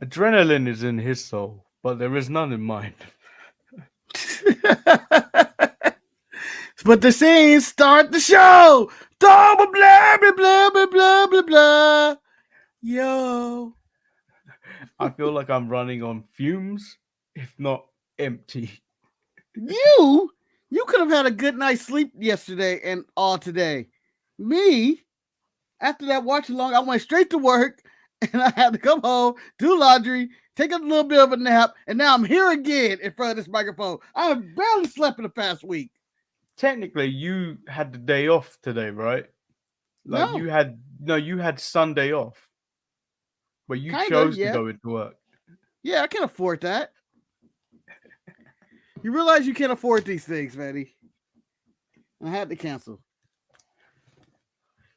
Adrenaline is in his soul, but there is none in mine. But the scenes start the show. Blah blah blah blah blah blah blah blah. Yo. I feel like I'm running on fumes, if not empty. You could have had a good night's sleep yesterday and all today. Me, after that watch along, I went straight to work and I had to come home, do laundry, take a little bit of a nap, and now I'm here again in front of this microphone. I have barely slept in the past week. Technically, you had the day off today, right? Like No, you had Sunday off, but you kinda, chose to yeah. go into work. Yeah, I can afford that. You realize you can't afford these things, Manny. I had to cancel.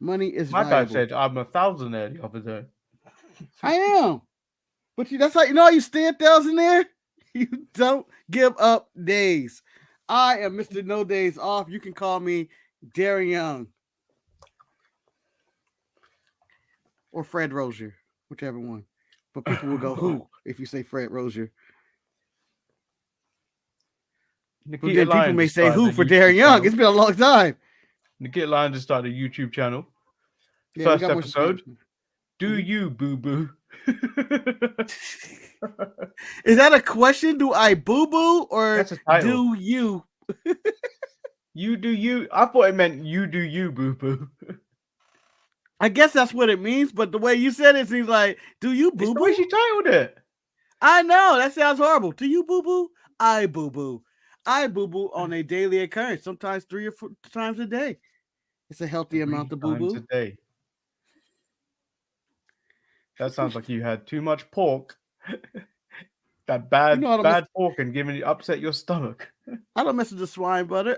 Money is My dad valuable. said I'm a thousandaire the other day. I am. But that's how you know you stay 1,000 there? You don't give up days. I am Mr. No Days Off. You can call me Darren Young. Or Fred Rozier, whichever one. But people will go, who, if you say Fred Rozier. But then people may say, who for Darren Young? It's been a long time. Nikita Lyons just started a YouTube channel. Yeah, First episode. Do you, boo-boo? Is that a question? Do I boo-boo or That's a title. do you? You do you. I thought it meant you do you, boo-boo. I guess that's what it means, but the way you said it seems like, do you boo-boo? It's the way she titled it. I know, that sounds horrible. Do you boo-boo? I boo-boo. I boo-boo on a daily occurrence, sometimes 3 or 4 times a day. It's a healthy amount of boo-boo. 3 times a day. That sounds like you had too much pork. That bad pork and upset your stomach. I don't mess with the swine butter,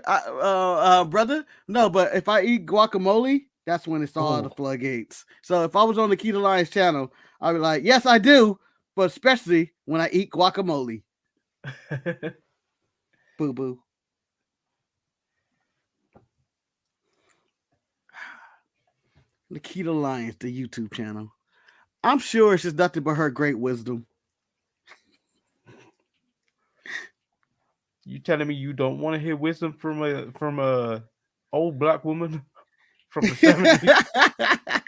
brother. No, but if I eat guacamole, that's when it's all the floodgates. So if I was on the Keto Lions channel, I'd be like, yes, I do, but especially when I eat guacamole. Boo-boo. The Keto Lions, the YouTube channel. I'm sure it's just nothing but her great wisdom. You telling me you don't want to hear wisdom from a old black woman from the 70s?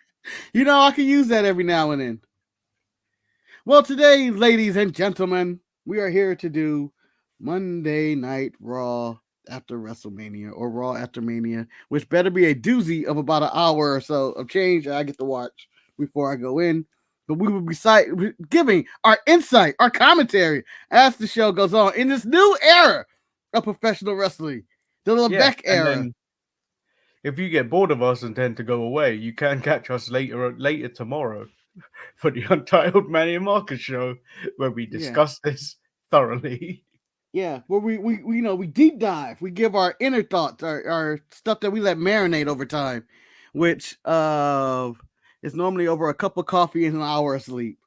You know, I can use that every now and then. Well, today, ladies and gentlemen, we are here to do Monday Night Raw after WrestleMania, or Raw after Mania, which better be a doozy of about an hour or so of change I get to watch before I go in. But we will be giving our insight, our commentary as the show goes on in this new era of professional wrestling, the Levesque era. If you get bored of us and tend to go away, you can catch us later tomorrow for the Untitled Manny and Marcus show, where we discuss this thoroughly. Yeah, where we deep dive, we give our inner thoughts, our stuff that we let marinate over time, which is normally over a cup of coffee and an hour of sleep.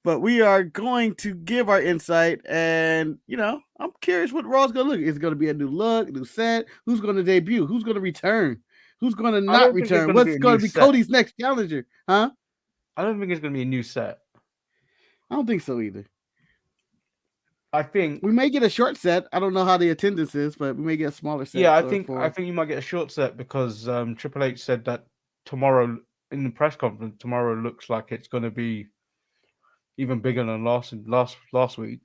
But we are going to give our insight, and I'm curious what Raw's gonna look. Is it gonna be a new look, new set? Who's gonna debut? Who's gonna return? Who's gonna not return? What's gonna be Cody's next challenger? Huh? I don't think it's gonna be a new set. I don't think so either. I think we may get a short set. I don't know how the attendance is, but we may get a smaller set. Yeah, I think you might get a short set because Triple H said that tomorrow in the press conference, tomorrow looks like it's going to be even bigger than last week.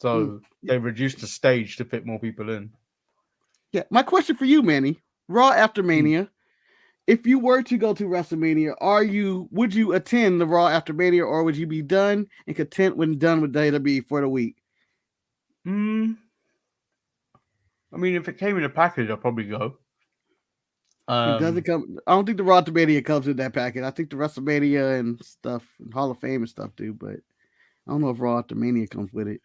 So they reduced the stage to fit more people in. Yeah, my question for you, Manny, Raw after Mania. If you were to go to WrestleMania, would you attend the Raw after Mania, or would you be done and content when done with WWE for the week? I mean, if it came in a package, I'd probably go. It doesn't come. I don't think the Raw after Mania comes in that package. I think the WrestleMania and stuff, and Hall of Fame and stuff do, but I don't know if Raw after Mania comes with it.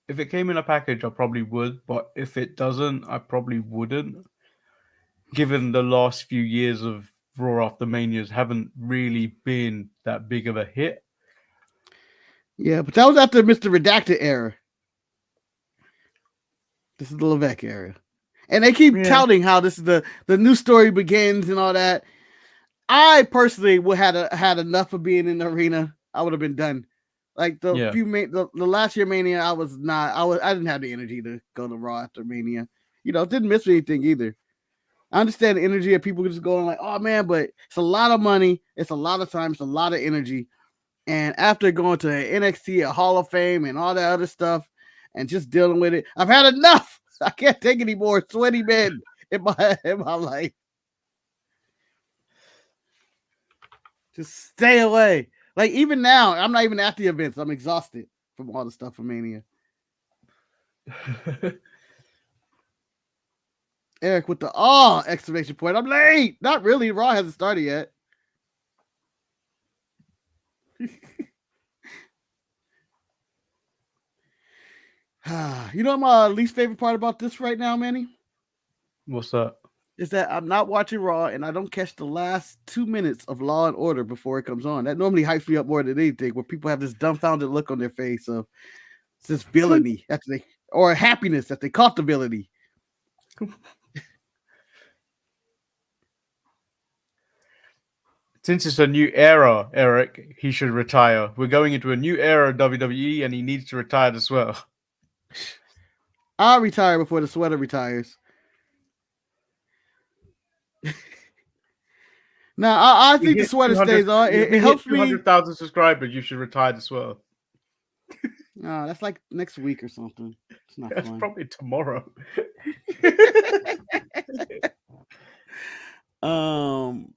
If it came in a package, I probably would, but if it doesn't, I probably wouldn't. Given the last few years of Raw after Manias haven't really been that big of a hit. Yeah, but that was after Mr. Redacted era. This is the Levesque era. And they keep touting how this is the new story begins and all that. I personally would have had enough of being in the arena. I would have been done. Like the last year Mania, I didn't have the energy to go to Raw after Mania. Didn't miss anything either. I understand the energy of people just going like, oh man, but it's a lot of money, it's a lot of time, it's a lot of energy. And after going to NXT, a Hall of Fame, and all that other stuff, and just dealing with it, I've had enough. I can't take any more sweaty men in my life. Just stay away. Like even now, I'm not even at the events. I'm exhausted from all the stuff from Mania. Eric with the exclamation point. I'm late. Not really. Raw hasn't started yet. You know what my least favorite part about this right now, Manny? What's that? Is that I'm not watching Raw and I don't catch the last 2 minutes of Law and Order before it comes on. That normally hypes me up more than anything, where people have this dumbfounded look on their face of this villainy or happiness that they caught the villainy. Since it's a new era, Eric, he should retire. We're going into a new era of WWE, and he needs to retire as well. I'll retire before the sweater retires. Now, I think the sweater stays on. It helps me. 200,000 subscribers, you should retire as well. No, that's like next week or something. It's not That's fun. probably tomorrow.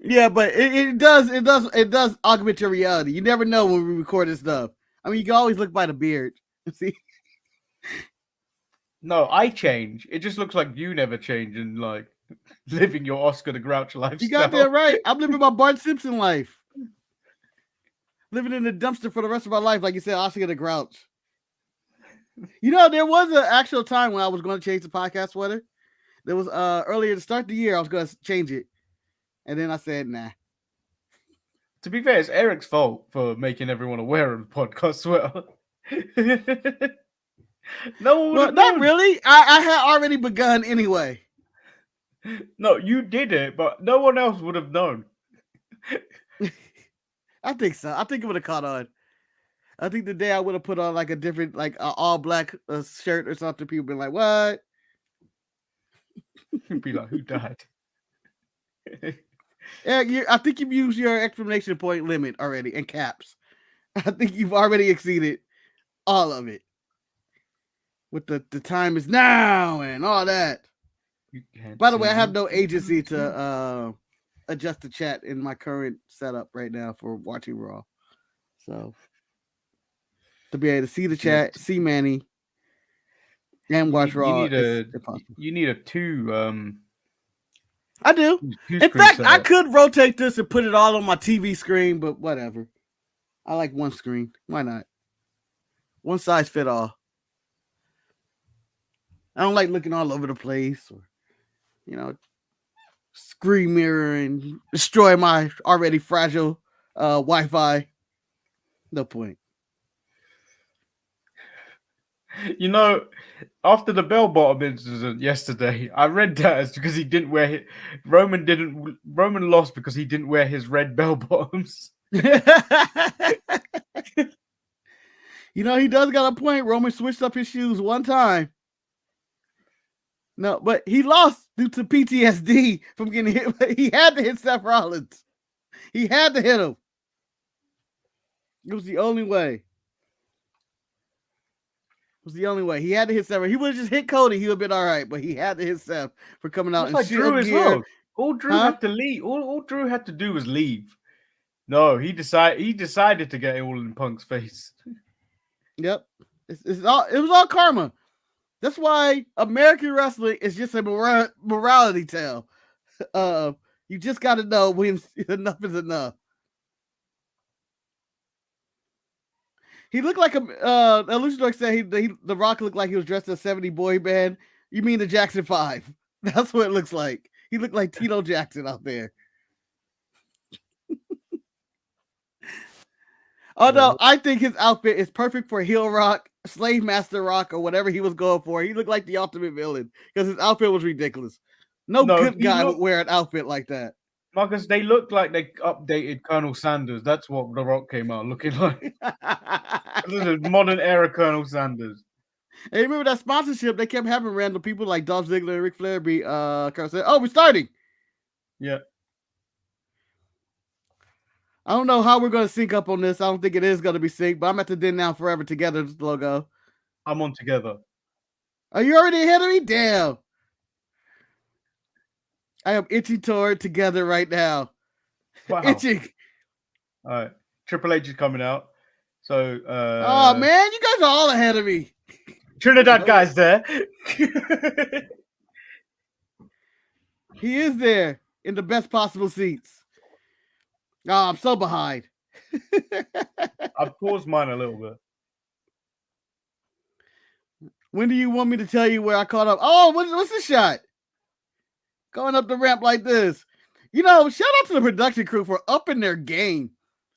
Yeah, but it does augment your reality. You never know when we record this stuff. I mean, you can always look by the beard. See? No, I change. It just looks like you never change and like living your Oscar the Grouch lifestyle. You got that right. I'm living my Bart Simpson life. Living in the dumpster for the rest of my life, like you said, Oscar the Grouch. There was an actual time when I was going to change the podcast sweater. There was earlier to start the year, I was going to change it. And then I said, nah. To be fair, it's Eric's fault for making everyone aware of the podcast sweater. No, not really. I had already begun anyway. No, you did it, but no one else would have known. I think so. I think it would have caught on. I think the day I would have put on like a different, like all black shirt or something, people be like, "What?" Be like, "Who died?" Yeah, I think you've used your exclamation point limit already in caps. I think you've already exceeded all of it. With the time is now and all that. By the way, I have no agency to adjust the chat in my current setup right now for watching Raw. So to be able to see the chat, see Manny, and watch Raw, you need a two. I do. In fact, I could rotate this and put it all on my TV screen, but whatever. I like one screen. Why not? One size fit all. I don't like looking all over the place or, screen mirror and destroy my already fragile Wi-Fi. No point. After the bell bottom incident yesterday, I read that as because he didn't wear Roman lost because he didn't wear his red bell bottoms. He does got a point. Roman switched up his shoes one time. No, but he lost due to PTSD from getting hit. He had to hit Seth Rollins. He had to hit him. It was the only way. He had to hit Seth. He would have just hit Cody. He would have been all right, but he had to hit Seth for coming out in Drew as well. All Drew had to leave. All Drew had to do was leave. No, he decided to get all in Punk's face. Yep. It was all karma. That's why American wrestling is just a morality tale. You just got to know when enough is enough. He looked like Illusion Dork said The Rock looked like he was dressed as a 70 boy band. You mean the Jackson 5? That's what it looks like. He looked like Tito Jackson out there. Although I think his outfit is perfect for heel Rock, Slave Master Rock, or whatever he was going for. He looked like the ultimate villain because his outfit was ridiculous. No good guy would wear an outfit like that. Marcus, they look like they updated Colonel Sanders. That's what The Rock came out looking like. This is modern era Colonel Sanders. Hey, remember that sponsorship? They kept having random people like Dolph Ziggler and Ric Flair be said, "Oh, we're starting." Yeah. I don't know how we're going to sync up on this. I don't think it is going to be synced, but I'm at the Then Now Forever Together logo. I'm on together. Are you already ahead of me? Damn. I am itching toward together right now. Wow. Itching. All right. Triple H is coming out. So oh man, you guys are all ahead of me. Trinidad guy's there. He is there in the best possible seats. Oh, I'm so behind. I've paused mine a little bit. When do you want me to tell you where I caught up? Oh, what's the shot? Going up the ramp like this. You know, shout out to the production crew for upping their game.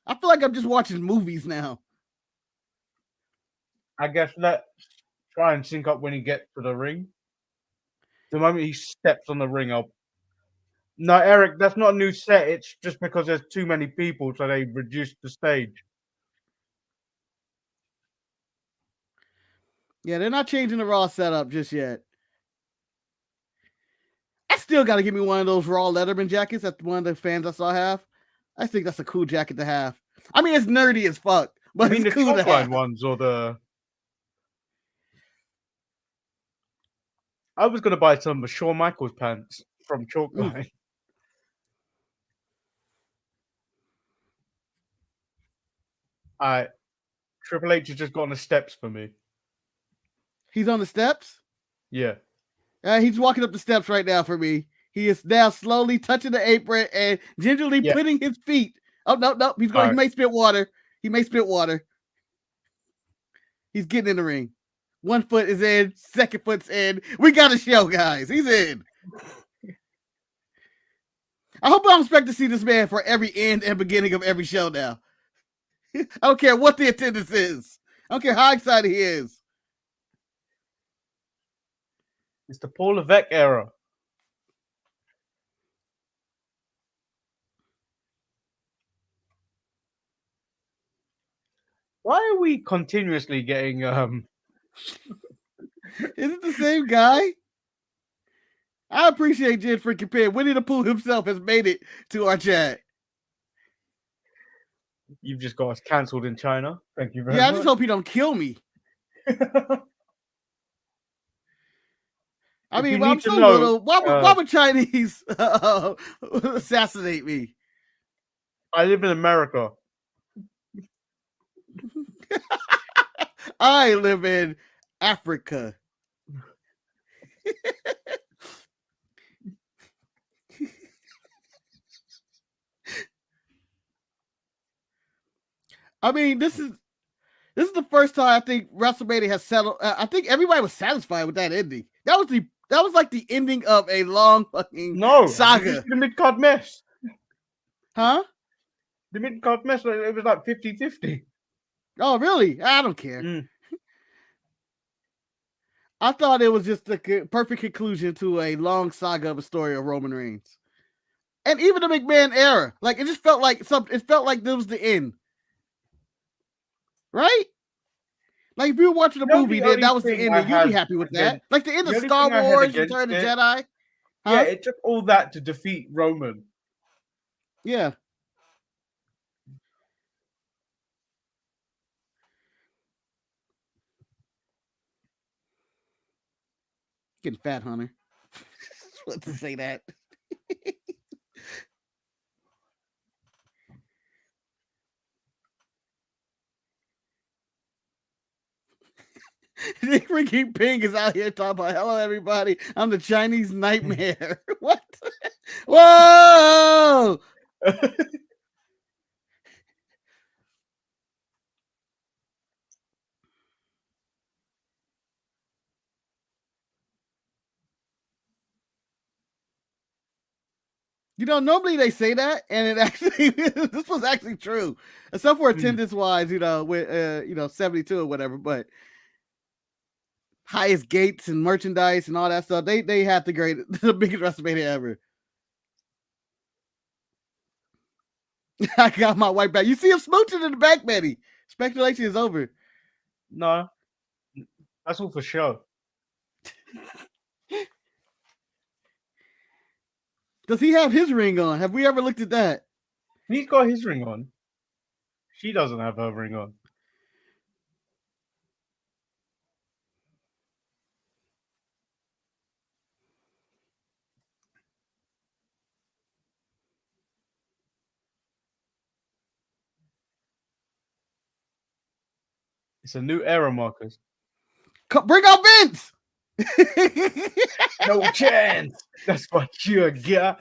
I feel like I'm just watching movies now. I guess let's try and sync up when he gets to the ring. The moment he steps on the ring, I'll... No, Eric, that's not a new set. It's just because there's too many people, so they reduced the stage. Yeah, they're not changing the Raw setup just yet. I still got to give me one of those Raw Letterman jackets that one of the fans I saw have. I think that's a cool jacket to have. I mean, it's nerdy as fuck, but it's cool to have. Ones or the... I was going to buy some of Shawn Michaels pants from Chalk Line. All right. Triple H has just got on the steps for me. He's on the steps? Yeah. He's walking up the steps right now for me. He is now slowly touching the apron and gingerly putting his feet. Oh, no. He's going. Right. He may spit water. He's getting in the ring. One foot is in. Second foot's in. We got a show, guys. He's in. I hope I don't expect to see this man for every end and beginning of every show now. I don't care what the attendance is. I don't care how excited he is. It's the Paul Levesque era. Why are we continuously getting Is it the same guy? I appreciate Jen freaking Penn. Winnie the Pooh himself has made it to our chat. You've just got us cancelled in China. Thank you very much. Yeah, I just hope he don't kill me. I mean, I'm so little. Why would Chinese assassinate me? I live in America. I live in Africa. I mean, this is the first time I think WrestleMania has settled. I think everybody was satisfied with that ending. That was like the ending of a long fucking saga. The mid-card mess. Huh? The mid-card mess, it was like 50-50. Oh, really? I don't care. I thought it was just the perfect conclusion to a long saga of a story of Roman Reigns. And even the McMahon era. Like, it just felt like it felt like this was the end. Right? Like, if you were watching the movie, then that was the ending. You'd be happy with that. Like the end of Star Wars, Return of the Jedi. Huh? Yeah, it took all that to defeat Roman. Yeah. Getting fat, Hunter. What to say that? Nick Ricky Ping is out here talking about, hello, everybody. I'm the Chinese nightmare. What? Whoa! You know, normally they say that, and it actually this was actually true, except for attendance wise. You know, with 72 or whatever, but highest gates and merchandise and all that stuff. They had the biggest WrestleMania ever. I got my white back. You see him smooching in the back, Manny. Speculation is over. No, that's all for show. Does he have his ring on? Have we ever looked at that? He's got his ring on. She doesn't have her ring on. It's a new era, Marcus. Bring out Vince. No chance. That's what you got.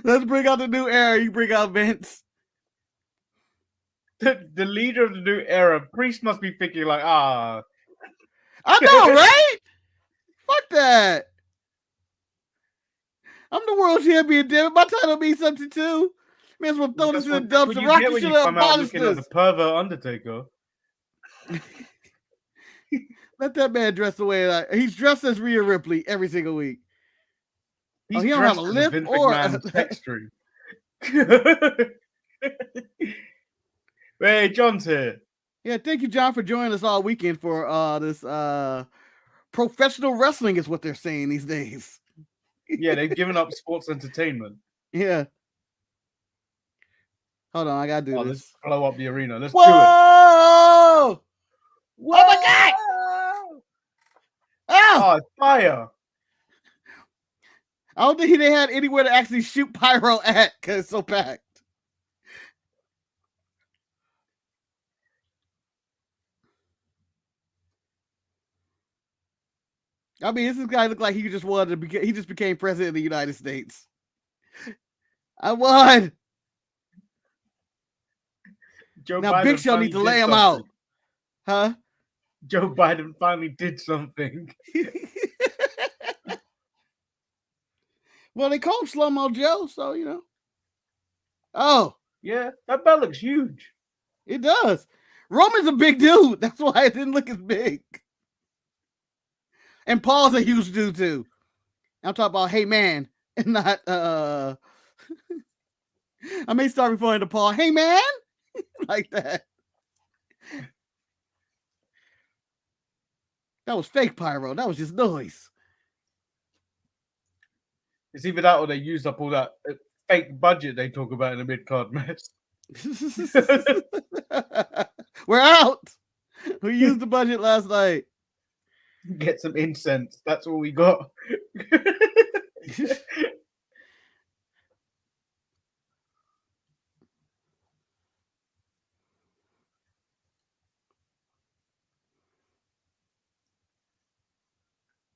Let's bring out the new era. You bring out Vince. The leader of the new era, Priest must be thinking like, I know, right? Fuck that. I'm the world champion, damn it. My title means something too. May as well throw this in the dumpster. Rocky should have abolished this. The pervert Undertaker. Let that man dress the way like he's dressed as Rhea Ripley every single week. He don't have a lip or a sex stream. Hey, John's here. Yeah, thank you, John, for joining us all weekend for this professional wrestling is what they're saying these days. Yeah, they've given up sports entertainment. Yeah. Hold on, I gotta do this. Let's blow up the arena. Let's do it. Whoa! Oh my God! Oh, fire! I don't think they had anywhere to actually shoot pyro at because it's so packed. I mean, this guy looked like he just wanted to he just became president of the United States. I won. Joe now Biden Big Show needs to lay him out. Huh? Joe Biden finally did something. Well, they call him Slow Mo Joe, so you know. Oh. Yeah, that belt looks huge. It does. Roman's a big dude. That's why it didn't look as big. And Paul's a huge dude too. I'm talking about hey man, and not I may start referring to Paul, hey man, like that. That was fake pyro. That was just noise. It's either that or they used up all that fake budget they talk about in the mid-card match. We're out. We used the budget last night. Get some incense. That's all we got.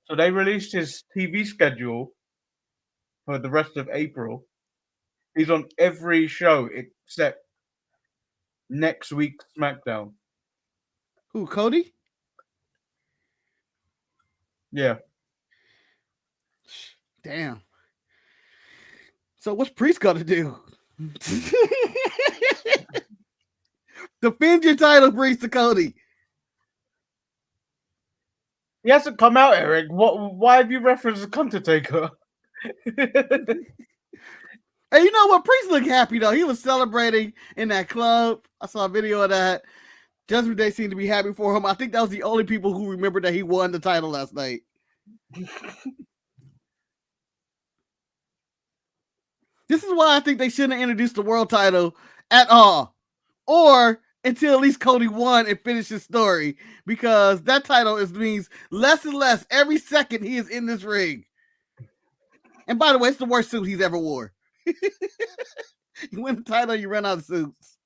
So they released his TV schedule for the rest of April. He's on every show except next week's SmackDown. Who, Cody? Yeah. Damn. So what's Priest got to do? Defend your title, Priest, to Cody. He hasn't come out, Eric. Why have you referenced the Undertaker? Hey, you know what? Priest looked happy, though. He was celebrating in that club. I saw a video of that. Judgment Day seemed to be happy for him. I think that was the only people who remembered that he won the title last night. This is why I think they shouldn't have introduced the world title at all. Or until at least Cody won and finished his story. Because that title means less and less every second he is in this ring. And by the way, it's the worst suit he's ever wore. You win the title, you run out of suits.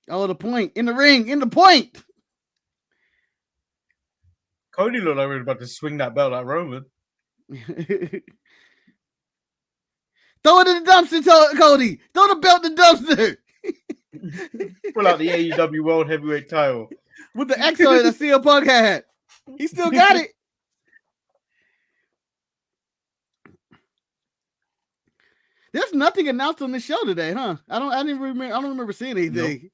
Oh, the point. In the ring. In the point. Cody looked like he was about to swing that belt at Roman. Throw it in the dumpster, Cody. Throw the belt in the dumpster. Pull out the AEW World Heavyweight title. With the X on it that CM Punk had. He still got it. There's nothing announced on the show today, huh? I don't remember seeing anything. Nope.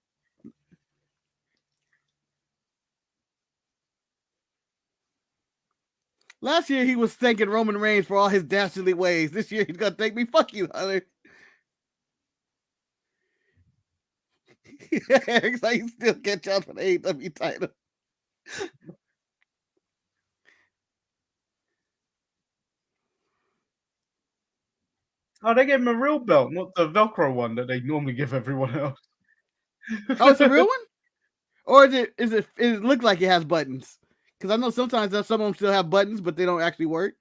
Last year he was thanking Roman Reigns for all his dastardly ways. This year he's gonna thank me. Fuck you, Hunter. Eric's like he still can't challenge for the AEW title. Oh, they gave him a real belt, not the Velcro one that they normally give everyone else. Oh, it's a real one? Or is it look like it has buttons? Because I know sometimes some of them still have buttons, but they don't actually work.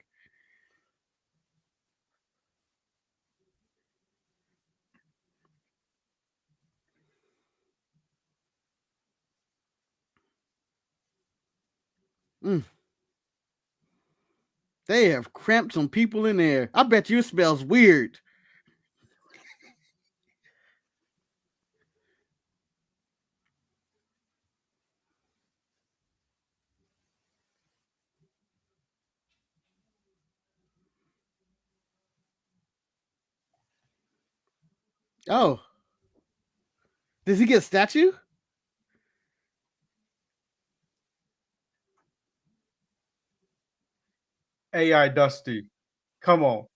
They have cramped some people in there. I bet you it smells weird. Oh. Does he get a statue? AI Dusty. Come on.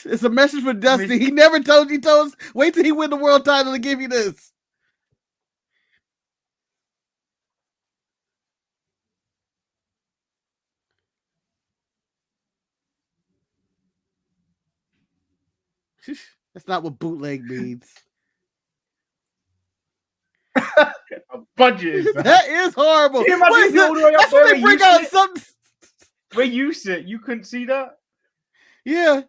It's a message for Dusty. He never told you. He told us, wait till he win the world title to give you this. That's not what bootleg means. Budget is that? That is horrible. What that's when they bring out something. Where you sit, you couldn't see that? Yeah.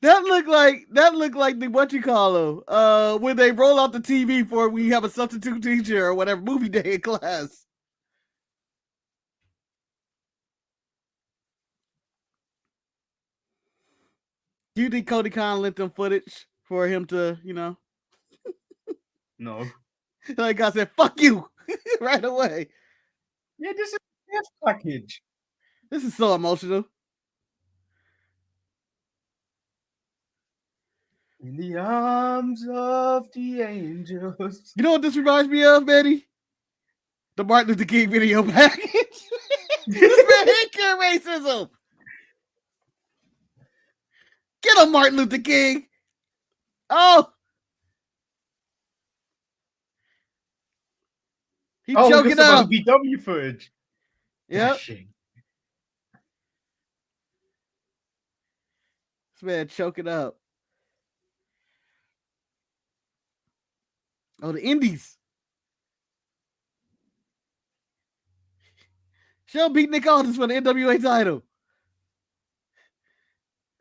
That looked like the what you call them when they roll out the TV for when you have a substitute teacher or whatever movie day in class. Do you think Cody Khan lent them footage for him to, No. Like I said, fuck you right away. Yeah, this is a gift package. This is so emotional. In the arms of the angels. You know what this reminds me of, Manny? The Martin Luther King video package. This man hate cure racism. Get him, Martin Luther King. Oh. He's choking up. BW footage. Yep. This man choking up. Oh, the Indies. She'll beat Nick Aldis for the NWA title.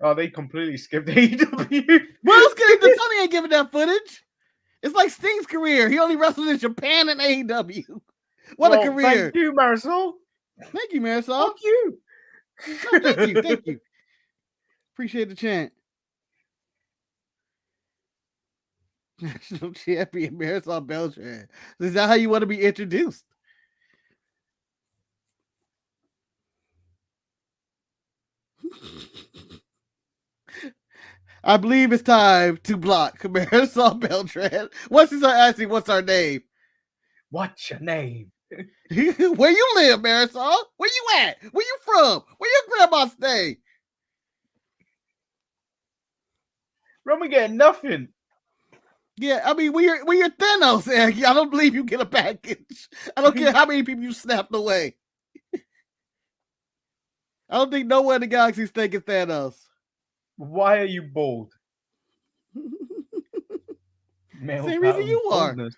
Oh, they completely skipped AEW. Well, Tony ain't giving that footage. It's like Sting's career. He only wrestled in Japan and AEW. What a career. Thank you, Marisol. Thank you, Marisol. Fuck you. No, thank you. Appreciate the chant. National champion Marisol Beltran. Is that how you want to be introduced? I believe it's time to block Marisol Beltran. Once he start asking, what's our name? What's your name? Where you live, Marisol? Where you at? Where you from? Where your grandma stay? Roman getting nothing. Yeah, I mean, when you're Thanos, Eric, I don't believe you get a package. I don't care how many people you snapped away. I don't think no one in the galaxy's thinking Thanos. Why are you bald? Same reason you are. No!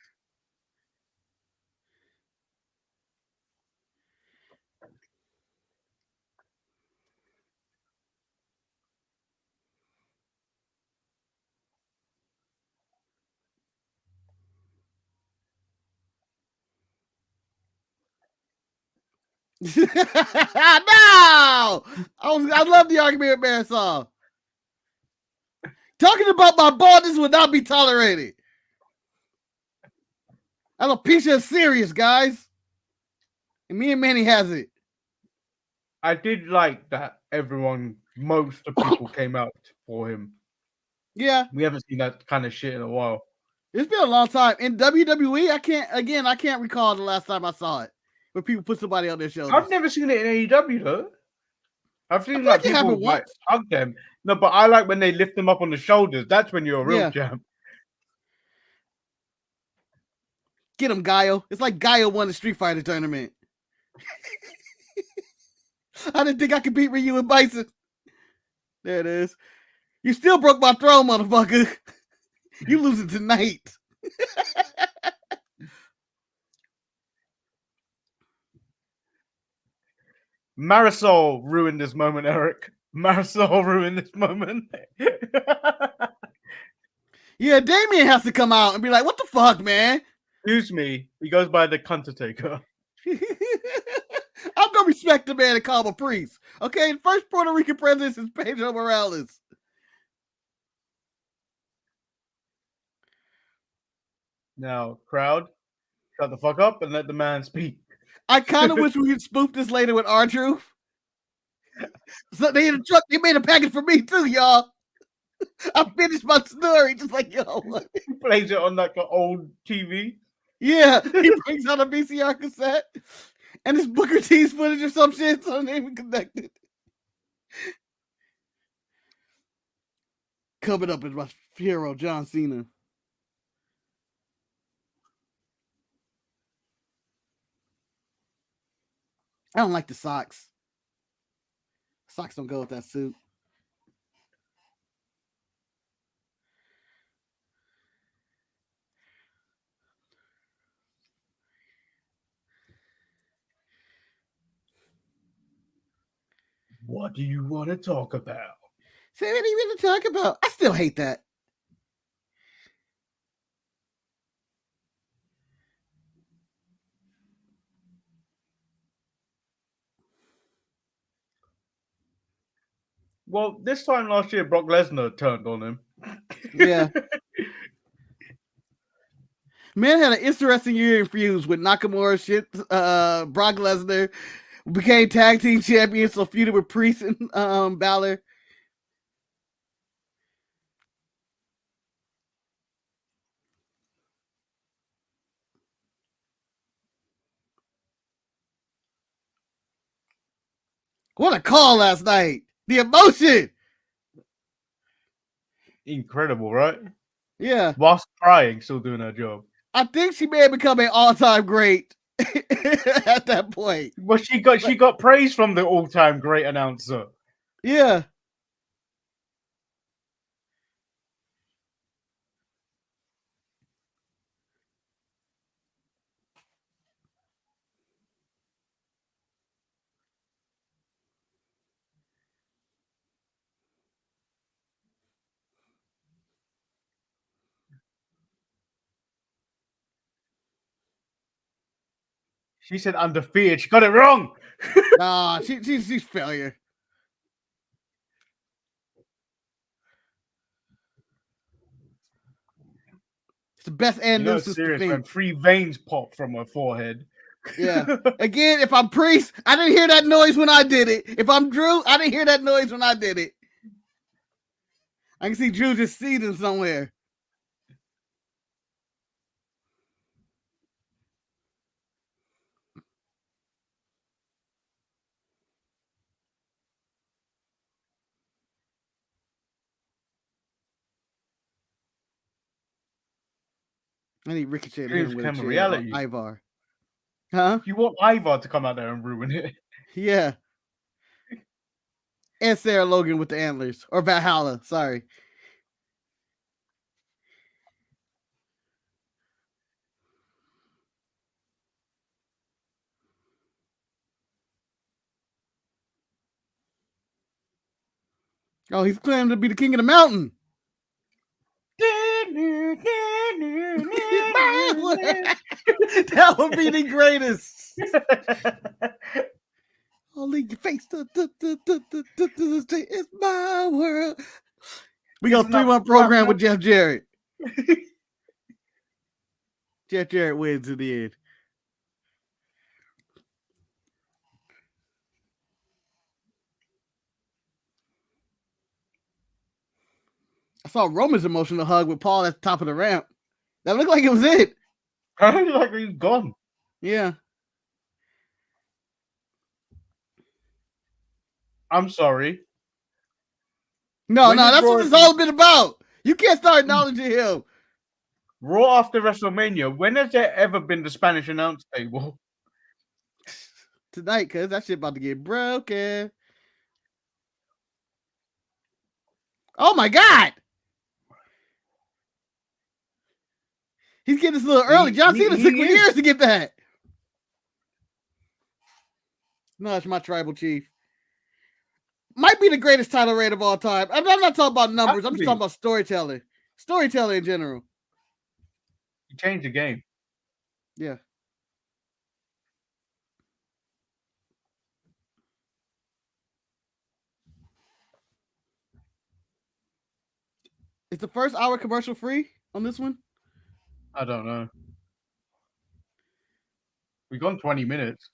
I love the argument with Marisol. Talking about my baldness would not be tolerated. Alopecia is serious, guys. And me and Manny has it. I did like that most of people came out for him. Yeah, We haven't seen that kind of shit in a while. it's been a long time. In WWE, I can't recall the last time I saw it where people put somebody on their shoulders. I've never seen it in AEW though. I've seen like people happened like once. hug them. No, but I like when they lift them up on the shoulders. That's when you're a real Yeah. champ. Get him, Gaio. It's like Gaio won the Street Fighter tournament. I didn't think I could beat Ryu and Bison. There it is. You still broke my throne, motherfucker. You losing tonight. Marisol ruined this moment, Eric. Marisol ruined this moment. Yeah, Damien has to come out and be like, what the fuck, man? Excuse me. He goes by the Undertaker. I'm gonna respect the man and call him a priest. Okay, the first Puerto Rican president is Pedro Morales. Now, crowd, shut the fuck up and let the man speak. I kind of wish we could spoof this later with R-Truth. So they in the truck, they made a package for me too, y'all. I finished my story just like yo. He plays it on like an old TV. Yeah, he brings out a VCR cassette and it's Booker T's footage or some shit, so they even connected. Coming up is my hero, John Cena. I don't like the socks. Socks don't go with that suit. What do you want to talk about? Say, what are you going to talk about? I still hate that. Well, this time last year, Brock Lesnar turned on him. Yeah. Man had an interesting year in feuds with Nakamura, Brock Lesnar became tag team champions, so feuded with Priest and Balor. What a call last night. The emotion. Incredible, right? Yeah. Whilst crying, still doing her job. I think she may have become an all-time great at that point. Well, she got praise from the all-time great announcer. Yeah. She said undefeated. She got it wrong. Nah, she's failure. It's the best and news since serious the when 3 veins pop from her forehead. Yeah. Again, if I'm Priest, I didn't hear that noise when I did it. If I'm Drew, I didn't hear that noise when I did it. I can see Drew just seething somewhere. I need Ricochet to hit him with a chair reality. or Ivar. Huh? You want Ivar to come out there and ruin it. Yeah. And Sarah Logan with the antlers. Or Valhalla, sorry. Oh, he's claiming to be the king of the mountain. That would be the greatest. Only your face. It's my world. We got a 3-month program with Jeff Jarrett. Jeff Jarrett wins in the end. I saw Roman's emotional hug with Paul at the top of the ramp. That looked like it was it. Kind of like he's gone. Yeah. I'm sorry. No, When is that's Raw- what it's all been about. You can't start acknowledging him. Raw after WrestleMania, when has there ever been the Spanish announce table? Tonight, cause that shit about to get broken. Oh my God! He's getting this a little early. John Cena took years to get that. No, it's my tribal chief. Might be the greatest title reign of all time. I'm not talking about numbers. I'm just talking about storytelling. Storytelling in general. You changed the game. Yeah. Is the first hour commercial free on this one? I don't know. We've gone 20 minutes.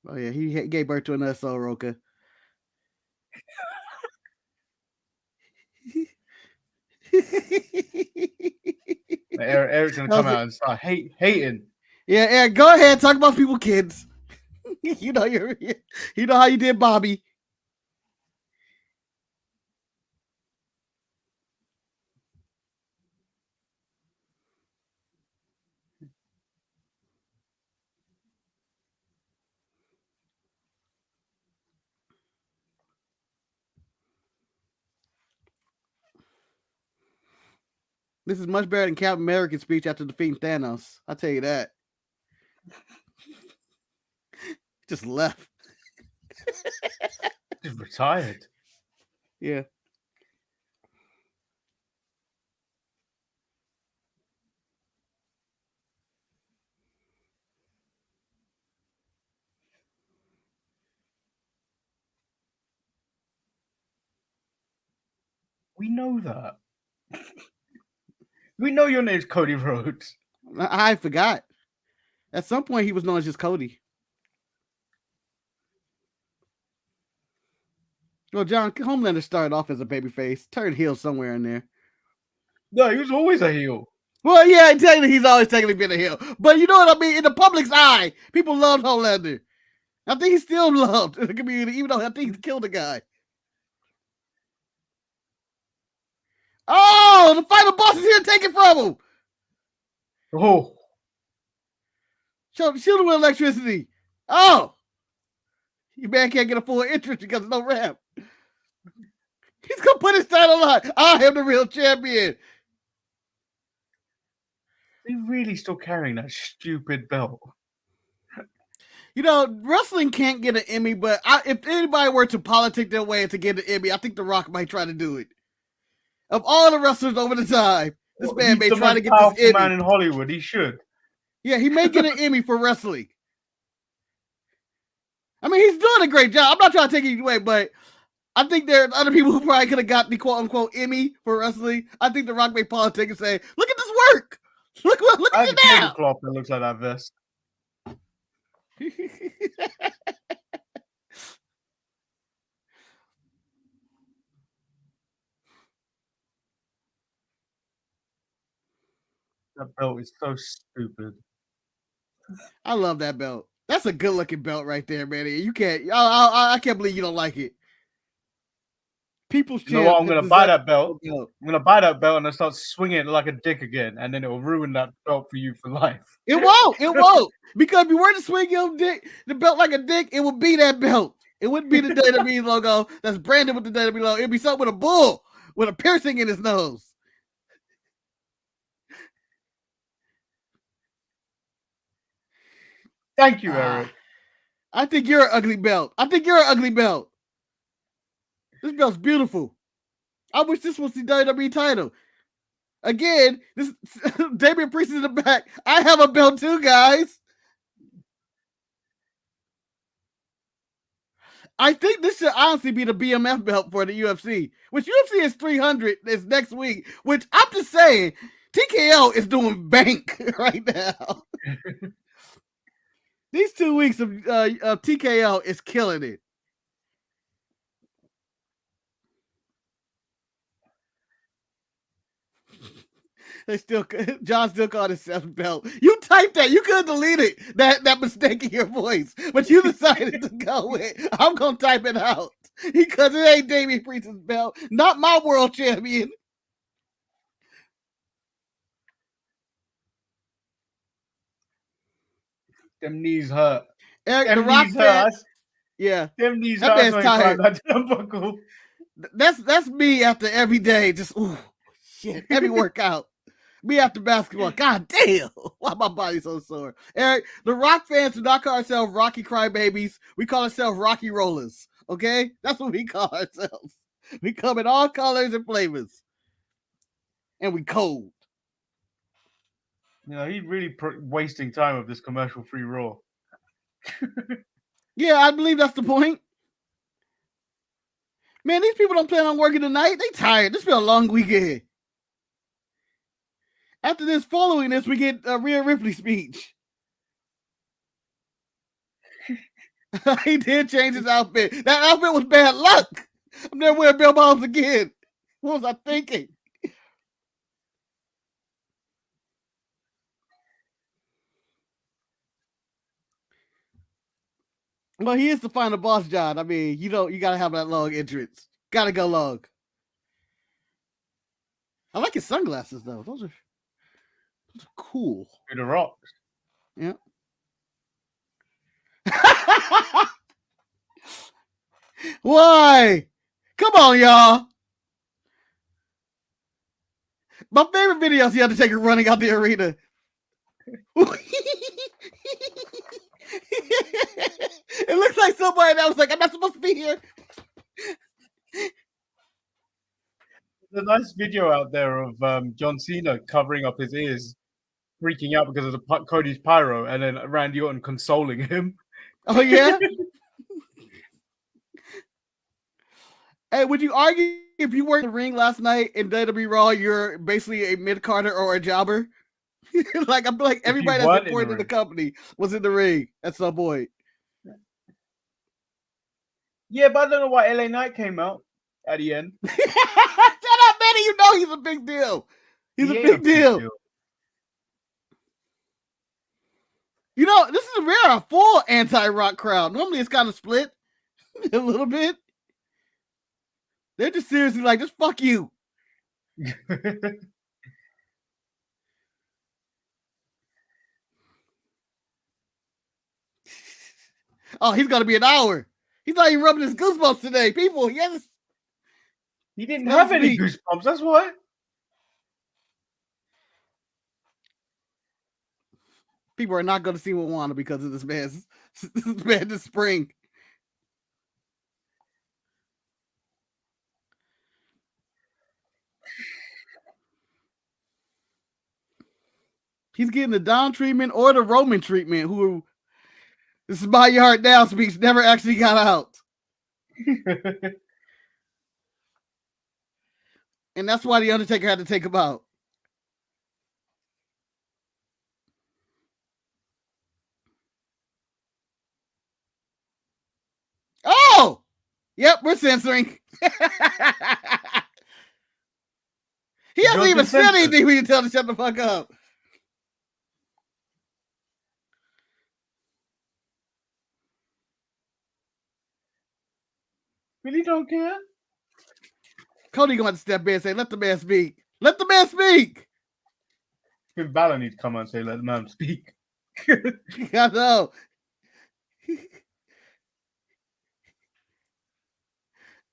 Oh yeah, he gave birth to another Soul Roka. Eric's gonna come out and start hating. Yeah, Eric, go ahead, talk about people, kids. you know how you did, Bobby. This is much better than Captain America's speech after defeating Thanos. I'll tell you that. Just left. Just retired. Yeah. We know that. We know your name's Cody Rhodes. I forgot. At some point, he was known as just Cody. Well, John, Homelander started off as a babyface, turned heel somewhere in there. No, he was always a heel. Well, yeah, technically, he's always technically been a heel. But you know what I mean? In the public's eye, people loved Homelander. I think he's still loved in the community, even though I think he's killed a guy. Oh, the final boss is here to take it from him. Oh. Shoot him with electricity. Oh. You man can't get a full entrance because of no ramp. He's going to put his title on. I am the real champion. They really still carrying that stupid belt. You know, wrestling can't get an Emmy, but if anybody were to politic their way to get an Emmy, I think The Rock might try to do it. Of all the wrestlers over the time, this man may try to get this Emmy. Man in Hollywood, he should. Yeah, he may get an Emmy for wrestling. I mean, he's doing a great job. I'm not trying to take it away, but I think there are other people who probably could have got the quote-unquote Emmy for wrestling. I think The Rock may politic and say, look at this work. Look at it now. Cloth that looks like that vest. That belt is so stupid. I love that belt. That's a good-looking belt right there, man. You can't. I can't believe you don't like it. People's champ. You know what? I'm gonna buy that belt. I'm gonna buy that belt and then start swinging it like a dick again, and then it will ruin that belt for you for life. It won't. It won't. Because if you were to swing your dick, the belt like a dick, it would be that belt. It wouldn't be the WWE logo that's branded with the WWE logo. It'd be something with a bull with a piercing in his nose. Thank you, Eric. I think you're an ugly belt. This belt's beautiful. I wish this was the WWE title. Again, this Damian Priest is in the back. I have a belt too, guys. I think this should honestly be the BMF belt for the UFC, which UFC is 300 this next week, which I'm just saying, TKO is doing bank right now. These 2 weeks of TKO is killing it. John still called himself belt. You typed that. You could delete it. That mistake in your voice, but you decided to go with. I'm gonna type it out because it ain't Damian Priest's belt, not my world champion. Them knees hurt. Eric, Them the Rock knees fan. hurt. Yeah, Them knees that hurt. man's So he climbed tired. that turnbuckle. That's me after every day. Just ooh, shit. Every workout. Me after basketball. God damn. Why my body so sore? Eric, the Rock fans do not call ourselves Rocky Crybabies. We call ourselves Rocky Rollers. Okay? That's what we call ourselves. We come in all colors and flavors. And we cold. You know, he's really wasting time of this commercial-free Raw. Yeah, I believe that's the point. Man, these people don't plan on working tonight. They tired. This been a long weekend. After this, following this, we get a Rhea Ripley speech. He did change his outfit. That outfit was bad luck. I'm never wearing bell bottoms again. What was I thinking? Well, he is the final boss, John. I mean, you gotta have that long entrance. Gotta go long. I like his sunglasses though. Those are cool. With the rocks. Yeah. Why? Come on, y'all. My favorite video is the Undertaker running out the arena. It looks like somebody that was like, I'm not supposed to be here. There's a nice video out there of John Cena covering up his ears, freaking out because of Cody's pyro, and then Randy Orton consoling him. Oh, yeah? Hey, would you argue if you were in the ring last night in WWE Raw, you're basically a mid-carder or a jobber? Like, I feel like everybody that's important in the company was in the ring at some point. Yeah, but I don't know why LA Knight came out at the end. Shut up, Manny. You know he's a big deal. He's a big deal. You know, this is a full anti-Rock crowd. Normally it's kind of split a little bit. They're just seriously like, just fuck you. Oh, he's gonna be an hour. He's not even rubbing his goosebumps today. People, yes. He didn't have any goosebumps, that's why. People are not gonna see Moana because of this man this spring. He's getting the Don treatment or the Roman treatment, who this is my yard now speech never actually got out. And that's why the Undertaker had to take him out. Oh! Yep, we're censoring. He hasn't even said anything when you tell him to shut the fuck up. Really don't care? Cody going to step in and say, let the man speak. Let the man speak. Finn Balor needs to come out and say, let the man speak. I know.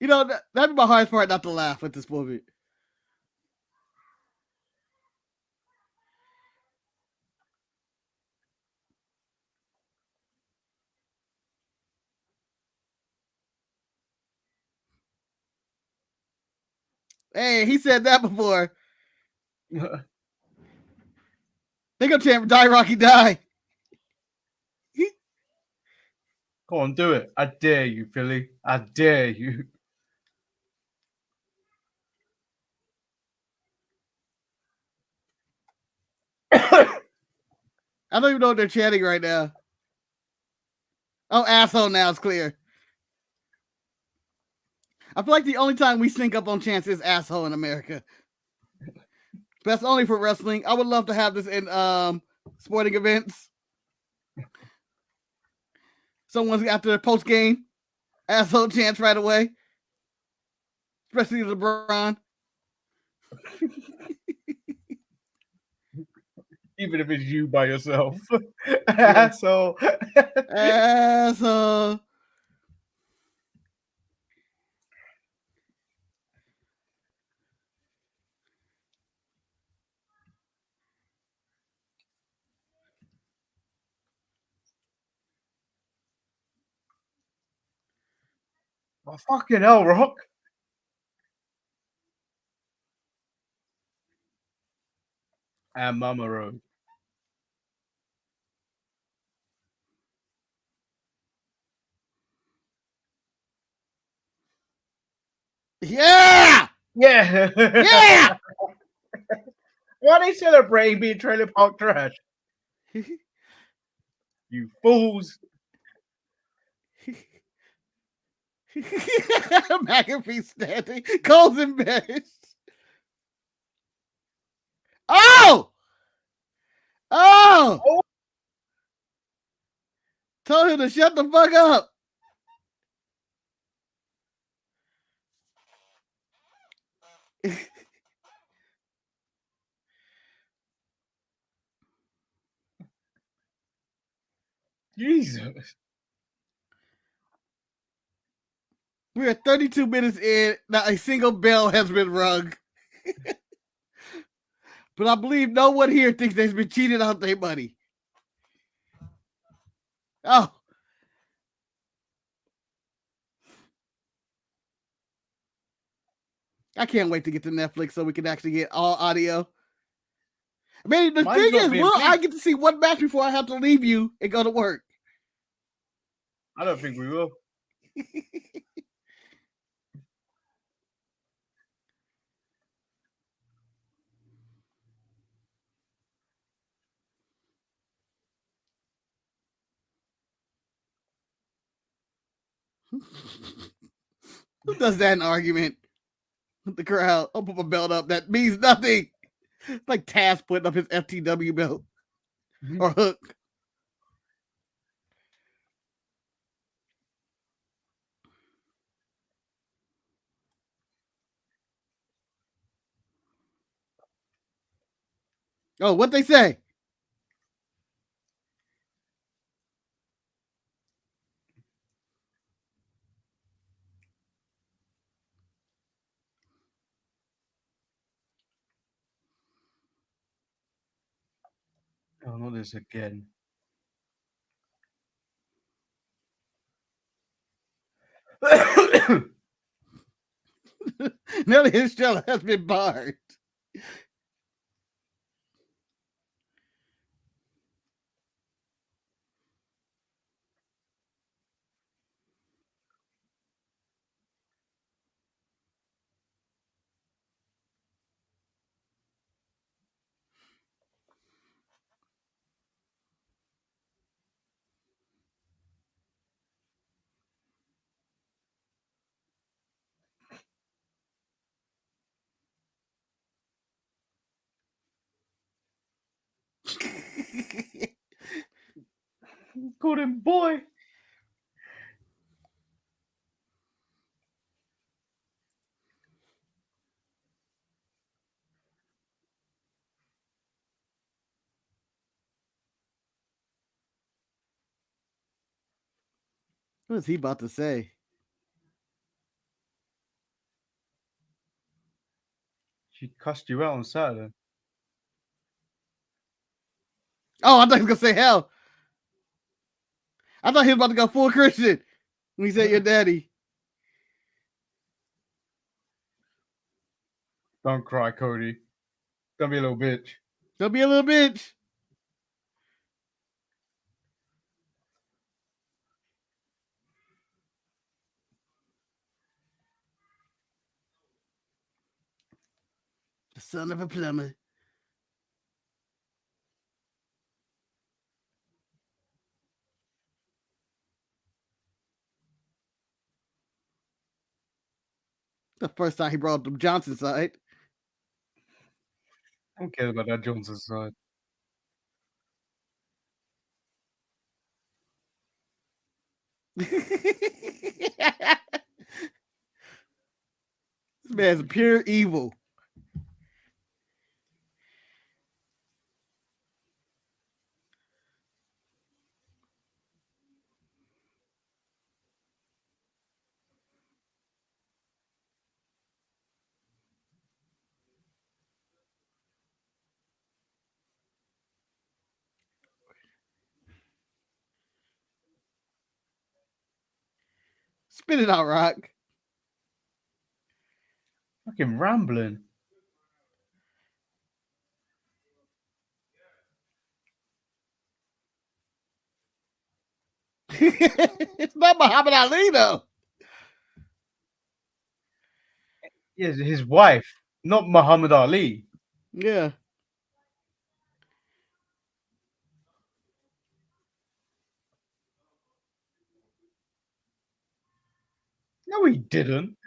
You know, that'd be my hardest part, not to laugh at this movie. Hey, he said that before. They gonna chant Die Rocky Die. Go on, do it. I dare you, Philly. I dare you. I don't even know what they're chanting right now. Oh, asshole, now it's clear. I feel like the only time we sync up on chants is asshole in America. But that's only for wrestling. I would love to have this in sporting events. Someone's after the post game asshole chants right away. Especially LeBron. Even if it's you by yourself. Asshole. Asshole. Oh, fucking hell, Rock. And Mama Road. Yeah! Yeah! Yeah! Why are they celebrating being trailer park trash? You fools. McAfee standing. Cole's embarrassed. Oh! Oh! Oh. Told him to shut the fuck up. Jesus. We are 32 minutes in. Not a single bell has been rung. But I believe no one here thinks they've been cheated out their money. Oh. I can't wait to get to Netflix so we can actually get all audio. I mean, the thing is, will I get to see one match before I have to leave you and go to work? I don't think we will. Who does that in argument with the crowd? I'll put my belt up. That means nothing. It's like Taz putting up his FTW belt or Hook. Oh, what they say? Oh, not this again. Nelly his show has been barred. Called him boy. What is he about to say? She cussed you out on Saturday. Oh, I thought he was gonna say hell. I thought he was about to go full Christian when he said your daddy. Don't cry, Cody. Don't be a little bitch. Don't be a little bitch. Son of a plumber. The first time he brought up Johnson's side. I don't care about that Johnson side. This man's pure evil. Spit it out, Rock. Fucking rambling. It's not Muhammad Ali, though. Yeah, his wife, not Muhammad Ali. Yeah. No, he didn't.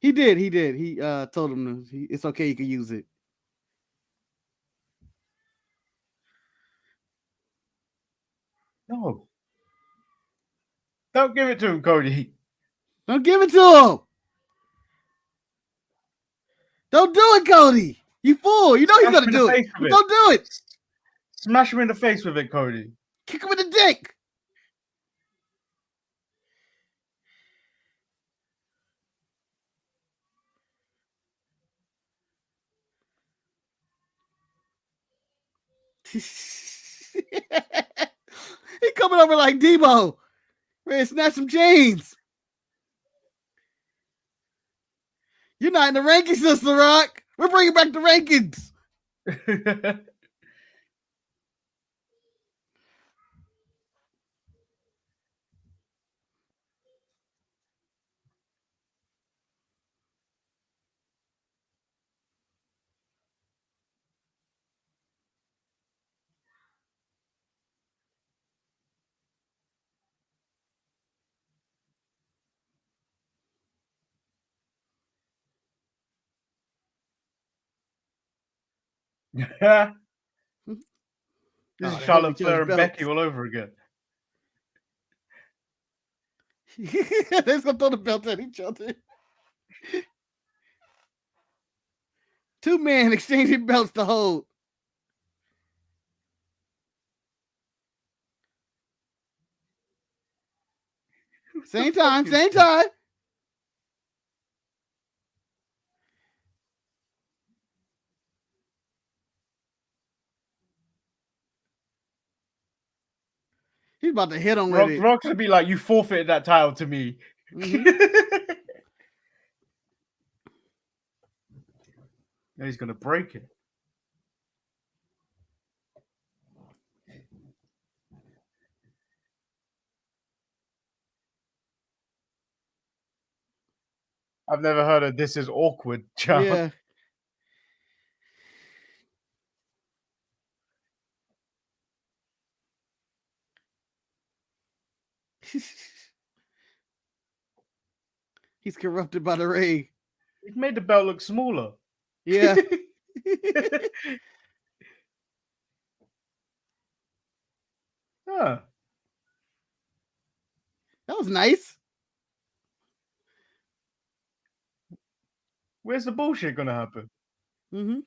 He did. He did. He told him it's okay. You can use it. No. Don't give it to him, Cody. Don't give it to him. Don't do it, Cody. You fool. You know he's going to do it. Don't do it. Smash him in the face with it, Cody. Kick him in the dick. He coming over like Debo. Ready to snatch some chains. You're not in the ranking system, Rock. We're bringing back the rankings. This is Charlotte Flair and Becky all over again. They're just gonna throw the belt at each other. Two men exchanging belts to hold. Same time, same time. He's about to hit him with it. Rock's gonna be like, you forfeited that title to me. Mm-hmm. Now he's gonna break it. I've never heard of this is awkward, chant. Yeah. He's corrupted by the ring. He's made the belt look smaller. Yeah. Huh. That was nice. Where's the bullshit gonna happen? Mm-hmm.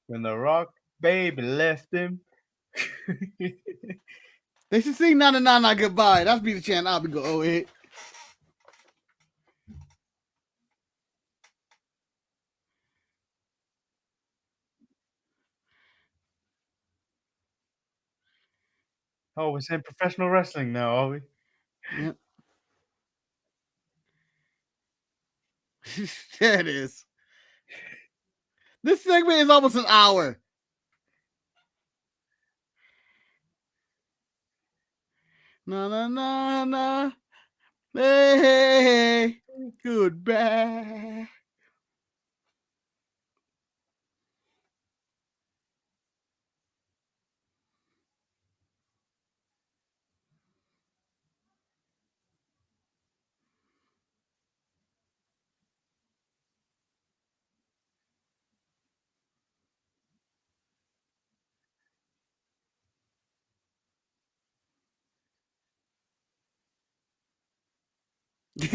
When the Rock baby left him. They should sing "Na Na Na Na Goodbye." That's be the chant I'll be go it. Oh, we're saying professional wrestling now, are we? Yep. There it is. This segment is almost an hour. Na na na na. Hey, goodbye. That's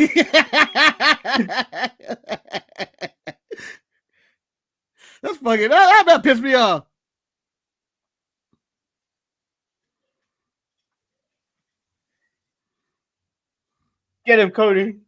fucking that pissed me off. Get him, Cody.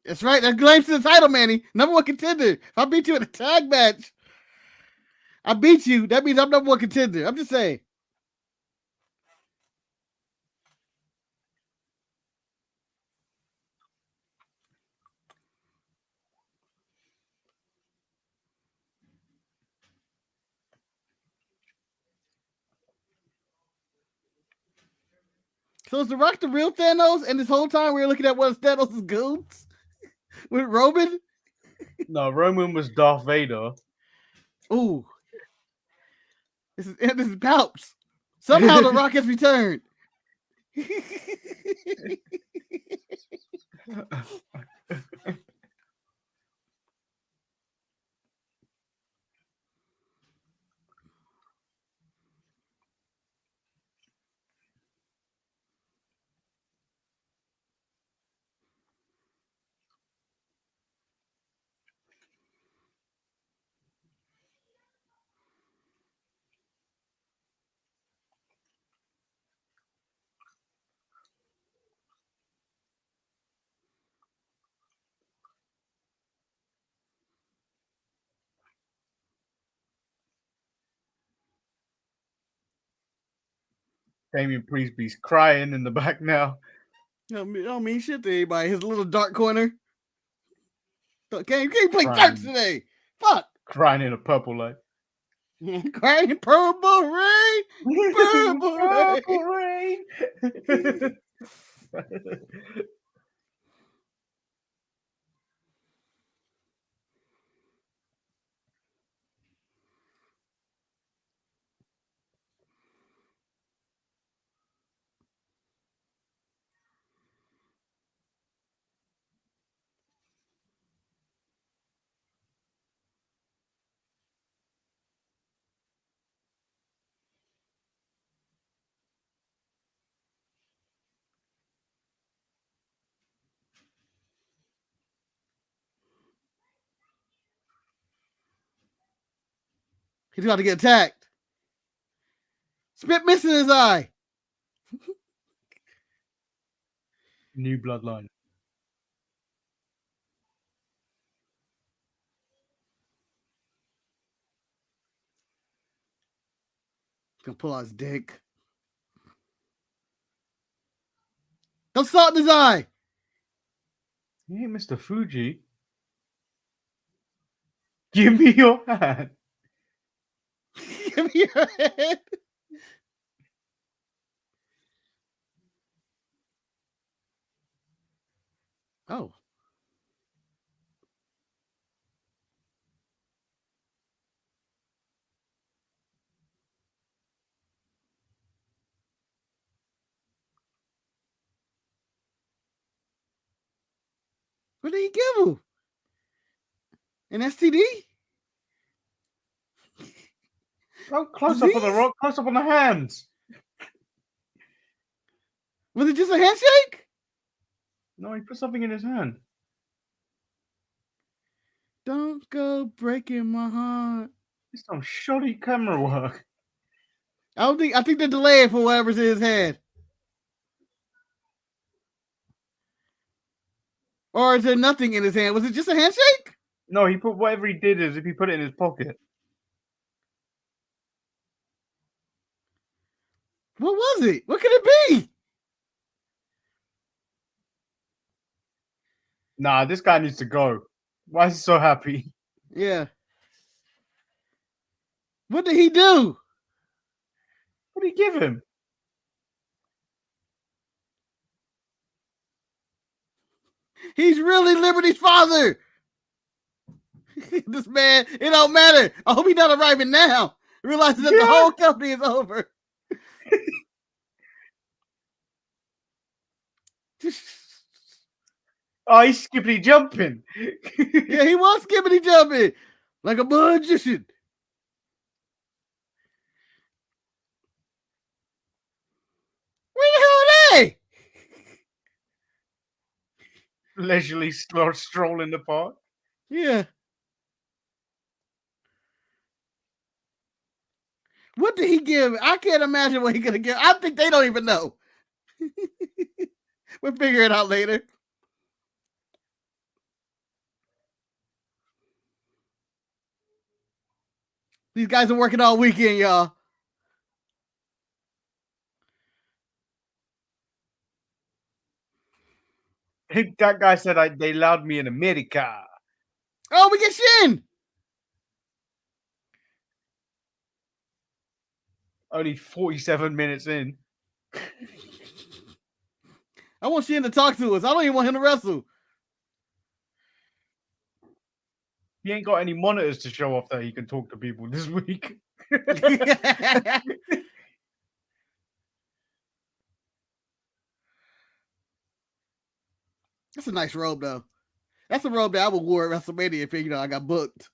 That's right. That claims to the title, Manny. Number one contender. If I beat you in a tag match, I beat you. That means I'm number one contender. I'm just saying. So is The Rock the real Thanos? And this whole time we were looking at one of Thanos' goons with Roman? No, Roman was Darth Vader. Ooh. This is Palps. Somehow The Rock has returned. Damien Priestby's crying in the back now. Don't mean shit to anybody. His little dark corner. Can't play Crying. darts today. Fuck. Crying in a purple light. Crying purple rain. Purple rain. He's about to get attacked. Spit missing his eye. New bloodline. Gonna pull out his dick. Don't salt in his eye. He ain't Mr. Fuji. Give me your hand. Give me your hand. Oh. What did he give him? An STD? Oh, close up on the rock, close up on the hands. Was it just a handshake? No, he put something in his hand. Don't Don't go breaking my heart. It's some shoddy camera work. I think they're delayed for whatever's in his head. Or is there nothing in his hand? Was it just a handshake? No, he put whatever he did is if he put it in his pocket. What was it? What could it be? Nah, this guy needs to go. Why is he so happy? Yeah. What did he do? What did he give him? He's really Liberty's father. This man, it don't matter. I hope he's not arriving now. Realizes that the whole company is over. Oh, he's skippity jumping. Yeah, he was skippity jumping like a magician. Where the hell are they? Leisurely stroll in the park. Yeah. What did he give? I can't imagine what he could have given. I think they don't even know. We'll figure it out later. These guys are working all weekend, y'all. That guy said they allowed me in America. Oh, we get Shin. Only 47 minutes in. I want Shin to talk to us. I don't even want him to wrestle. He ain't got any monitors to show off that he can talk to people this week. That's a nice robe, though. That's a robe that I would wear at WrestleMania if I got booked.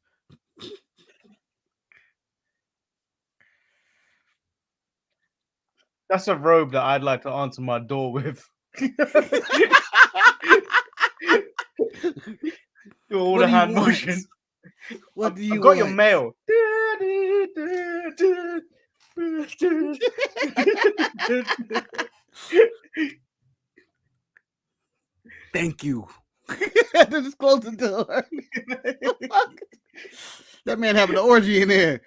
That's a robe that I'd like to answer my door with. Do all the hand motion. What do you I've got your mail. Thank you. Just close the door. That man having an orgy in there.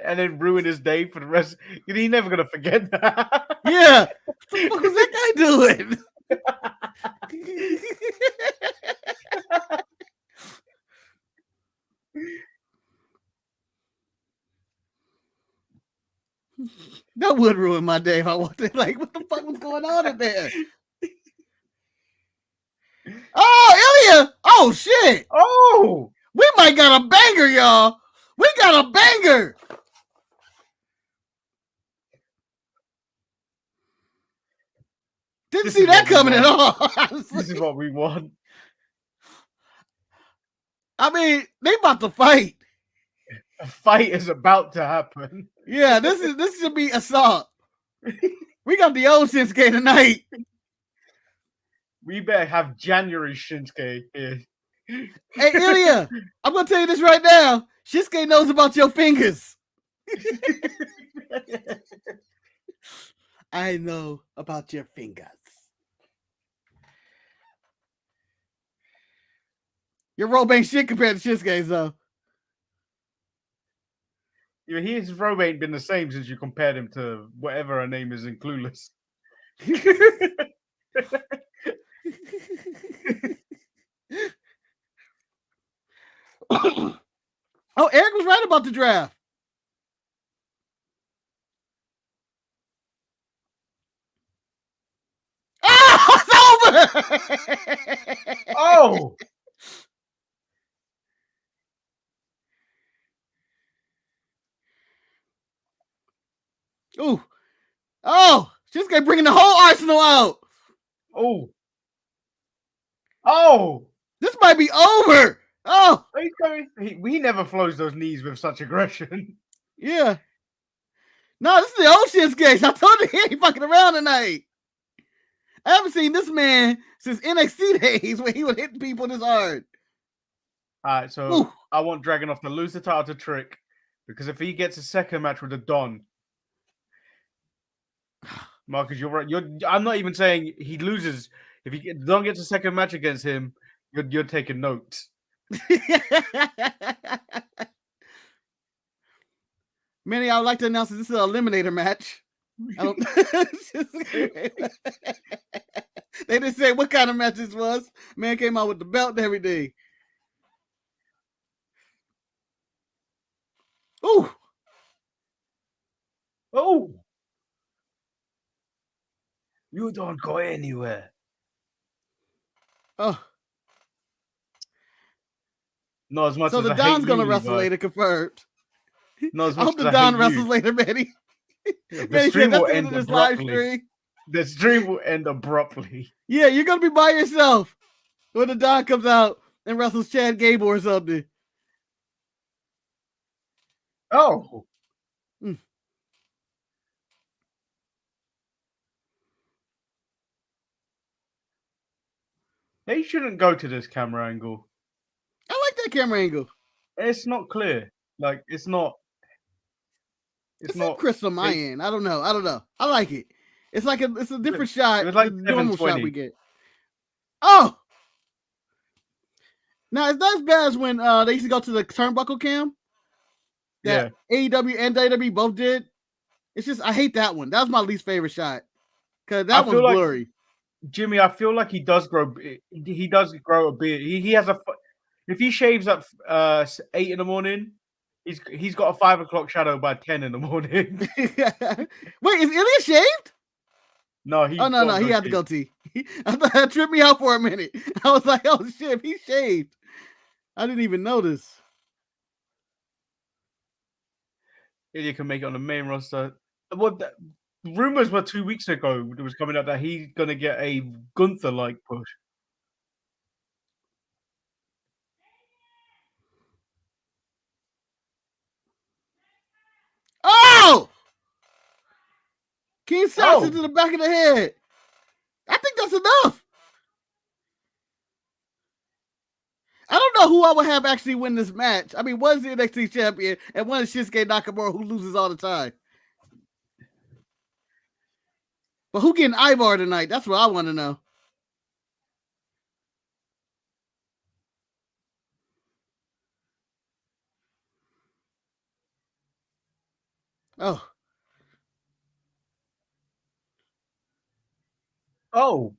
And then ruin his day for the rest. He's never gonna forget that. Yeah. What the fuck was that guy doing? That would ruin my day if I walked in. Like, what the fuck was going on in there? Oh, Ilya! Oh, shit! Oh! We might got a banger, y'all! We got a banger! Didn't see that coming at all. This is what we want. I mean, they about to fight. A fight is about to happen. Yeah, this should be assault. We got the old Shinsuke tonight. We better have January Shinsuke here. Hey, Ilya, I'm gonna tell you this right now. Shinsuke knows about your fingers. I know about your fingers. Your robe ain't shit compared to Shinsuke's, though. Yeah, his robe ain't been the same since you compared him to whatever her name is in Clueless. Oh, Eric was right about the draft. Oh, it's over! Oh! Ooh. Oh, Shinsuke bringing the whole arsenal out. Oh. Oh! This might be over. Oh. He never flows those knees with such aggression. Yeah. No, this is the old Shinsuke. I told you he ain't fucking around tonight. I haven't seen this man since NXT days when he was hitting people this hard. All right, so Ooh. I want Dragonov to lose the title to Trick, because if he gets a second match with the Don, Marcus, you're right. I'm not even saying he loses. If Don gets a second match against him, you're taking notes. Manny, I would like to announce that this is an eliminator match. I don't. They didn't say what kind of match this was. Man came out with the belt and everything. Ooh. Oh, you don't go anywhere. Oh. Not as much So as the I hate Don's you, gonna Levi. wrestle later, confirmed. Not as I much hope as the I Don hate wrestles you. later, Manny. The Manny stream said, will that's the end end of this live abruptly. stream. The stream will end abruptly. Yeah, you're gonna be by yourself when the Don comes out and wrestles Chad Gable or something. Oh. Mm. They shouldn't go to this camera angle. I like that camera angle. It's not clear. Like, it's not. It's not crystal on my end. I don't know. I like it. It's like it's a different shot. It was like than the normal shot 720. we get. Oh, now it's not as bad as when they used to go to the turnbuckle cam that AEW and WWE both did. It's just I hate that one. That was my least favorite shot because that one's blurry. Like, Jimmy, I feel like he does grow. He does grow a beard. He has a. If he shaves at 8 in the morning, he's got a 5 o'clock shadow by 10 in the morning. Wait, is Ilya shaved? No, he. Oh no, he had the goatee. I thought that tripped me out for a minute. I was like, oh shit, he shaved. I didn't even notice. Ilya can make it on the main roster. Well, rumors were 2 weeks ago. It was coming out that he's gonna get a Gunther-like push. Oh! King Saxon to the back of the head. I think that's enough. I don't know who I would have actually win this match. I mean, one's the NXT champion and one is Shinsuke Nakamura, who loses all the time. But who getting Ivar tonight? That's what I want to know. Oh. Oh.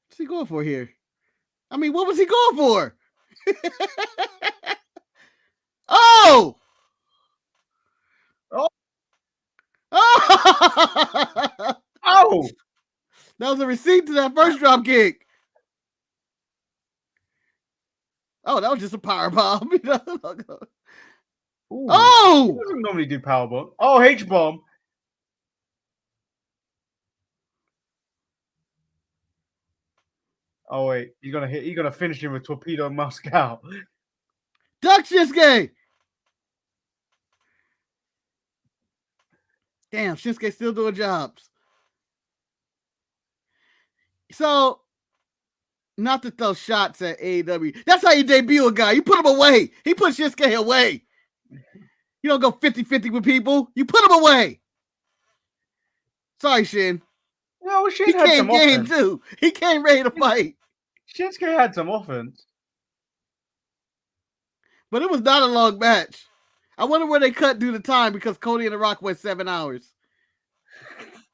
What's he going for here? I mean, what was he going for? Oh! Oh! Oh! Oh! That was a receipt to that first drop kick. Oh, that was just a power bomb. Oh! He doesn't normally do power bomb. Oh, H bomb. Oh wait, you're gonna finish him with Torpedo Moscow. Duck Shinsuke! Damn, Shinsuke still doing jobs. So, not to throw shots at AEW. That's how you debut a guy. You put him away. He put Shinsuke away. You don't go 50-50 with people. You put him away. Sorry, Shin. No, Shin he had came some game offense. too. He came ready to fight. Shinsuke had some offense. But it was not a long match. I wonder where they cut due to time because Cody and The Rock went 7 hours.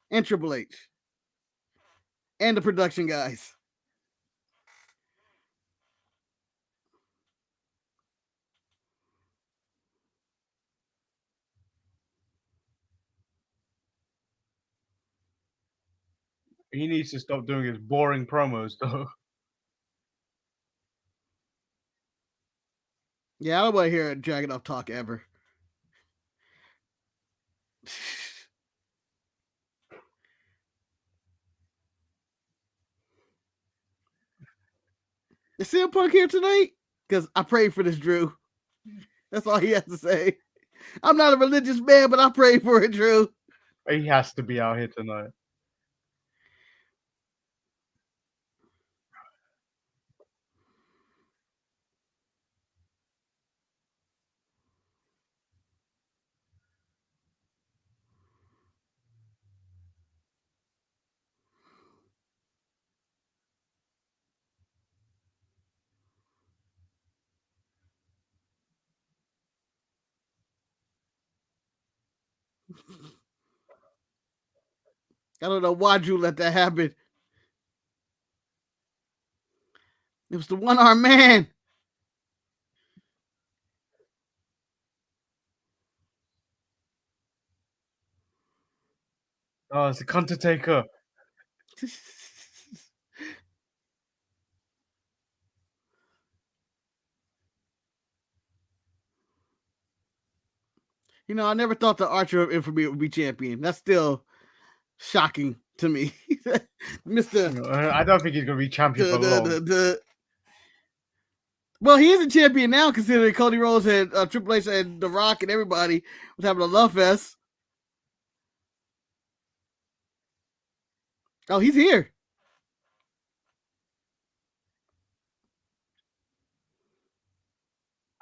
And Triple H. And the production guys. He needs to stop doing his boring promos, though. Yeah, I don't want to hear a Dragonov talk ever. Is CM Punk here tonight? Because I prayed for this, Drew. That's all he has to say. I'm not a religious man, but I prayed for it, Drew. He has to be out here tonight. I don't know why Drew let that happen. It was the one-armed man. Oh, it's the Undertaker. You know, I never thought the Archer of Infamy would be champion. That's still shocking to me. Mr. I don't think he's going to be champion for long. Well, he is a champion now, considering Cody Rhodes and Triple H and The Rock and everybody was having a love fest. Oh, he's here.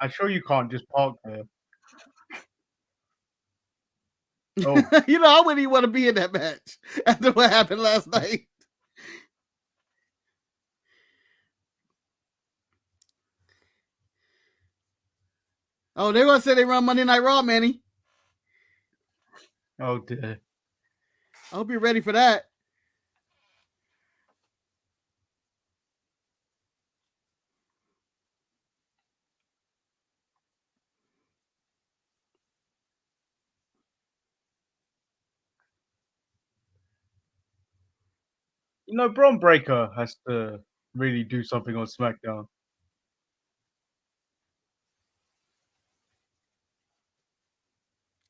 I'm sure you can't just park there. Oh. You know, I wouldn't even want to be in that match after what happened last night. Oh, they're going to say they run Monday Night Raw, Manny. Oh, dear. I hope you're ready for that. You know, Braun Breaker has to really do something on SmackDown.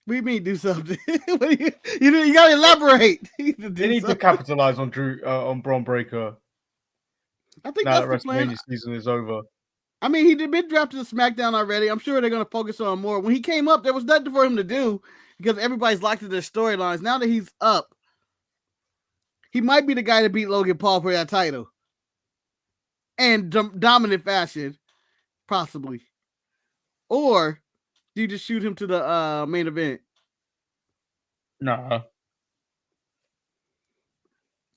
What do you mean do something? You got to elaborate. They need to capitalize on on Braun Breaker. I think now that's that the plan. WrestleMania season is over. I mean, he'd been drafted to SmackDown already. I'm sure they're going to focus on more. When he came up, there was nothing for him to do because everybody's locked to their storylines. Now that he's up, he might be the guy to beat Logan Paul for that title. And dominant fashion, possibly. Or do you just shoot him to the main event? Nah.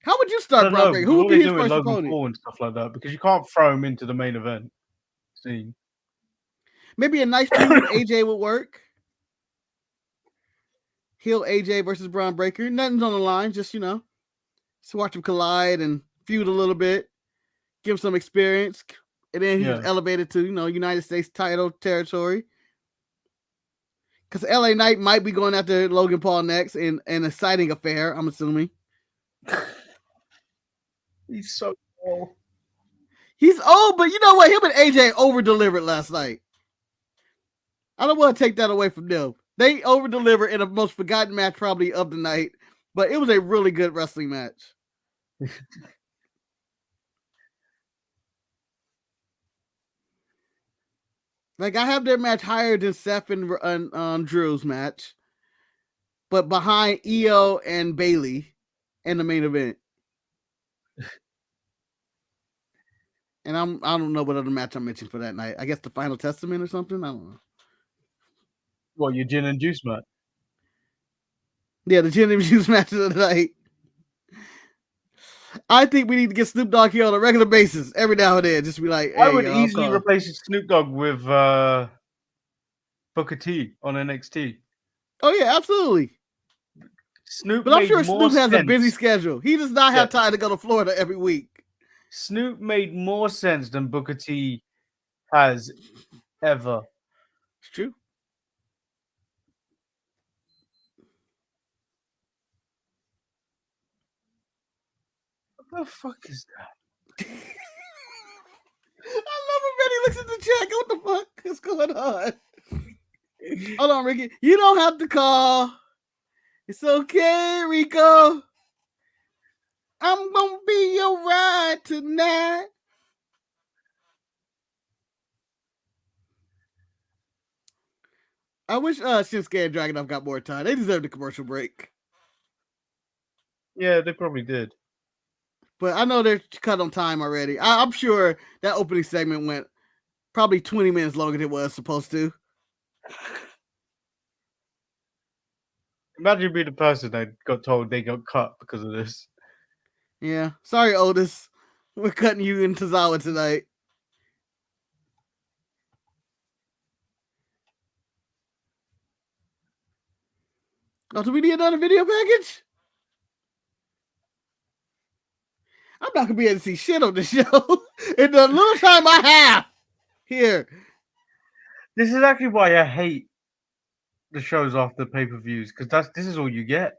How would you start Braun Breaker? Who would be his first opponent? Paul and stuff like that, because you can't throw him into the main event scene. Maybe a nice feud with AJ would work. Heel AJ versus Braun Breaker. Nothing's on the line. Just, you know, just watch them collide and feud a little bit. Give him some experience. And then he's elevated to, you know, United States title territory. Because LA Knight might be going after Logan Paul next in an exciting affair, I'm assuming. He's so old. He's old, but you know what? Him and AJ over-delivered last night. I don't want to take that away from them. They over-delivered in the most forgotten match probably of the night, but it was a really good wrestling match. Like, I have their match higher than Seth and Drew's match, but behind Io and Bayley in the main event. And I don't know what other match I mentioned for that night. I guess the Final Testament or something. I don't know. What, your gin and juice match? Yeah, the gin and juice match of the night. I think we need to get Snoop Dogg here on a regular basis every now and then. Just be like, hey, I would easily replace Snoop Dogg with Booker T on NXT. Oh yeah, absolutely. Snoop, but I'm sure Snoop has a busy schedule. He does not have time to go to Florida every week. Snoop made more sense than Booker T has ever. It's true. What the fuck is that? I love it when he looks at the check. What the fuck is going on? Hold on, Ricky. You don't have to call. It's okay, Rico. I'm gonna be your ride tonight. I wish Shinsuke and Dragonov got more time. They deserved a commercial break. Yeah, they probably did. But I know they're cut on time already. I'm sure that opening segment went probably 20 minutes longer than it was supposed to. Imagine being the person that got told they got cut because of this. Yeah. Sorry, Otis. We're cutting you in Tozawa tonight. Oh, do we need another video package? I'm not gonna be able to see shit on this show in the little time I have here. This is actually why I hate the shows after pay-per-views, because this is all you get.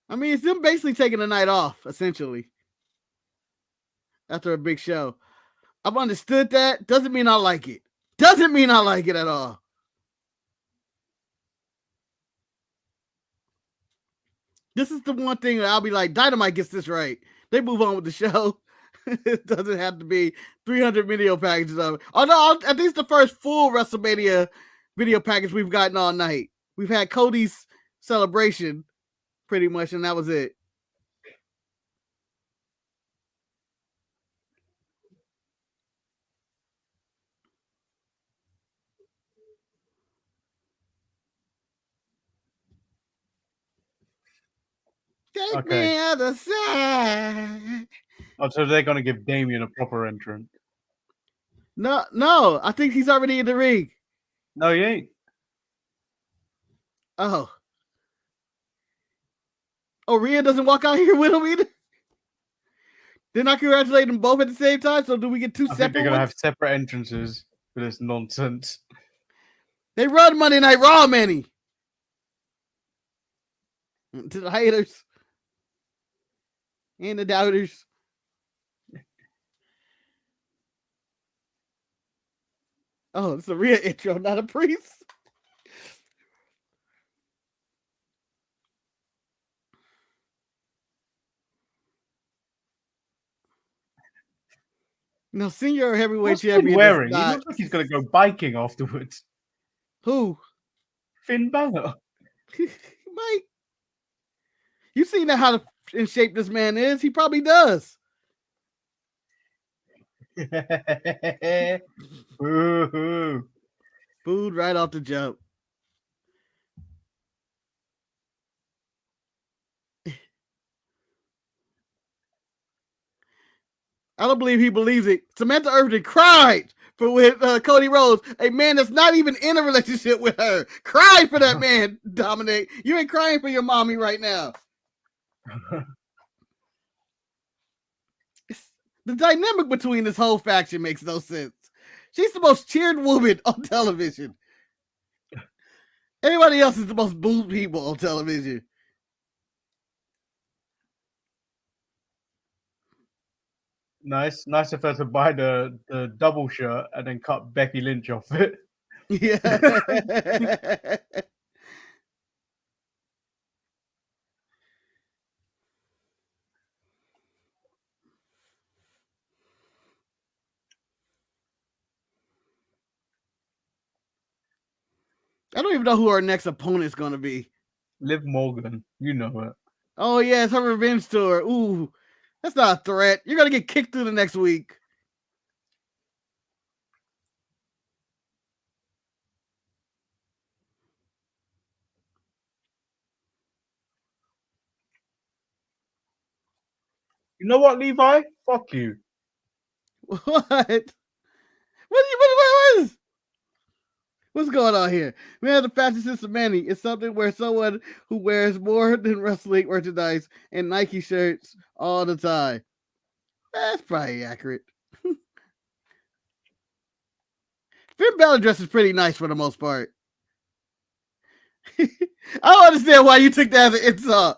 I mean, it's them basically taking a night off, essentially, after a big show. I've understood that. Doesn't mean I like it. Doesn't mean I like it at all. This is the one thing that I'll be like, Dynamite gets this right. They move on with the show. It doesn't have to be 300 video packages of it. Although I think it's the first full WrestleMania video package we've gotten all night. We've had Cody's celebration, pretty much, and that was it. Take me other side. Oh, so they're gonna give Damien a proper entrance? No, I think he's already in the ring. No, he ain't. Oh, Rhea doesn't walk out here with him either. They're not congratulating them both at the same time. So do we get two I think separate they're gonna ones? have separate entrances for this nonsense. They run Monday Night Raw, Manny. To the haters and the doubters. Oh, it's a Rhea intro, not a priest. No, senior heavyweight What's Finn champion wearing? is not... He looks like he's gonna go biking afterwards. Who? Finn Balor. Mike. You seen how in shape this man is? He probably does. Boo-hoo. Food right off the jump. I don't believe he believes it. Samantha Irvin cried with Cody Rhodes, a man that's not even in a relationship with her. Cried for that man, Dominic. You ain't crying for your mommy right now. The dynamic between this whole faction makes no sense. She's the most cheered woman on television. Everybody else is the most booed people on television. Nice of her to buy the double shirt and then cut Becky Lynch off it. Yeah. I don't even know who our next opponent is going to be. Liv Morgan, you know it. Oh, yeah, it's her revenge tour. Ooh, that's not a threat. You're going to get kicked through the next week. You know what, Levi? Fuck you. What? What's going on here? Man, the fashion system, Manny, is something where someone who wears more than wrestling merchandise and Nike shirts all the time. That's probably accurate. Finn Balor dress is pretty nice for the most part. I don't understand why you took that as an insult.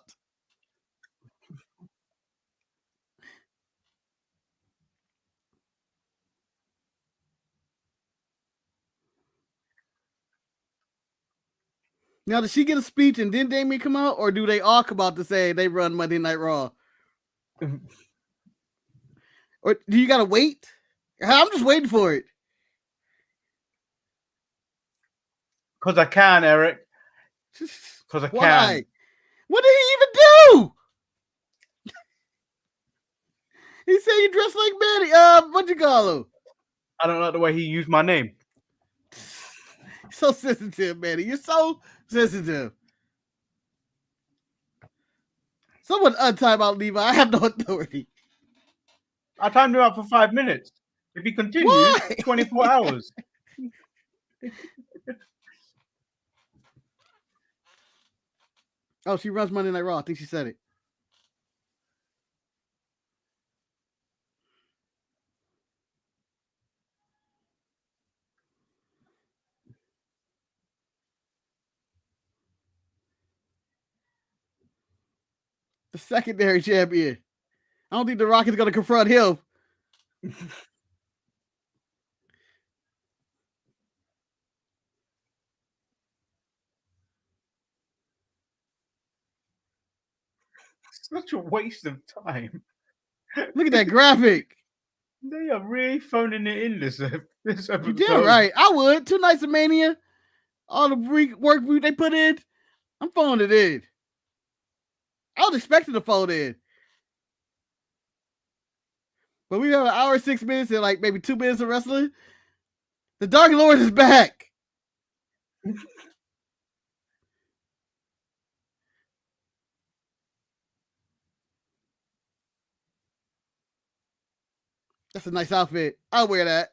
Now, does she get a speech and then Damien come out, or do they all come out to say they run Monday Night Raw? Or do you gotta wait? I'm just waiting for it. Because I can, Eric. Because I can. Why? What did he even do? He said you dress like Manny. What you call him? I don't like the way he used my name. So sensitive, Manny. You're so sensitive. Someone untime out Levi. I have no authority. I timed him out for 5 minutes. If he continues, Why? 24 hours. Oh, she runs Monday Night Raw. I think she said it. The secondary champion. I don't think The Rock is going to confront him. Such a waste of time. Look at that graphic. They are really phoning it in this episode. You damn right. I would. 2 nights of Mania. All the work they put in. I'm phoning it in. I was expecting to phone in. But we have an hour, 6 minutes, and like maybe 2 minutes of wrestling. The Dark Lord is back. That's a nice outfit. I'll wear that.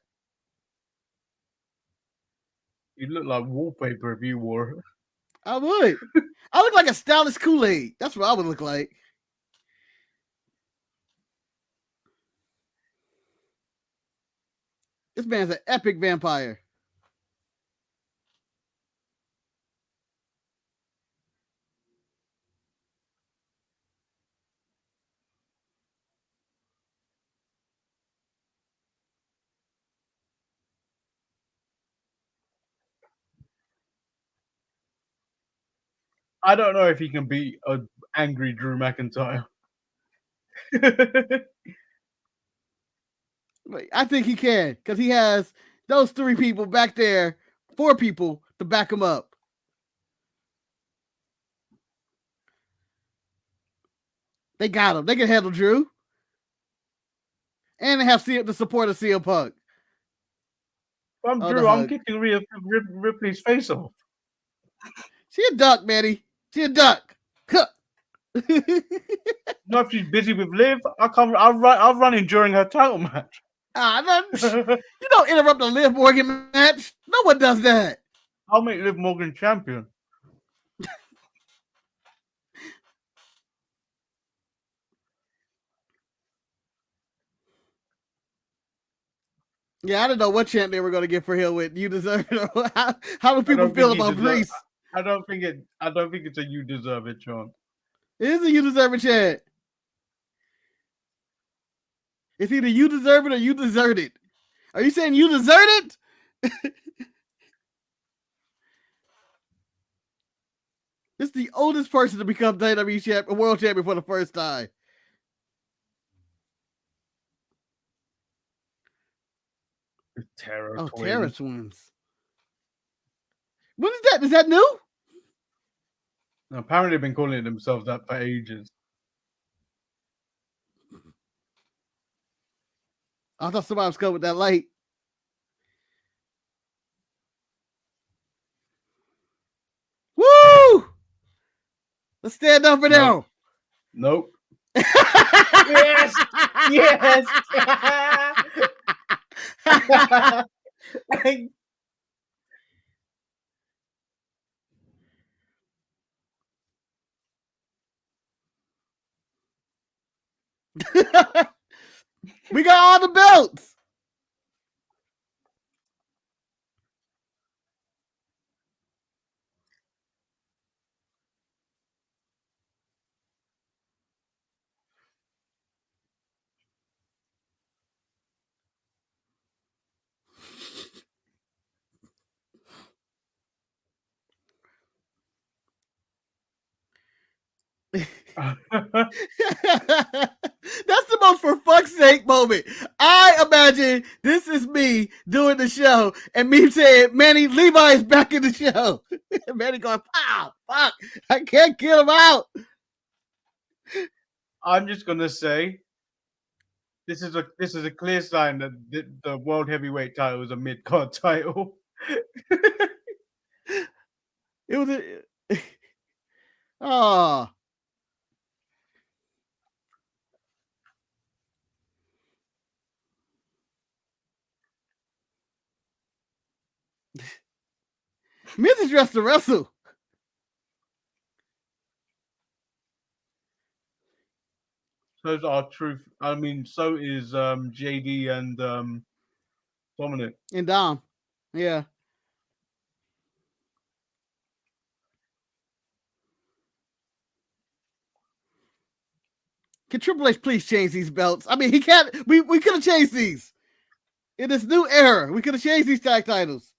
You look like wallpaper if you wore it. I would. I look like a stylish Kool-Aid. That's what I would look like. This man's an epic vampire. I don't know if he can beat an angry Drew McIntyre. I think he can because he has those 3 people back there, 4 people to back him up. They got him. They can handle Drew. And they have the support of CM Punk. I'm Drew. I'm kicking Rhea Ripley's face off. She a duck, Manny. She a duck. No, if she's busy with Liv, I'll run in during her title match. You don't interrupt a Liv Morgan match. No one does that. I'll make Liv Morgan champion. Yeah, I don't know what chant they were going to get for him with "You Deserve It." How do people feel about Grease? I don't think it's a "You Deserve It" chant. It is a "You Deserve It" chant. It's either "You deserve it" or "You desert it." Are you saying you desert it? This is the oldest person to become WWE World Champion for the first time. Terror Twins. Terror Twins. What is that? Is that new? Apparently, they've been calling themselves that for ages. I thought somebody was coming with that light. Woo! Let's stand up for now. Nope. Yes! Yes! We got all the belts. That's the most for fuck's sake moment. I imagine this is me doing the show and me saying, Manny, Levi is back in the show. Manny going, pow, fuck, I can't get him out. I'm just gonna say this is a clear sign that the World Heavyweight title is a mid-card title. It was a oh. Miz is dressed to wrestle. So's our truth. I mean, so is JD and Dominic. And Dom. Yeah. Can Triple H please change these belts? I mean, he can't. We could have changed these in this new era. We could have changed these tag titles.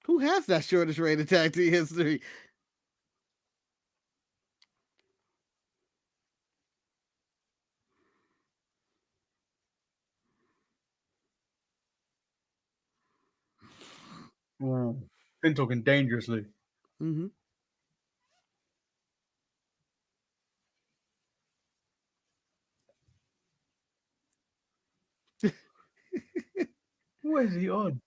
Who has that shortest rated tag team history? Been talking dangerously. Mm-hmm. What is he on?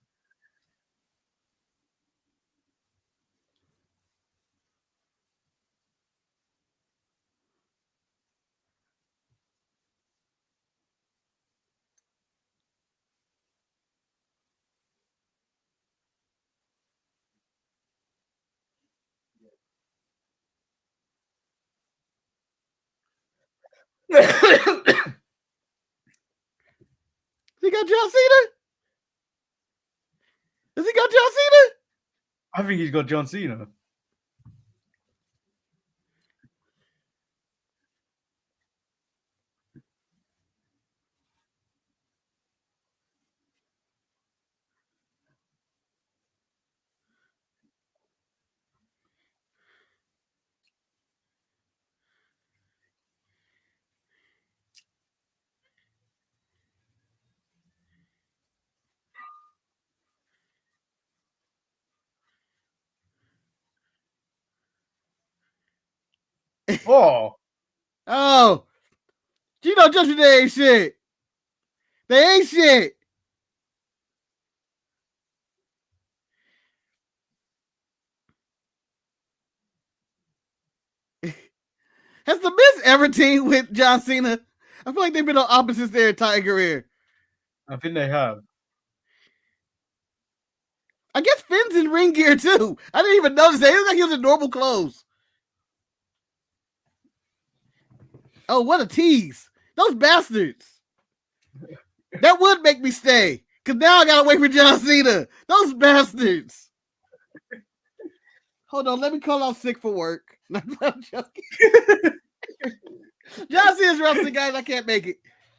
He got John Cena? Has he got John Cena? I think he's got John Cena. Oh, Oh, Gino Judgment Day ain't shit. They ain't shit. Has the Miz ever teamed with John Cena? I feel like they've been on opposites their entire career. I think they have. I guess Finn's in ring gear too. I didn't even notice that. He looked like he was in normal clothes. Oh, what a tease. Those bastards. That would make me stay. Because now I got to wait for John Cena. Those bastards. Hold on. Let me call out sick for work. I'm joking. John Cena's wrestling, guys. I can't make it.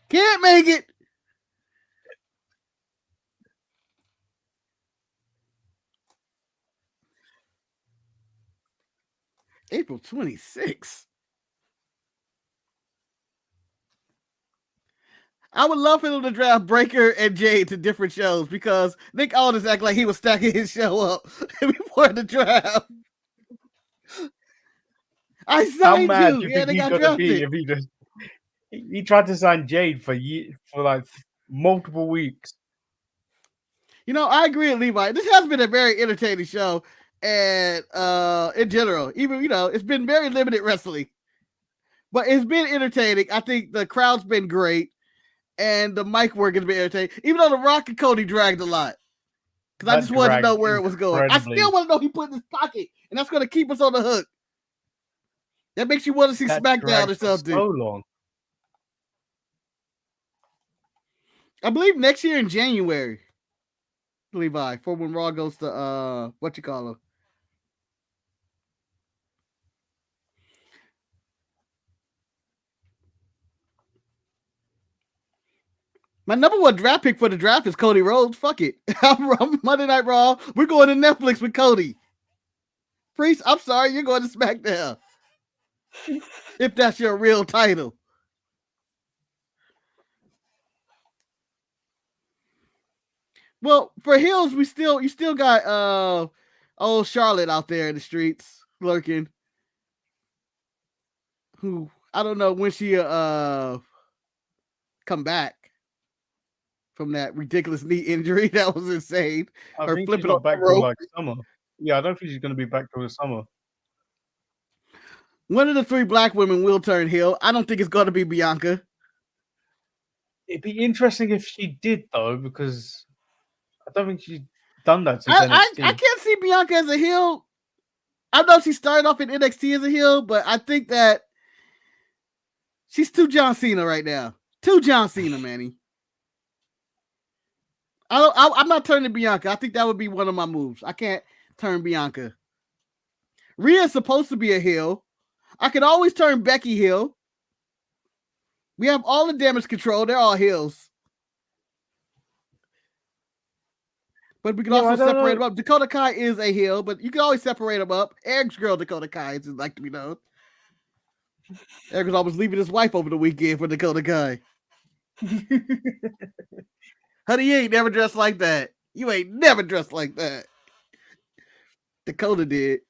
Can't make it. April 26th. I would love for them to draft Breaker and Jade to different shows because Nick Aldis act like he was stacking his show up before the draft. I signed How mad you. do you Yeah, think they he's got gonna drafted. be if he just he tried to sign Jade for like multiple weeks? You know, I agree with Levi. This has been a very entertaining show, and in general, even it's been very limited wrestling, but it's been entertaining. I think the crowd's been great, and the mic work has been entertaining. Even though the Rock and Cody dragged a lot, because I just wanted to know where it was going. I still want to know he put in his pocket, and that's going to keep us on the hook. That makes you want to see SmackDown or something. So long. I believe next year in January, Levi, for when Raw goes to what you call them. My number one draft pick for the draft is Cody Rhodes. Fuck it. I'm Monday Night Raw. We're going to Netflix with Cody. Priest, I'm sorry, you're going to SmackDown. If that's your real title. Well, for heels, you still got old Charlotte out there in the streets lurking. Who I don't know when she come back from that ridiculous knee injury. That was insane. I Her think flipping she got on back the for rope. like summer. Yeah, I don't think she's going to be back till the summer. One of the 3 black women will turn heel. I don't think it's going to be Bianca. It'd be interesting if she did, though, because I don't think she's done that since NXT. I can't see Bianca as a heel. I know she started off in NXT as a heel, but I think that she's too John Cena right now. Too John Cena, Manny. I'm not turning Bianca. I think that would be one of my moves. I can't turn Bianca. Rhea's supposed to be a heel. I could always turn Becky heel. We have all the Damage Control. They're all heels. But we can also separate them up. Dakota Kai is a heel, but you can always separate them up. Eric's girl, Dakota Kai, as like to be known. Eric was always leaving his wife over the weekend for Dakota Kai. Honey, you ain't never dressed like that. You ain't never dressed like that. Dakota did.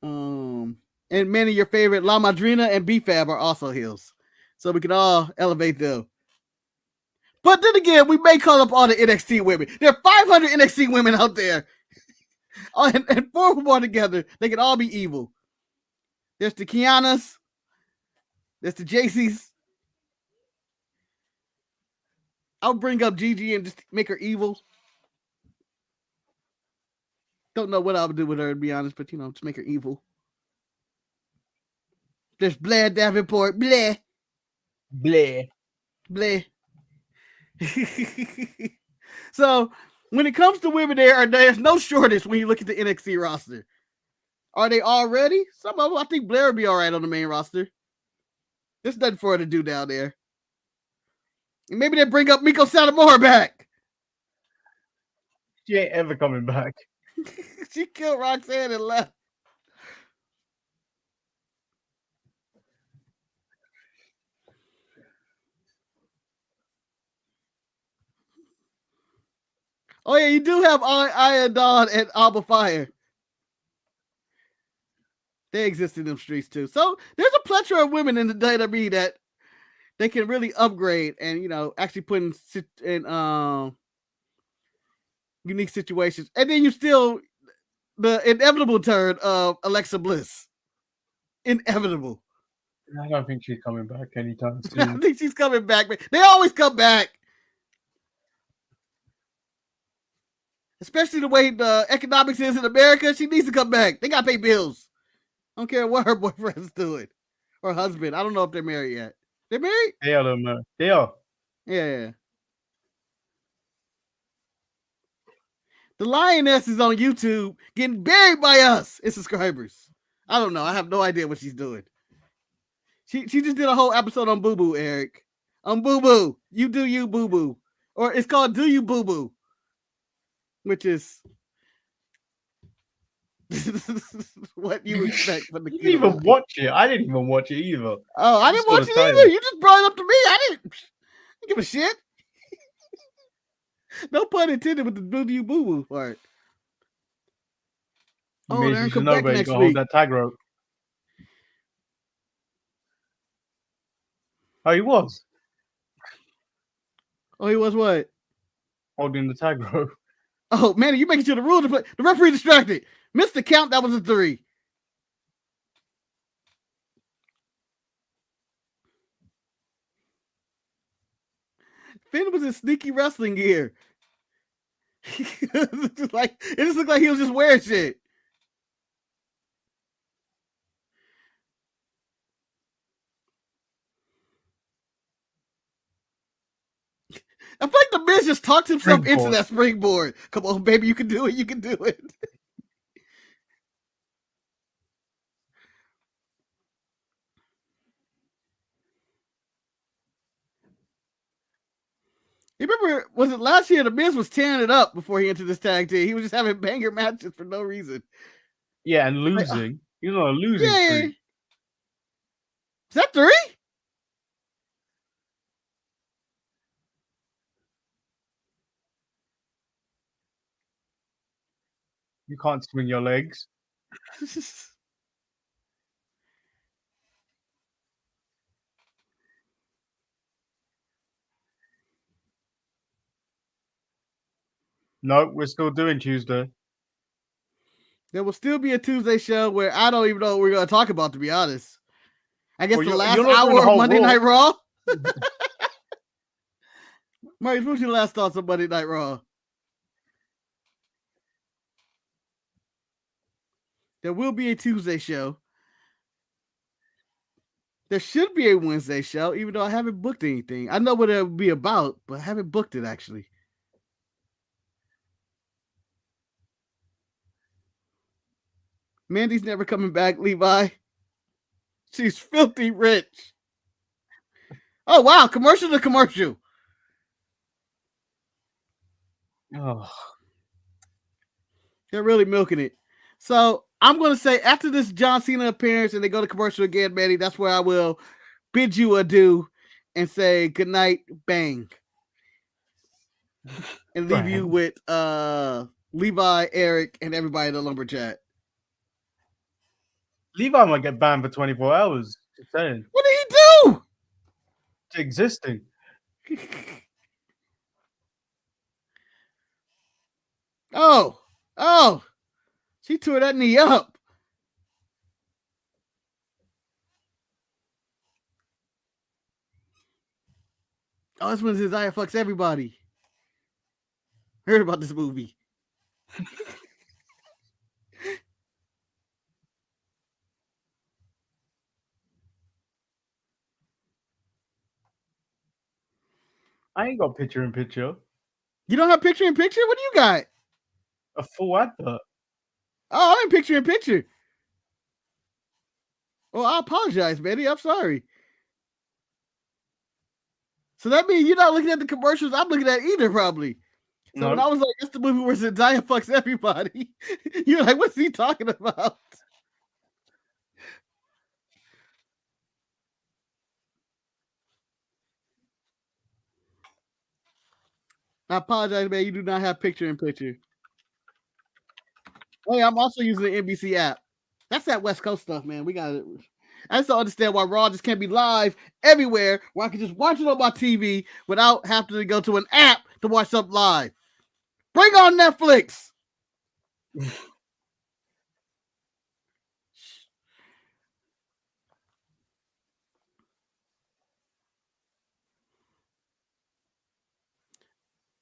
And many of your favorite La Madrina and B-Fab are also heels. So we can all elevate them. But then again, we may call up all the NXT women. There are 500 NXT women out there. And 4 of them all together. They can all be evil. There's the Kianas. There's the JCs. I'll bring up Gigi and just make her evil. Don't know what I would do with her, to be honest, but just make her evil. There's Blair Davenport. Blair. Blair. Blair. So, when it comes to women, there's no shortage when you look at the NXT roster. Are they all ready? Some of them, I think Blair would be all right on the main roster. There's nothing for her to do down there. And maybe they bring up Miko Satomura back. She ain't ever coming back. She killed Roxanne and left. Oh yeah, you do have Aya Dawn and Alba Fire. They exist in them streets too. So there's a plethora of women in the WWE that they can really upgrade and actually put in unique situations. And then you still the inevitable turn of Alexa Bliss. Inevitable. I don't think she's coming back anytime soon. I think she's coming back. They always come back. Especially the way the economics is in America, she needs to come back. They got to pay bills. I don't care what her boyfriend's doing. Or husband. I don't know if they're married yet. They're married? They are married. They are. Yeah. The Lioness is on YouTube getting buried by us and subscribers. I don't know. I have no idea what she's doing. She just did a whole episode on Boo Boo, Eric. On Boo Boo. You do you, Boo Boo. Or it's called Do You Boo Boo. Which is what you expect from the You didn't even watch it. I didn't even watch it either. Oh, I didn't watch it either. You just brought it up to me. I didn't give a shit. No pun intended with the Do You Boo Boo part. Oh, they're in Quebec next week. Hold that tag rope. Oh, he was. Oh, he was what? Holding the tag rope. Oh, Manny, you making sure the rules to play. The referee distracted. Missed the count. That was a 3. Finn was in sneaky wrestling gear. It just looked like he was just wearing shit. I feel like the Miz just talked himself into that springboard. Come on, baby, you can do it. You can do it. You remember, was it last year the Miz was tearing it up before he entered this tag team? He was just having banger matches for no reason. Yeah, and losing. He was on a losing streak. Is that 3? You can't swing your legs. No, we're still doing Tuesday. There will still be a Tuesday show where I don't even know what we're going to talk about, to be honest. I guess the last hour of Monday Night Raw. Mike, what's your last thoughts on Monday Night Raw? There will be a Tuesday show. There should be a Wednesday show, even though I haven't booked anything. I know what it will be about, but I haven't booked it, actually. Mandy's never coming back, Levi. She's filthy rich. Oh, wow. Commercial to commercial. Oh. They're really milking it. So I'm going to say after this John Cena appearance and they go to commercial again, Manny, that's where I will bid you adieu and say goodnight, bang. And leave you with Levi, Eric, and everybody in the lumber chat. Levi might get banned for 24 hours. Just saying. What did he do? It's existing. Oh, she tore that knee up. Oh, this one's Isaiah fucks everybody. Heard about this movie. I ain't got picture in picture. You don't have picture in picture? What do you got? A full advert. Oh, I'm picture in picture. Oh, I apologize, Manny. I'm sorry. So that means you're not looking at the commercials I'm looking at either, probably. So when I was like, it's the movie where Zendaya fucks everybody, you're like, what's he talking about? I apologize, man. You do not have picture in picture. Oh, yeah, I'm also using the NBC app. That's that West Coast stuff, man. We got it. I just don't understand why Raw just can't be live everywhere where I can just watch it on my TV without having to go to an app to watch something live. Bring on Netflix.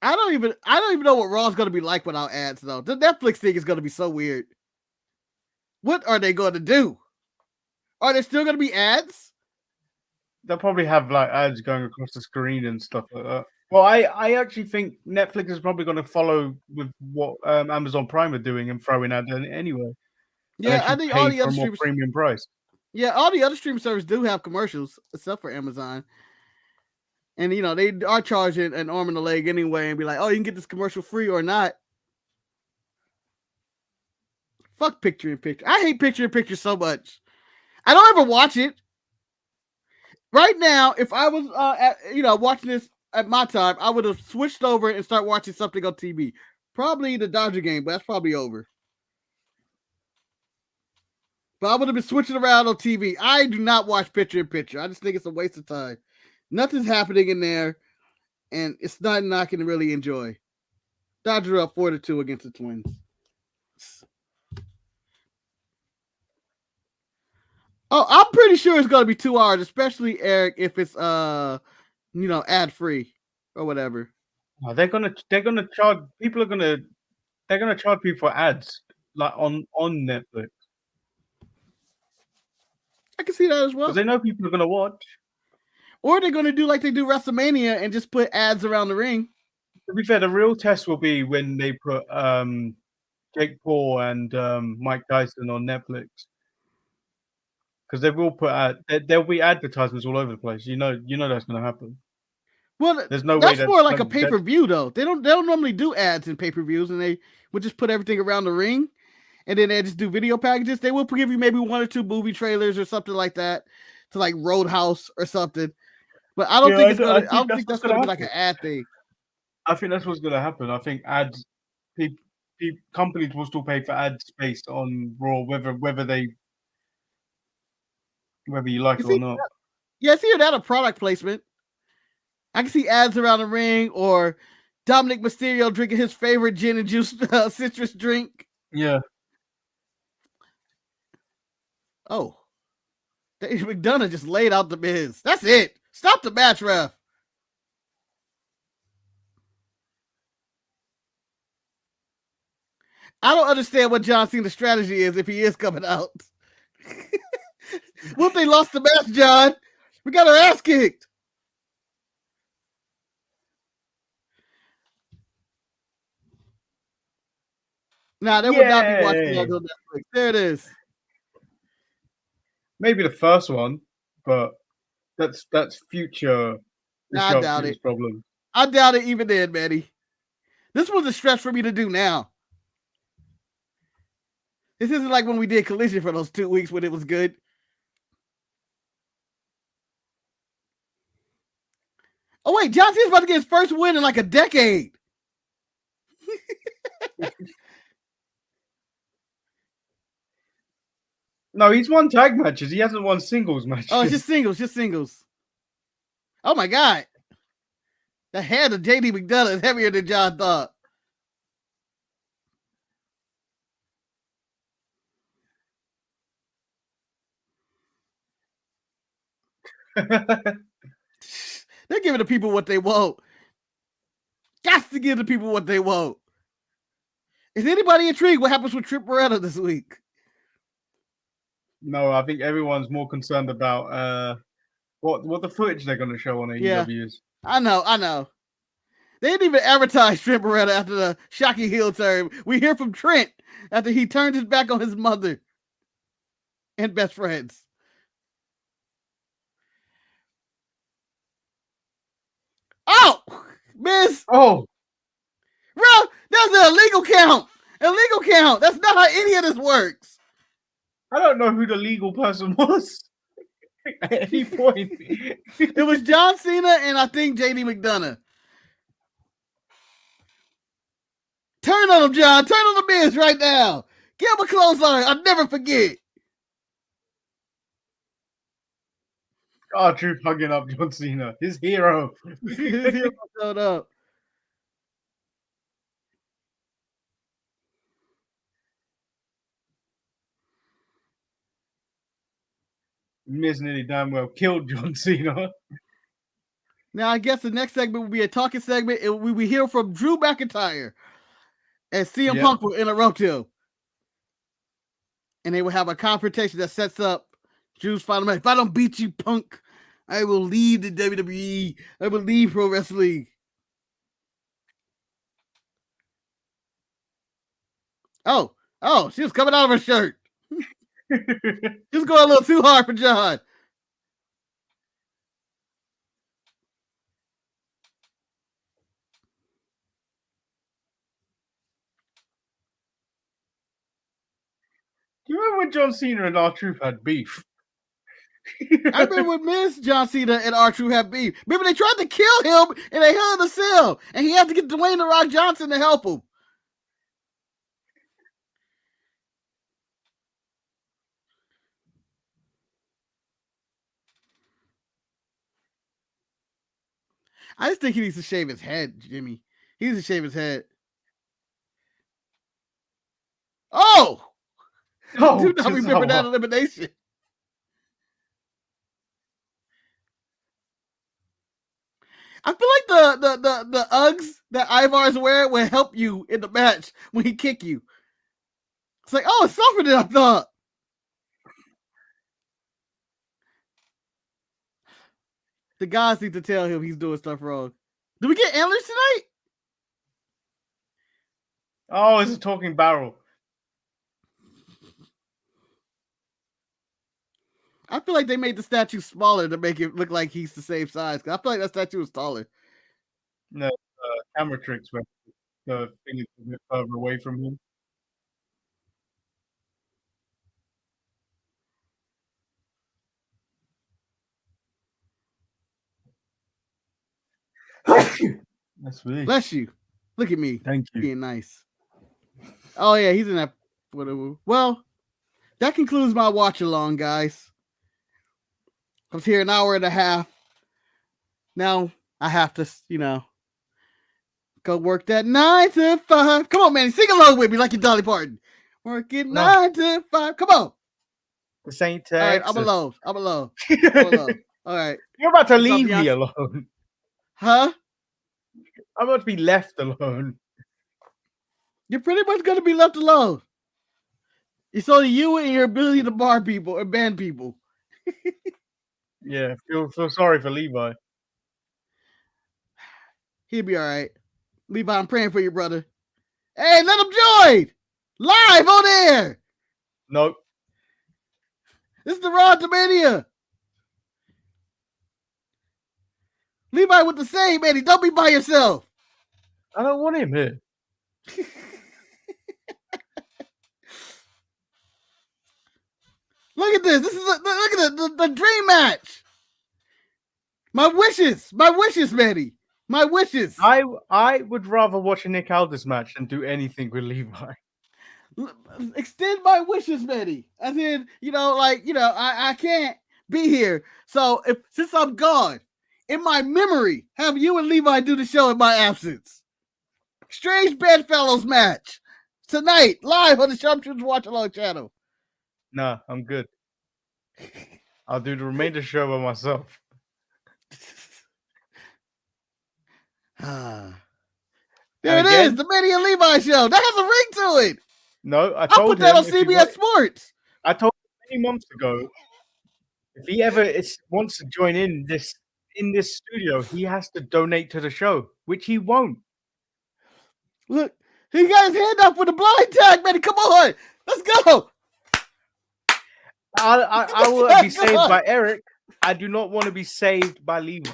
I don't even know what Raw's going to be like without ads, though. The Netflix thing is going to be so weird. What are they going to do? Are there still going to be ads? They'll probably have like ads going across the screen and stuff like that. Well, I actually think Netflix is probably going to follow with what Amazon Prime are doing and throwing ads in anyway. Yeah, I think all the other streamers premium price. Yeah, all the other streaming services do have commercials, except for Amazon. And you know they are charging an arm and a leg anyway, and be like, "Oh, you can get this commercial free or not." Fuck picture in picture. I hate picture in picture so much. I don't ever watch it. Right now, if I was watching this at my time, I would have switched over and start watching something on TV. Probably the Dodger game, but that's probably over. But I would have been switching around on TV. I do not watch picture in picture. I just think it's a waste of time. Nothing's happening in there, and it's nothing I can really enjoy. Dodgers up 4-2 against the Twins. Oh, I'm pretty sure it's gonna be 2 hours, especially Eric, if it's ad free or whatever. Oh, they're gonna charge people. They're gonna charge people for ads like on Netflix. I can see that as well. Because they know people are gonna watch. Or they're gonna do like they do WrestleMania and just put ads around the ring. To be fair, the real test will be when they put Jake Paul and Mike Tyson on Netflix. Because they will put there'll be advertisements all over the place. You know that's gonna happen. Well, there's no way that's more like a pay-per-view though. They don't normally do ads in pay-per-views, and they would just put everything around the ring, and then they just do video packages. They will give you maybe 1 or 2 movie trailers or something like that to like Roadhouse or something. But I don't think it's gonna. I don't think that's gonna be like an ad thing. I think that's what's gonna happen. I think ads, companies will still pay for ad space on Raw, whether you like it or not. Yeah, it's either that or product placement. I can see ads around the ring, or Dominic Mysterio drinking his favorite gin and juice citrus drink. Yeah. Oh. Dave McDonough just laid out the Miz. That's it. Stop the match, ref. I don't understand what John Cena's strategy is if he is coming out. What if they lost the match, John? We got our ass kicked. Nah, they would not be watching that on Netflix. There it is. Maybe the first one, but that's future. Nah, I doubt it. Problem. I doubt it even then, Manny. This was a stretch for me to do now. This isn't like when we did Collision for those 2 weeks when it was good. Oh, wait, John Cena's about to get his first win in like a decade. No, he's won tag matches. He hasn't won singles matches. Oh, it's just singles. Oh, my God. The head of JD McDonough is heavier than John thought. They're giving the people what they want. Got to give the people what they want. Is anybody intrigued what happens with Trip Beretta this week? No, I think everyone's more concerned about what the footage they're going to show on AEW's. I know. They didn't even advertise Trent Beretta after the shocking heel turn. We hear from Trent after he turned his back on his mother and best friends. Oh, Miz. Oh, bro, that's an illegal count. Illegal count. That's not how any of this works. I don't know who the legal person was at any point. It was John Cena and I think JD McDonough. Turn on him, John. Turn on the Miz right now. Give him a clothesline. I'll never forget. R-Truth hugging up John Cena. His hero. His hero showed up. Miz nearly damn well killed John Cena. Now, I guess the next segment will be a talking segment. We hear from Drew McIntyre and CM Punk will interrupt him. And they will have a confrontation that sets up Drew's final match. If I don't beat you, Punk, I will leave the WWE. I will leave pro wrestling. Oh, she was coming out of her shirt. She was going a little too hard for John. Do you remember when John Cena and R-Truth had beef? I remember when Miz, John Cena, and R-Truth had beef. Remember they tried to kill him in a Hell in a Cell, and he had to get Dwayne "The Rock" Johnson to help him. I just think he needs to shave his head, Jimmy. He needs to shave his head. Oh! I do not remember that elimination. I feel like the Uggs that Ivar's wearing will help you in the match when he kick you. It's like, oh, it's softer than I thought. The guys need to tell him he's doing stuff wrong. Do we get antlers tonight? Oh, it's a talking barrel. I feel like they made the statue smaller to make it look like he's the same size. I feel like that statue was taller. No, camera tricks where the thing is a bit further away from him. That's really. Bless you. Look at me. Thank you. Being nice. Oh, yeah, he's in that. Whatever. Well, that concludes my watch along, guys. I was here an hour and a half. Now I have to, Go work that 9 to 5. Come on, Manny, sing along with me like you're Dolly Parton. Work it 9 to 5. Come on. This ain't All right, Texas. I'm alone. All right. You're about to It's on leave me Beyonce. alone. Huh? I'm about to be left alone. You're pretty much gonna be left alone. It's only you and your ability to bar people and ban people. Yeah, feel sorry for Levi. He'll be all right. Levi, I'm praying for you, brother. Hey, let him join live on air. Nope. This is the Raw to Mania. Levi with the same, Manny. Don't be by yourself. I don't want him here. Look at this. This is look at the dream match. My wishes, Manny. My wishes. I would rather watch a Nick Aldis match than do anything with Levi. Extend my wishes, Manny. I said, I can't be here. So since I'm gone, in my memory, have you and Levi do the show in my absence. Strange Bedfellows match tonight, live on the Sharpshooter Watch Along channel. Nah, I'm good. I'll do the remainder of the show by myself. There it is, the Manny and Levi show. That has a ring to it. No, I I'll put that on CBS Sports. I told him many months ago, if he ever wants to join in this studio, he has to donate to the show, which he won't. Look, he got his hand up for the blind tag, Manny. Come on, let's go. I will be saved by Eric. I do not want to be saved by Levi.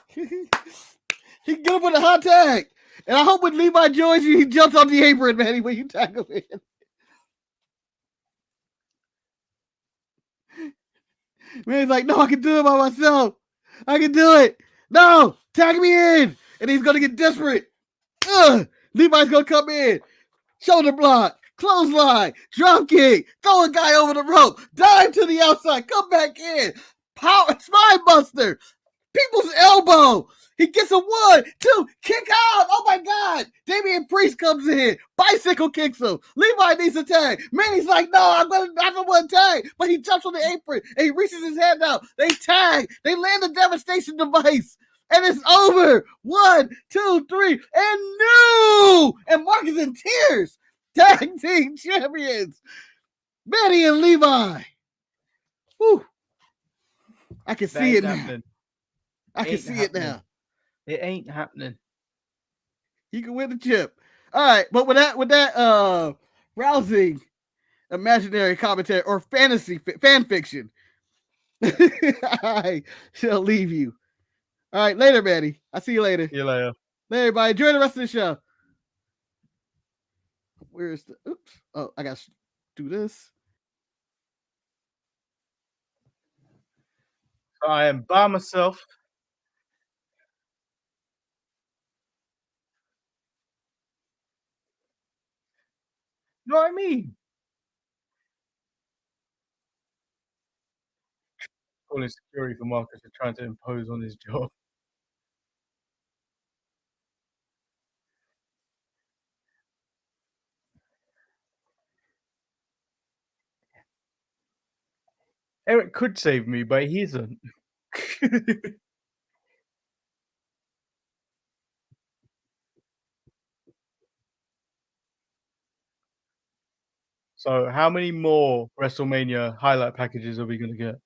He can get up with a hot tag. And I hope when Levi joins you, he jumps on the apron, Manny, when you tag him in. Manny's like, no, I can do it by myself. I can do it. No, tag me in. And he's going to get desperate. Levi's going to come in. Shoulder block. Clothesline. Drop kick. Throw a guy over the rope. Dive to the outside. Come back in. Power. Spine buster. People's elbow. He gets a 1, 2, kick out. Oh my God. Damian Priest comes in. Bicycle kicks him. Levi needs a tag. Manny's like, no, I don't want to tag. But he jumps on the apron and he reaches his hand out. They tag. They land the devastation device. And it's over. 1, 2, 3. And no. And Mark is in tears. Tag team champions. Manny and Levi. Whew. I can see it now. I can see it now. It ain't happening. He can win the chip. All right, but with that rousing imaginary commentary or fantasy fan fiction, I shall leave you. All right, later, Manny. I'll see you later. See you later. Later, everybody. Enjoy the rest of the show. Where's the oops? Oh, I gotta do this. I am by myself. You know what I mean? Calling security for Marcus and trying to impose on his job. Eric could save me, but he isn't. So, how many more WrestleMania highlight packages are we going to get?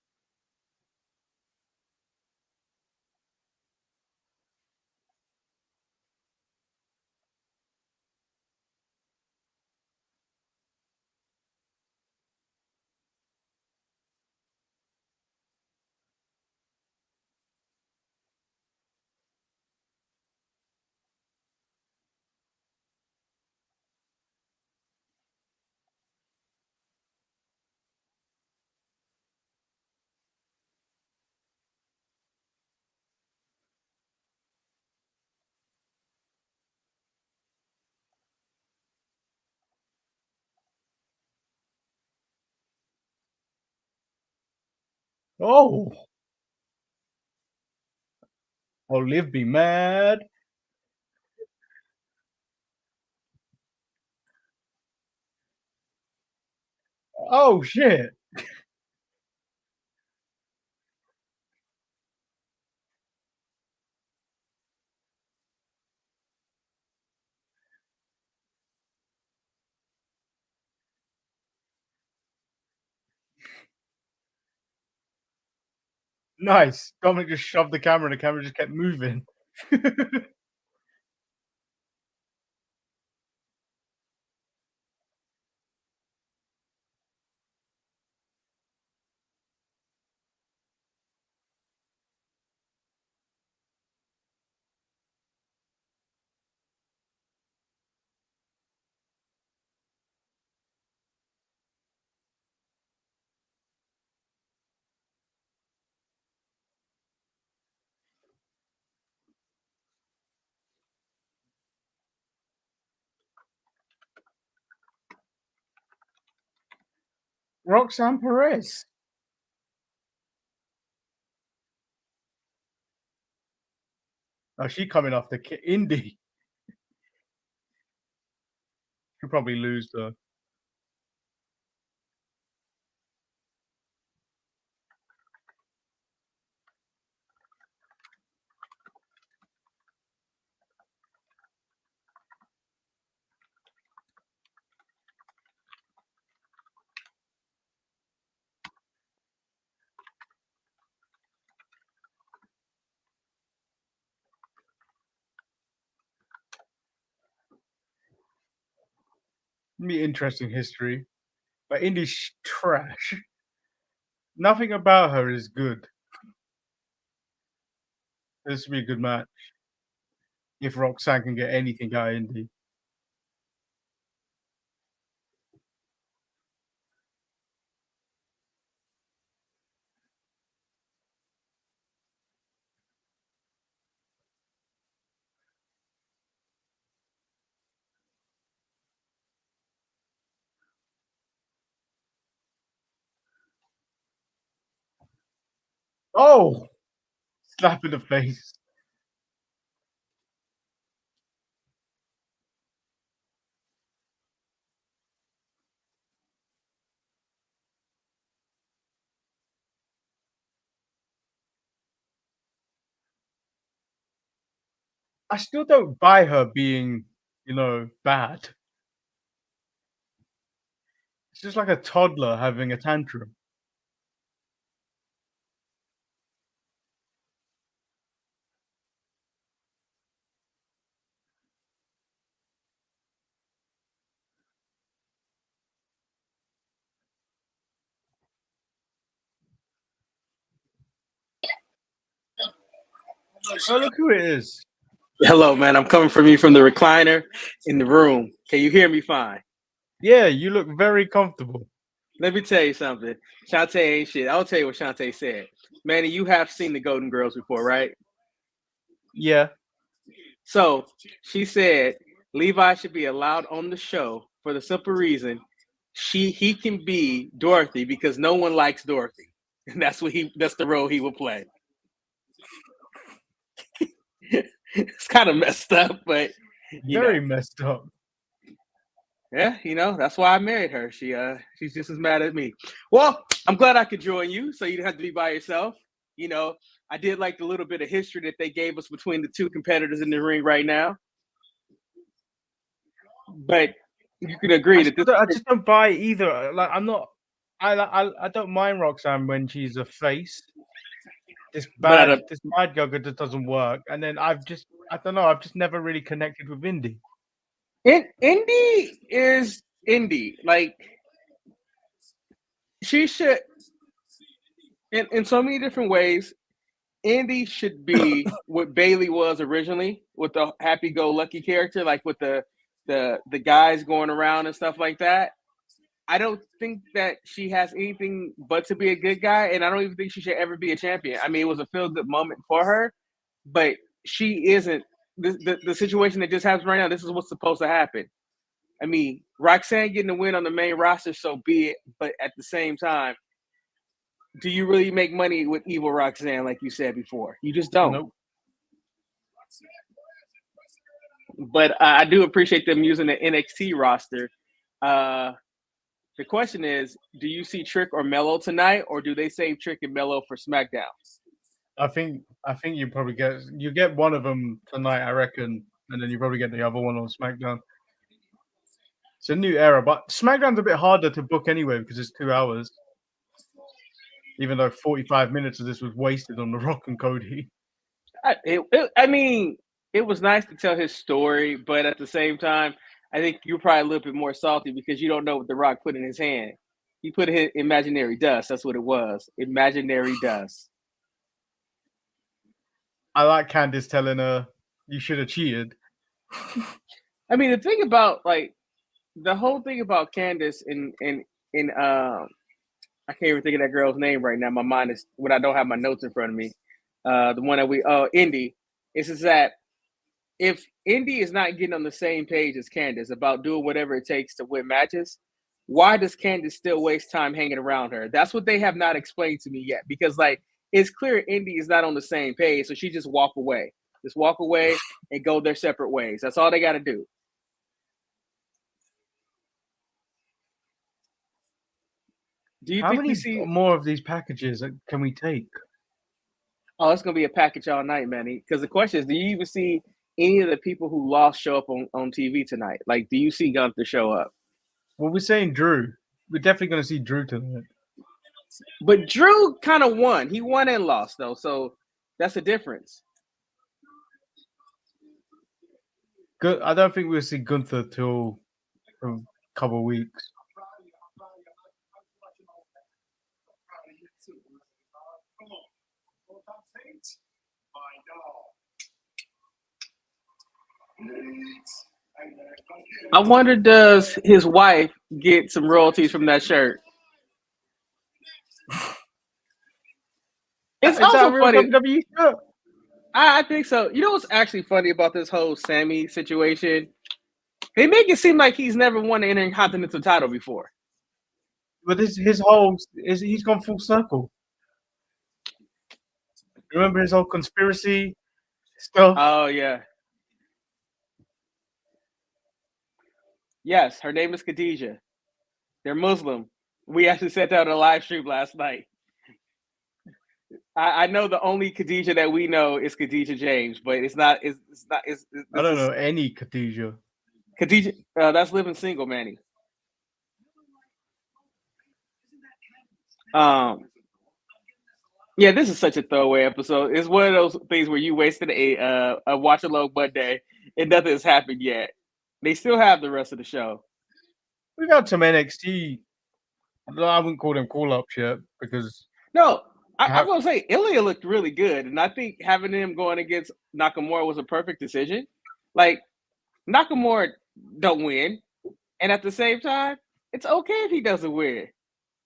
Oh, Liv be mad. Oh shit! Nice. Dominic just shoved the camera, and the camera just kept moving. Roxanne Perez. Oh, she coming off the Indy. She'll probably lose though. Me interesting history, but Indy's trash. Nothing about her is good. This would be a good match if Roxanne can get anything out of Indy. Oh, slap in the face. I still don't buy her being, bad. It's just like a toddler having a tantrum. Oh, look who it is. Hello, man. I'm coming from you from the recliner in the room. Can you hear me fine? Yeah, you look very comfortable. Let me tell you something. Shantae ain't shit. I'll tell you what Shantae said. Manny, you have seen the Golden Girls before, right? Yeah. So she said Levi should be allowed on the show for the simple reason he can be Dorothy because no one likes Dorothy. And that's the role he will play. It's kind of messed up, but Very messed up. Yeah, that's why I married her. She's just as mad at me. Well, I'm glad I could join you, so you don't have to be by yourself. I did like the little bit of history that they gave us between the two competitors in the ring right now. But you can agree I just don't buy either. Like, I'm not. I don't mind Roxanne when she's a face. This bad girl just doesn't work. And then I don't know. I've just never really connected with Indy. Indy is Indy. Like, she should, in so many different ways, Indy should be what Bailey was originally, with the happy-go-lucky character, like with the guys going around and stuff like that. I don't think that she has anything but to be a good guy, and I don't even think she should ever be a champion. I mean, it was a feel-good moment for her, but she isn't. The situation that just happens right now, this is what's supposed to happen. I mean, Roxanne getting the win on the main roster, so be it. But at the same time, do you really make money with evil Roxanne, like you said before? You just don't. Nope. But I do appreciate them using the NXT roster. The question is, do you see Trick or Mello tonight, or do they save Trick and Mello for SmackDown? I think you probably get one of them tonight, I reckon, and then you probably get the other one on SmackDown. It's a new era, but SmackDown's a bit harder to book anyway because it's 2 hours. Even though 45 minutes of this was wasted on The Rock and Cody. I mean, it was nice to tell his story, but at the same time, I think you're probably a little bit more salty because you don't know what The Rock put in his hand. He put his imaginary dust. That's what it was. Imaginary dust. I like Candice telling her, you should have cheated. I mean, the thing about, like, the whole thing about Candice in I can't even think of that girl's name right now. My mind is, when I don't have my notes in front of me. The one that Indi, is that if Indi is not getting on the same page as Candice about doing whatever it takes to win matches, why does Candice still waste time hanging around her? That's what they have not explained to me yet. Because, like, it's clear Indi is not on the same page, so she just walk away. Just walk away and go their separate ways. That's all they got to do. Do you How think many we see more of these packages can we take? Oh, it's gonna be a package all night, Manny. Because the question is, do you even see any of the people who lost show up on TV tonight? Like, do you see Gunther show up? Well, we're saying Drew. We're definitely going to see Drew tonight. But Drew kind of won. He won and lost, though. So that's the difference. I don't think we'll see Gunther till a couple of weeks. I wonder, does his wife get some royalties from that shirt? It's also funny. WWE shirt? I think so. You know what's actually funny about this whole Sammy situation? They make it seem like he's never won an Intercontinental title before. But he's gone full circle. Remember his whole conspiracy stuff? Oh, yeah. Yes, her name is Khadijah. They're Muslim. We actually said that on a live stream last night. I know the only Khadijah that we know is Khadijah James, but it's not. I don't know any Khadijah. Khadijah, that's living single, Manny. Yeah, this is such a throwaway episode. It's one of those things where you wasted a watch along Monday and nothing has happened yet. They still have the rest of the show. We got some NXT. I wouldn't call them call-ups yet because no. I'm going to say Ilya looked really good, and I think having him going against Nakamura was a perfect decision. Like, Nakamura don't win, and at the same time, it's okay if he doesn't win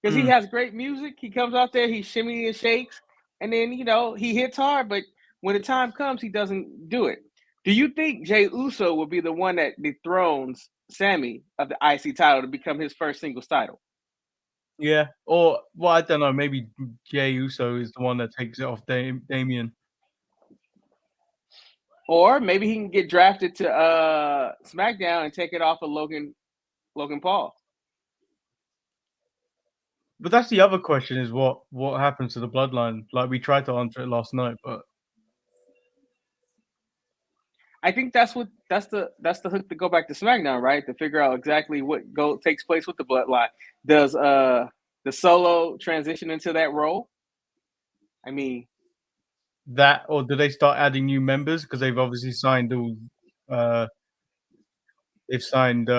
because he has great music. He comes out there, he shimmy and shakes, and then, he hits hard, but when the time comes, he doesn't do it. Do you think Jey Uso will be the one that dethrones Sammy of the IC title to become his first singles title? Yeah, or I don't know. Maybe Jey Uso is the one that takes it off Damian, or maybe he can get drafted to SmackDown and take it off of Logan Paul. But that's the other question: is what happens to the bloodline? Like, we tried to answer it last night, but I think that's the hook to go back to SmackDown, right? To figure out exactly what takes place with the bloodline. Does the Solo transition into that role? I mean, that, or do they start adding new members because they've obviously signed all? They've signed.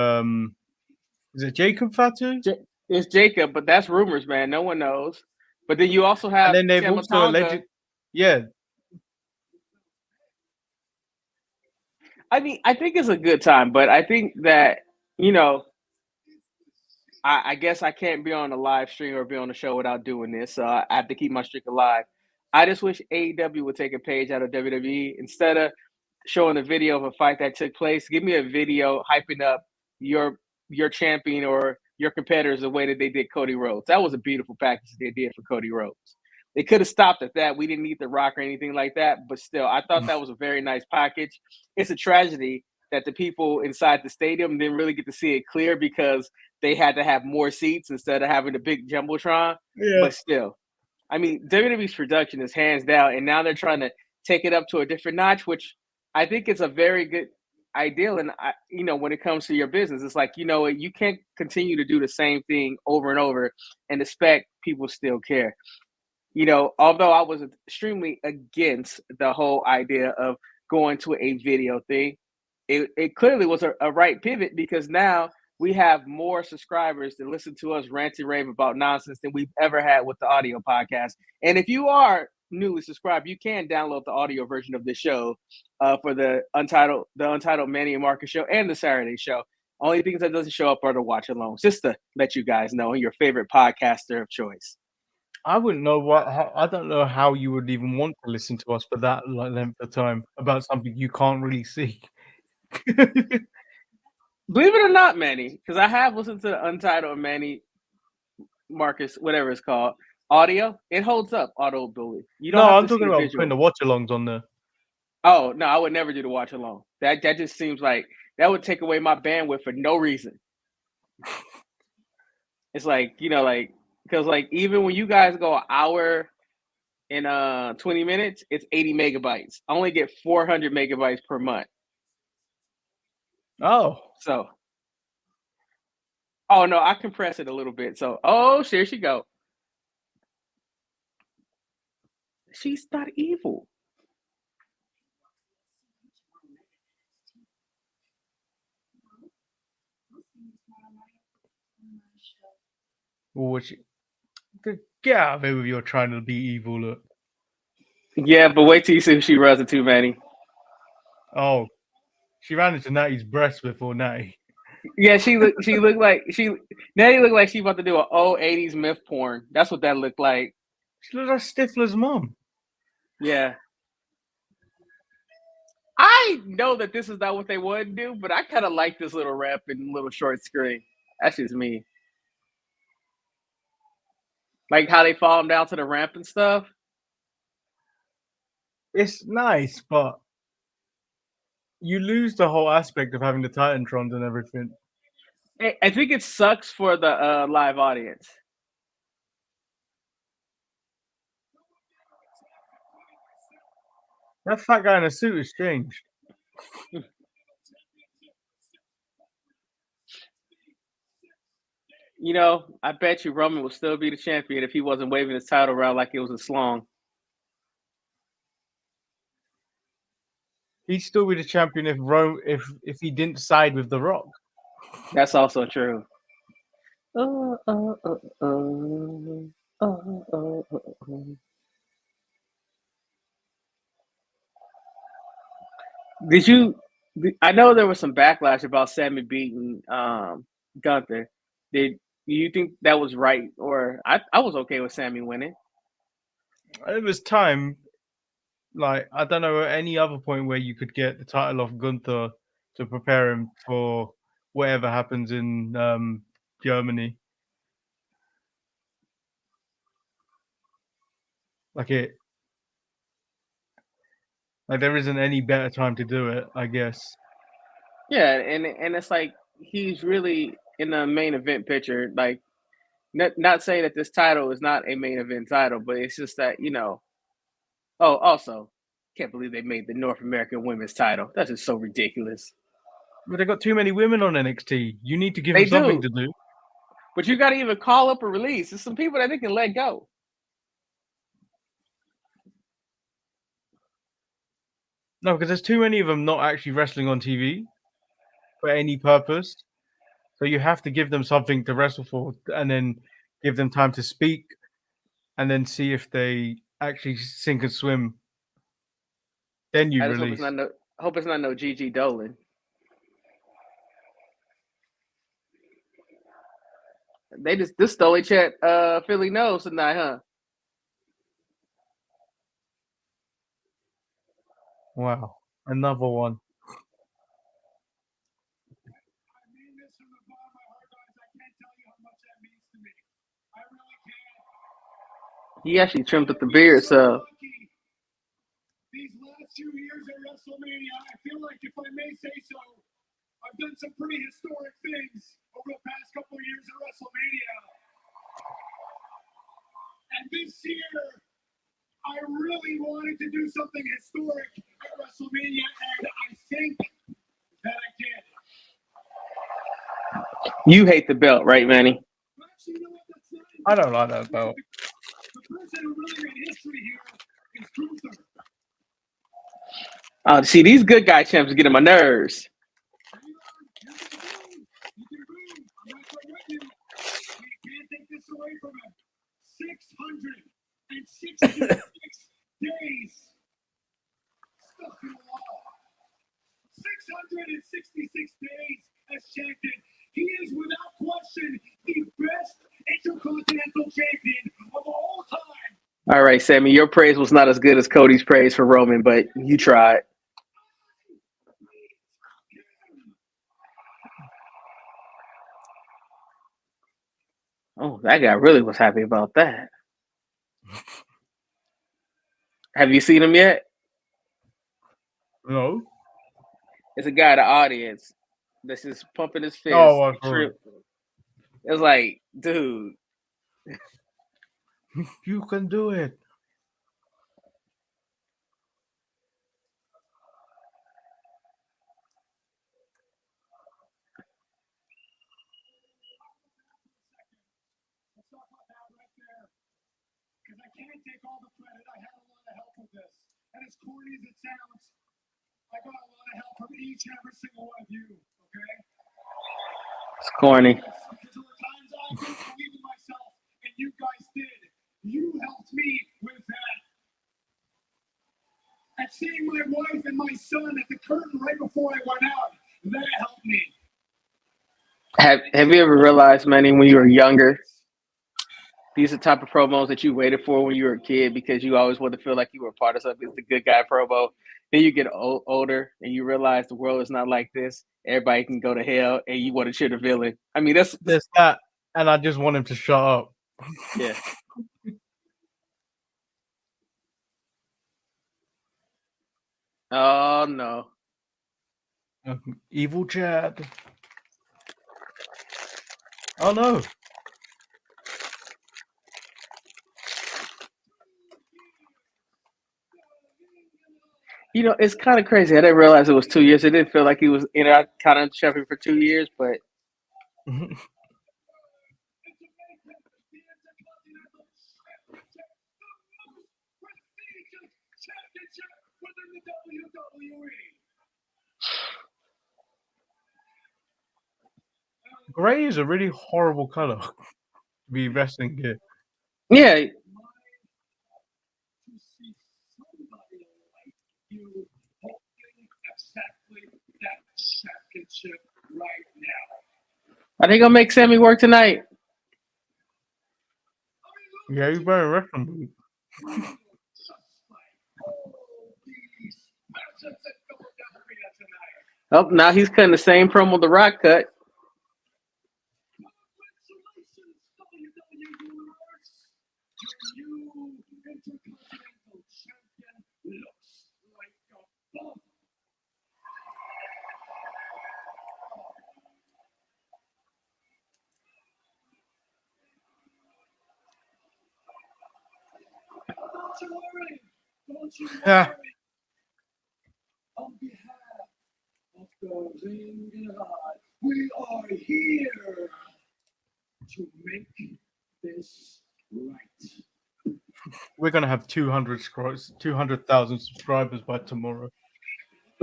Is it Jacob Fatu? It's Jacob, but that's rumors, man. No one knows. But then you also have. And then they've also alleged. Yeah. I mean, I think it's a good time, but I think that, I guess I can't be on a live stream or be on the show without doing this, so I have to keep my streak alive. I just wish AEW would take a page out of WWE. Instead of showing a video of a fight that took place, give me a video hyping up your champion or your competitors the way that they did Cody Rhodes. That was a beautiful package they did for Cody Rhodes. They could have stopped at that. We didn't need The Rock or anything like that, but still, I thought that was a very nice package. It's a tragedy that the people inside the stadium didn't really get to see it clear because they had to have more seats instead of having a big jumbotron. Yeah. But still, I mean, WWE's production is hands down, and now they're trying to take it up to a different notch, which I think is a very good ideal. And when it comes to your business, it's like, you can't continue to do the same thing over and over and expect people still care. Although I was extremely against the whole idea of going to a video thing, it clearly was a right pivot, because now we have more subscribers to listen to us rant and rave about nonsense than we've ever had with the audio podcast. And if you are newly subscribed, you can download the audio version of this show for the Untitled Manny and Marcus show and the Saturday show. Only things that doesn't show up are the watch alongs, just to let you guys know, your favorite podcaster of choice. I wouldn't know I don't know how you would even want to listen to us for that length of time about something you can't really see. Believe it or not, Manny, because I have listened to the Untitled Manny, Marcus, whatever it's called, audio. It holds up audibly. You don't have I'm to talking see about visual. putting the watch alongs on there. Oh, no, I would never do the watch along. That just seems like that would take away my bandwidth for no reason. It's like, because even when you guys go an hour and 20 minutes, it's 80 megabytes. I only get 400 megabytes per month. Oh. So, no, I compress it a little bit. So, here she go. She's not evil. Get out of here with your trying to be evil look. Yeah, but wait till you see who she runs into, Manny. Oh, she ran into Natty's breast before Natty. Yeah, Natty looked like she about to do an old 80s myth porn. That's what that looked like. She looked like Stifler's mom. Yeah. I know that this is not what they want to do, but I kind of like this little rap and little short screen. That's just me. Like how they fall them down to the ramp and stuff. It's nice, but you lose the whole aspect of having the Titantrons and everything. I think it sucks for the live audience. That fat guy in a suit has changed. I bet you Roman will still be the champion if he wasn't waving his title around like it was a slong. He'd still be the champion if he didn't side with The Rock. That's also true. I know there was some backlash about Sammy beating Gunther. Did you think that was right? Or I was okay with Sammy winning. It was time. Like, I don't know any other point where you could get the title off Gunther to prepare him for whatever happens in Germany. Like there isn't any better time to do it, I guess. Yeah, and it's like he's really in the main event picture. Like, not saying that this title is not a main event title, but it's just that Oh, also, can't believe they made the North American Women's title. That's just so ridiculous. But they got too many women on NXT. You need to give them something to do. But you got to even call up a release. There's some people that they can let go. No, because there's too many of them not actually wrestling on TV for any purpose. So you have to give them something to wrestle for, and then give them time to speak, and then see if they actually sink and swim. Then you release. Hope it's not no Gigi Dolan. They just stole each at Philly Nose tonight, huh? Wow, another one. He actually trimmed up the beard, so. These last 2 years at Wrestlemania, I feel like, if I may say so, I've done some pretty historic things over the past couple of years at WrestleMania. And this year, I really wanted to do something historic at WrestleMania, and I think that I can. You hate the belt, right, Manny? Actually, you know what? That's not I don't like that belt. the person who really made history here is Gunther. See, these good guy champs get on my nerves. You can boom. I'm right there with you. We can't take this away from him. 666 days stuck in the wall. 666 days as champion. He is without question the best intercontinental champion of all time. All right, Sammy, your praise was not as good as Cody's praise for Roman, but you tried. Oh, that guy really was happy about that. Have you seen him yet? No. It's a guy in the audience that's just pumping his fist. Oh, I've heard. It's like, dude. You can do it. Let's talk about that right there. Because I can't take all the credit. I had a lot of help with this. And as corny as it sounds, I got a lot of help from each and every single one of you, okay? It's corny. Because there were times I didn't believe in myself, and you guys did. You helped me with that. And seeing my wife and my son at the curtain right before I went out, that helped me. Have you ever realized, Manny, when you were younger, these are the type of promos that you waited for when you were a kid because you always wanted to feel like you were a part of something? It's the good guy promo. Then you get older and you realize the world is not like this. Everybody can go to hell, and you want to cheer the villain. I mean, that's that, and I just want him to shut up. Yeah. Oh no. Evil Chad. Oh no. You know, it's kind of crazy. I didn't realize it was 2 years. It didn't feel like he was in and kind of champion for 2 years, but Gray is a really horrible color to be wrestling gear. yeah. Are they gonna make Sammy work tonight? Yeah, you better wrestle. Oh, now he's cutting the same promo The Rock cut. Don't you Yeah. worry. On behalf of the Ring God, we are here to make this right. We're gonna have 200,000 subscribers by tomorrow.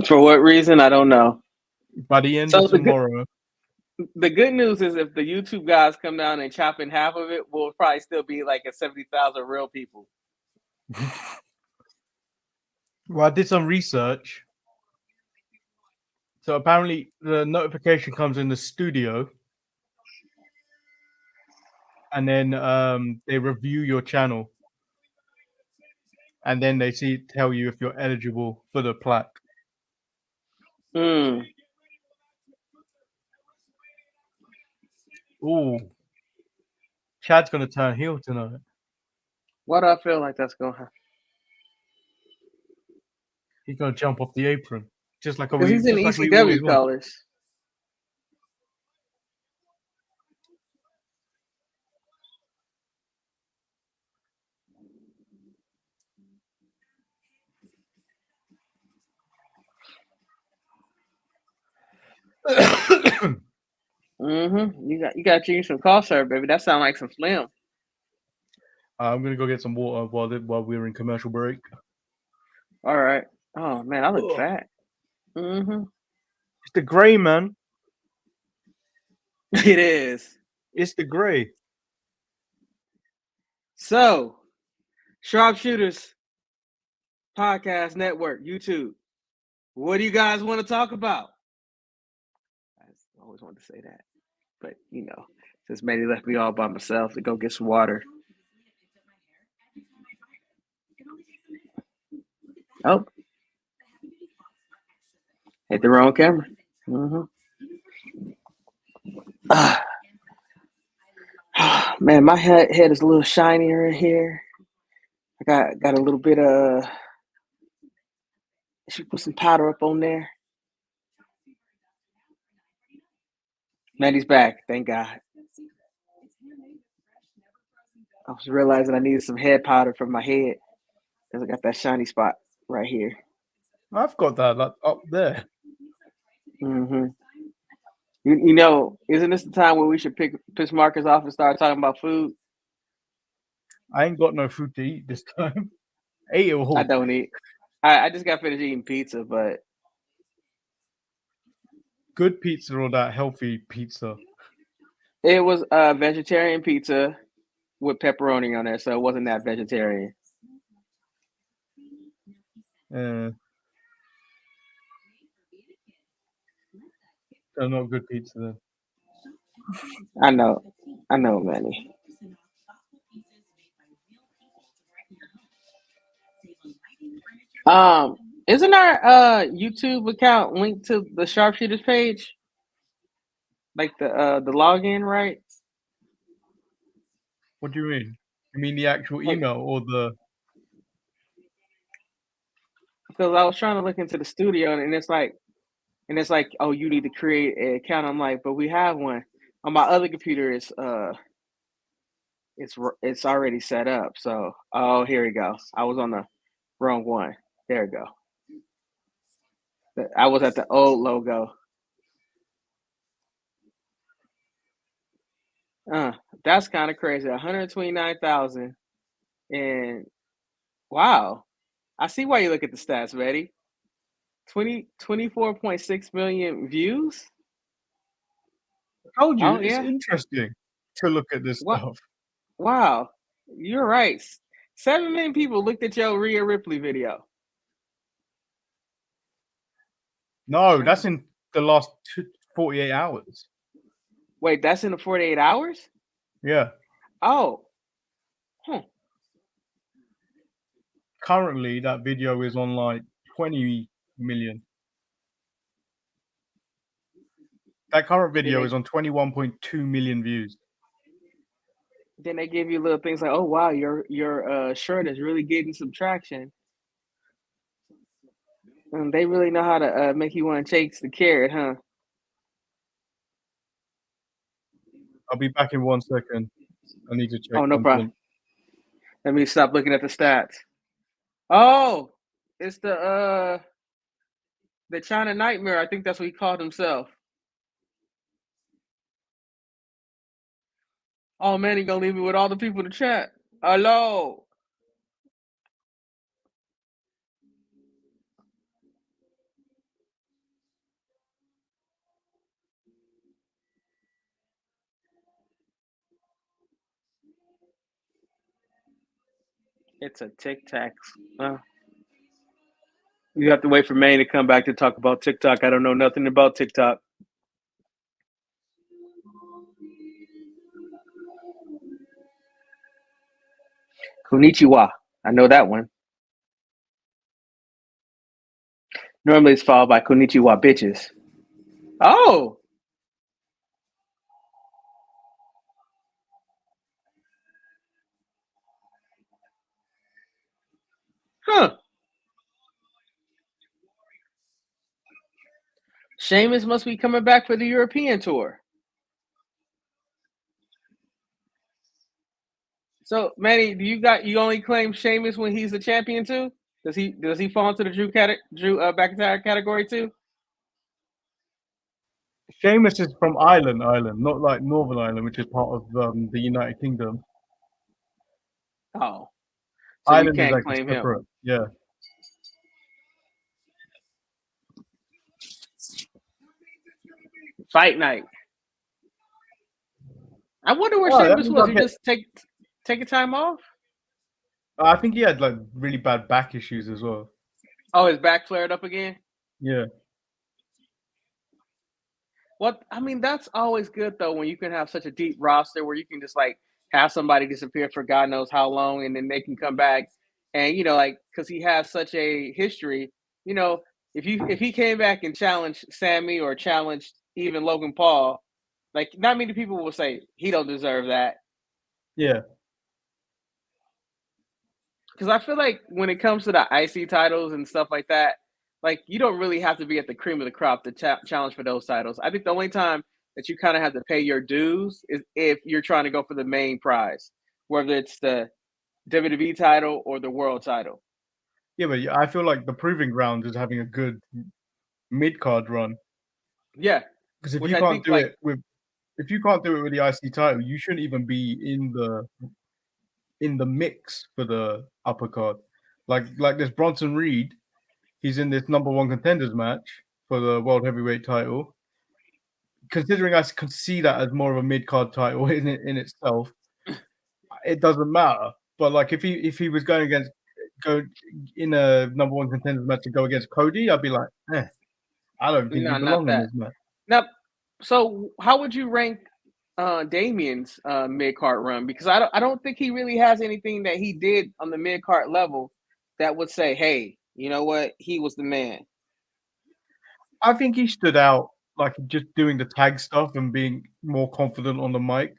For what reason? I don't know. By the end So of tomorrow. The good news is if the YouTube guys come down and chop in half of it, we'll probably still be like at 70,000 real people. Well, I did some research. So apparently the notification comes in the studio. And then they review your channel. And then they tell you if you're eligible for the plaque. Hmm. Ooh. Chad's gonna turn heel tonight. Why do I feel like that's gonna happen? He's gonna jump off the apron. Just like Because he's in ECW colors. You got you some cough syrup, baby. That sounds like some Slim. I'm gonna go get some water while we're in commercial break. All right. Oh man, I look Ugh. fat. It's the gray, man. It is. It's the gray. So, Sharpshooters Podcast Network, YouTube. What do you guys want to talk about? I always wanted to say that. But, since Manny left me all by myself to go get some water. Oh. Hit the wrong camera. Man, my head is a little shinier in here. I got a little bit of... Should put some powder up on there. Manny's back. Thank God. I was realizing I needed some head powder for my head because I got that shiny spot right here. I've got that up there. Isn't this the time where we should piss markers off and start talking about food? I ain't got no food to eat this time. Ate it all. I don't eat. I just got finished eating pizza, but good pizza or that healthy pizza? It was a vegetarian pizza with pepperoni on there, so it wasn't that vegetarian. They're not good pizza then. I know, Manny. Isn't our YouTube account linked to the Sharpshooters page? Like the login, right? What do you mean? You mean the actual email or the? Because I was trying to look into the studio, and it's like, oh, you need to create an account. I'm like, but we have one on my other computer. It's already set up. So, oh, here we go. I was on the wrong one. There we go. I was at the old logo. That's kind of crazy. 129,000, and wow, I see why you look at the stats, Betty. 24.6 million views. I told you, it's interesting to look at this stuff. Wow, you're right. 7 million people looked at your Rhea Ripley video. No, that's in the last 48 hours. Wait, that's in the 48 hours? Yeah. Oh. Currently, that video is on like 20 million. That current video is on 21.2 million views. Then they give you little things like, oh, wow, your shirt is really getting some traction. And they really know how to make you want to chase the carrot, huh? I'll be back in 1 second. I need to check. Oh, no problem. Let me stop looking at the stats. Oh, it's the China Nightmare. I think that's what he called himself. Oh, man, he gonna leave me with all the people in the chat. Hello. It's a TikTok. You have to wait for Manny to come back to talk about TikTok. I don't know nothing about TikTok. Konnichiwa. I know that one. Normally it's followed by Konnichiwa bitches. Oh. Huh. Sheamus must be coming back for the European tour. So, Manny, you only claim Sheamus when he's the champion too? Does he fall into the Drew McIntyre category too? Sheamus is from Ireland, not like Northern Ireland, which is part of the United Kingdom. Oh, so Ireland you is can't like a claim him. separate, yeah. Fight night. I wonder where Oh, that Sheamus means was. I'll He get- just take a time off? I think he had like really bad back issues as well. Oh, his back flared up again? Yeah. What I mean, that's always good though when you can have such a deep roster where you can just like have somebody disappear for God knows how long and then they can come back. And like because he has such a history, if he came back and challenged Sammy or challenged even Logan Paul, like not many people will say he don't deserve that. Yeah. Because I feel like when it comes to the IC titles and stuff like that, like you don't really have to be at the cream of the crop to challenge for those titles. I think the only time that you kind of have to pay your dues is if you're trying to go for the main prize, whether it's the WWE title or the world title. Yeah, but I feel like the Proving Ground is having a good mid-card run. Yeah. Because if Which you I can't think, do like- it with the IC title, you shouldn't even be in the mix for the upper card. Like this Bronson Reed, he's in this number one contenders match for the World Heavyweight title. Considering I can see that as more of a mid-card title in itself, it doesn't matter. But like if he was go in a number one contenders match to go against Cody, I'd be like, I don't think No, you not belong in that. this match. Now, so how would you rank Damien's mid card run? Because I don't think he really has anything that he did on the mid card level that would say, hey, you know what, he was the man. I think he stood out like just doing the tag stuff and being more confident on the mic.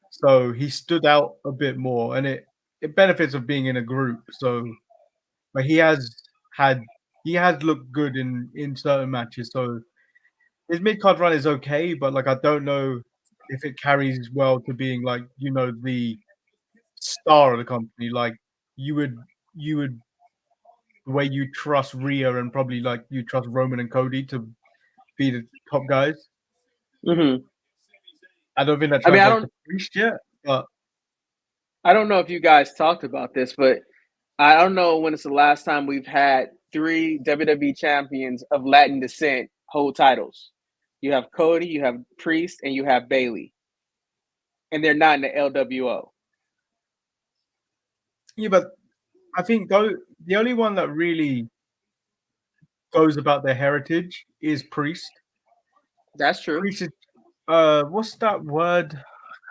So he stood out a bit more, and it benefits of being in a group. So, but he has looked good in certain matches. So his mid card run is okay, but like I don't know if it carries well to being like the star of the company. Like you would the way you trust Rhea and probably like you trust Roman and Cody to be the top guys. Mm-hmm. I don't think that I mean, translates to Priest yet, but I don't know if you guys talked about this, but I don't know when it's the last time we've had 3 WWE champions of Latin descent hold titles. You have Cody, you have Priest, and you have Bailey. And they're not in the LWO. yeah, but I think the only one that really goes about their heritage is Priest. That's true. Priest is, what's that word?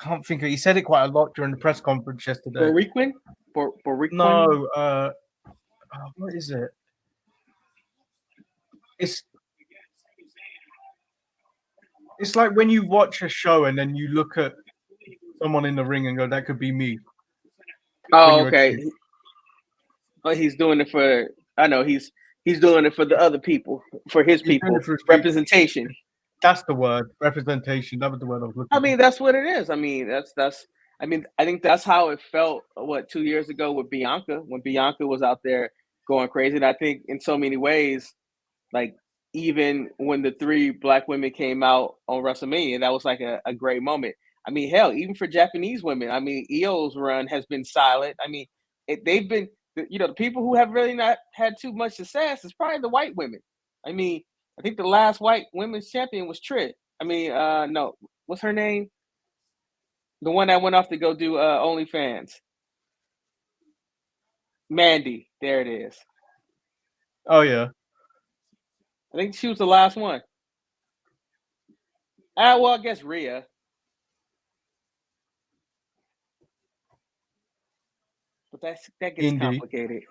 I can't think of it. He said it quite a lot during the press conference yesterday. Boriquin? Boriquin? No, what is it? It's like when you watch a show and then you look at someone in the ring and go, "That could be me." Oh, okay. But he's doing it for. I know he's doing it for the other people, for his people. Representation. That's the word. Representation. That was the word I was looking for. I mean, that's what it is. I mean, that's. I mean, I think that's how it felt. 2 years ago with Bianca, when Bianca was out there going crazy. And I think in so many ways, like even when the 3 black women came out on WrestleMania, that was like a great moment. I mean, hell, even for Japanese women, I mean, Io's run has been silent. I mean, they've been, the people who have really not had too much success is probably the white women. I mean, I think the last white women's champion was Trish. I mean, no, what's her name? The one that went off to go do OnlyFans. Mandy, there it is. Oh yeah. I think she was the last one. Well, I guess Rhea. But that gets Indi. complicated.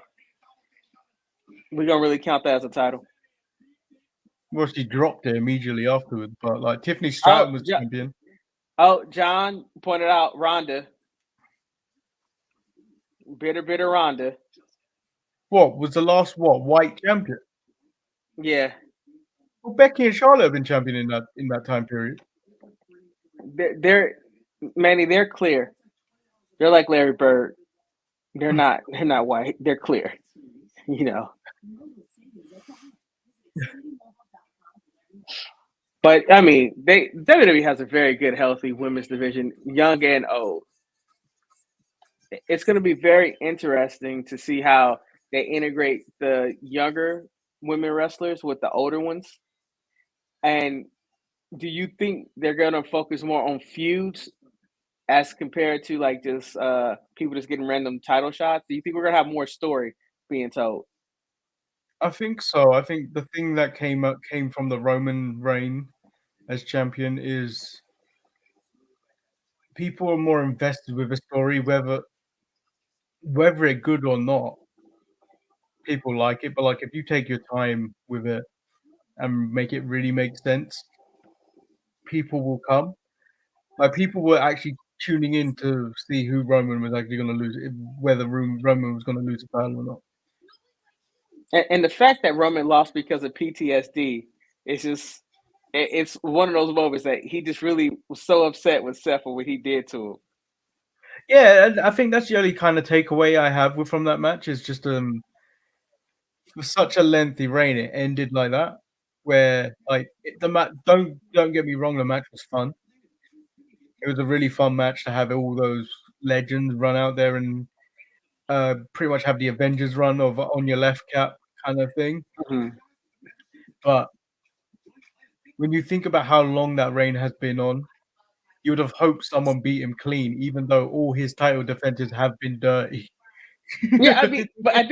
We don't really count that as a title. Well, she dropped it immediately afterwards, but like Tiffany Stratton was champion. Oh, John pointed out Ronda. Bitter Ronda. What was the last white champion? Yeah. Well, Becky and Charlotte have been champion in that time period. They're Manny, they're clear. They're like Larry Bird. They're not white. They're clear. But I mean, WWE has a very good, healthy women's division, young and old. It's going to be very interesting to see how they integrate the younger women wrestlers with the older ones. And do you think they're going to focus more on feuds as compared to like just people just getting random title shots? Do you think we're going to have more story being told? I think so. I think the thing that came from the Roman reign as champion is people are more invested with a story, whether it good or not. People like it, but like if you take your time with it and make it really make sense, people will come. Like people were actually tuning in to see who Roman was actually going to lose, whether Roman was going to lose the title or not. And the fact that Roman lost because of PTSD is just it's one of those moments that he just really was so upset with Seth for what he did to him. Yeah, I think that's the only kind of takeaway I have from that match is just for such a lengthy reign, it ended like that. Where like the match, don't get me wrong, the match was fun. It was a really fun match to have all those legends run out there and pretty much have the Avengers run of on your left cap kind of thing. Mm-hmm. But when you think about how long that reign has been on, you would have hoped someone beat him clean, even though all his title defenses have been dirty. Yeah, I mean, but I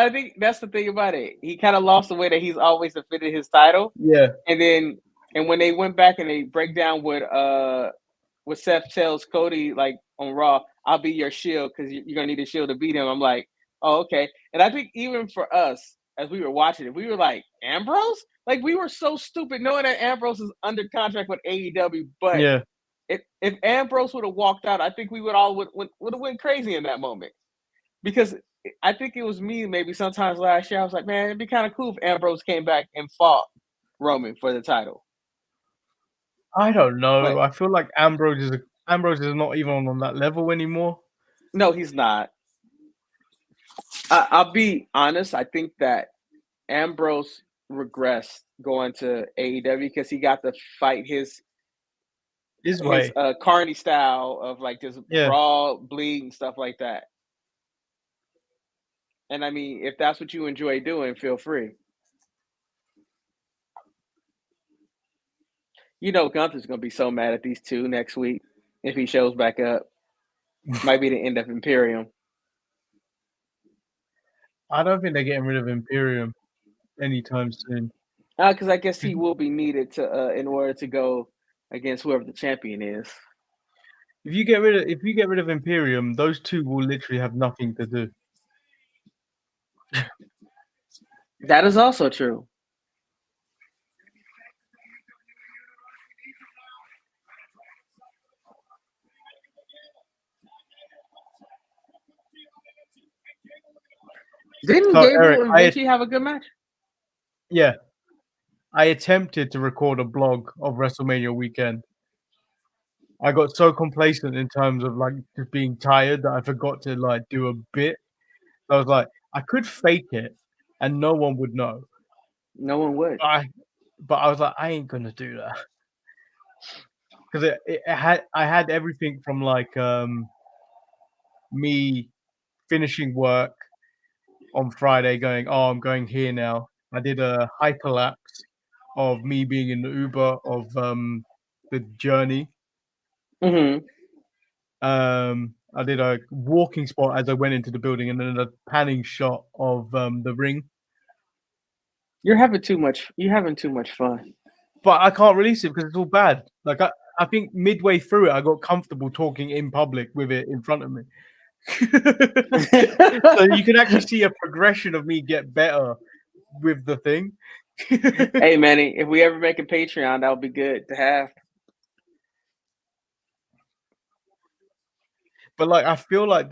think that's the thing about it. He kind of lost the way that he's always defended his title. Yeah, And when they went back and they break down what Seth tells Cody like on Raw, I'll be your shield because you're gonna need a shield to beat him. I'm like, oh, okay. And I think even for us, as we were watching it, we were like, Ambrose? Like we were so stupid knowing that Ambrose is under contract with AEW, but yeah. if Ambrose would have walked out, I think we would have went crazy in that moment. Because I think it was me maybe sometimes last year. I was like, man, it'd be kind of cool if Ambrose came back and fought Roman for the title. I don't know. But I feel like Ambrose is not even on that level anymore. no, he's not. I'll be honest. I think that Ambrose regressed going to AEW because he got to fight his Way. Carney style of like just Yeah. brawl, bleed, and stuff like that. And I mean, if that's what you enjoy doing, feel free. You know, Gunther's gonna be so mad at these two next week if he shows back up. Might be the end of Imperium. I don't think they're getting rid of Imperium anytime soon. Because I guess he will be needed to in order to go against whoever the champion is. If you get rid of Imperium, those two will literally have nothing to do. That is also true. Didn't Gable Eric, and Vinci have a good match? Yeah. I attempted to record a blog of WrestleMania weekend. I got so complacent in terms of like just being tired that I forgot to like do a bit. So I was like, I could fake it and no one would know. No one would. But I was like, I ain't gonna do that. Because I had everything from like me finishing work on Friday going, oh, I'm going here now. I did a hyperlapse of me being in the Uber of the journey. Mm-hmm. I did a walking spot as I went into the building, and then a panning shot of the ring. You're having too much. You're having too much fun. But I can't release it because it's all bad. Like I think midway through it, I got comfortable talking in public with it in front of me. So you can actually see a progression of me get better with the thing. Hey, Manny, if we ever make a Patreon, that would be good to have. But like, I feel like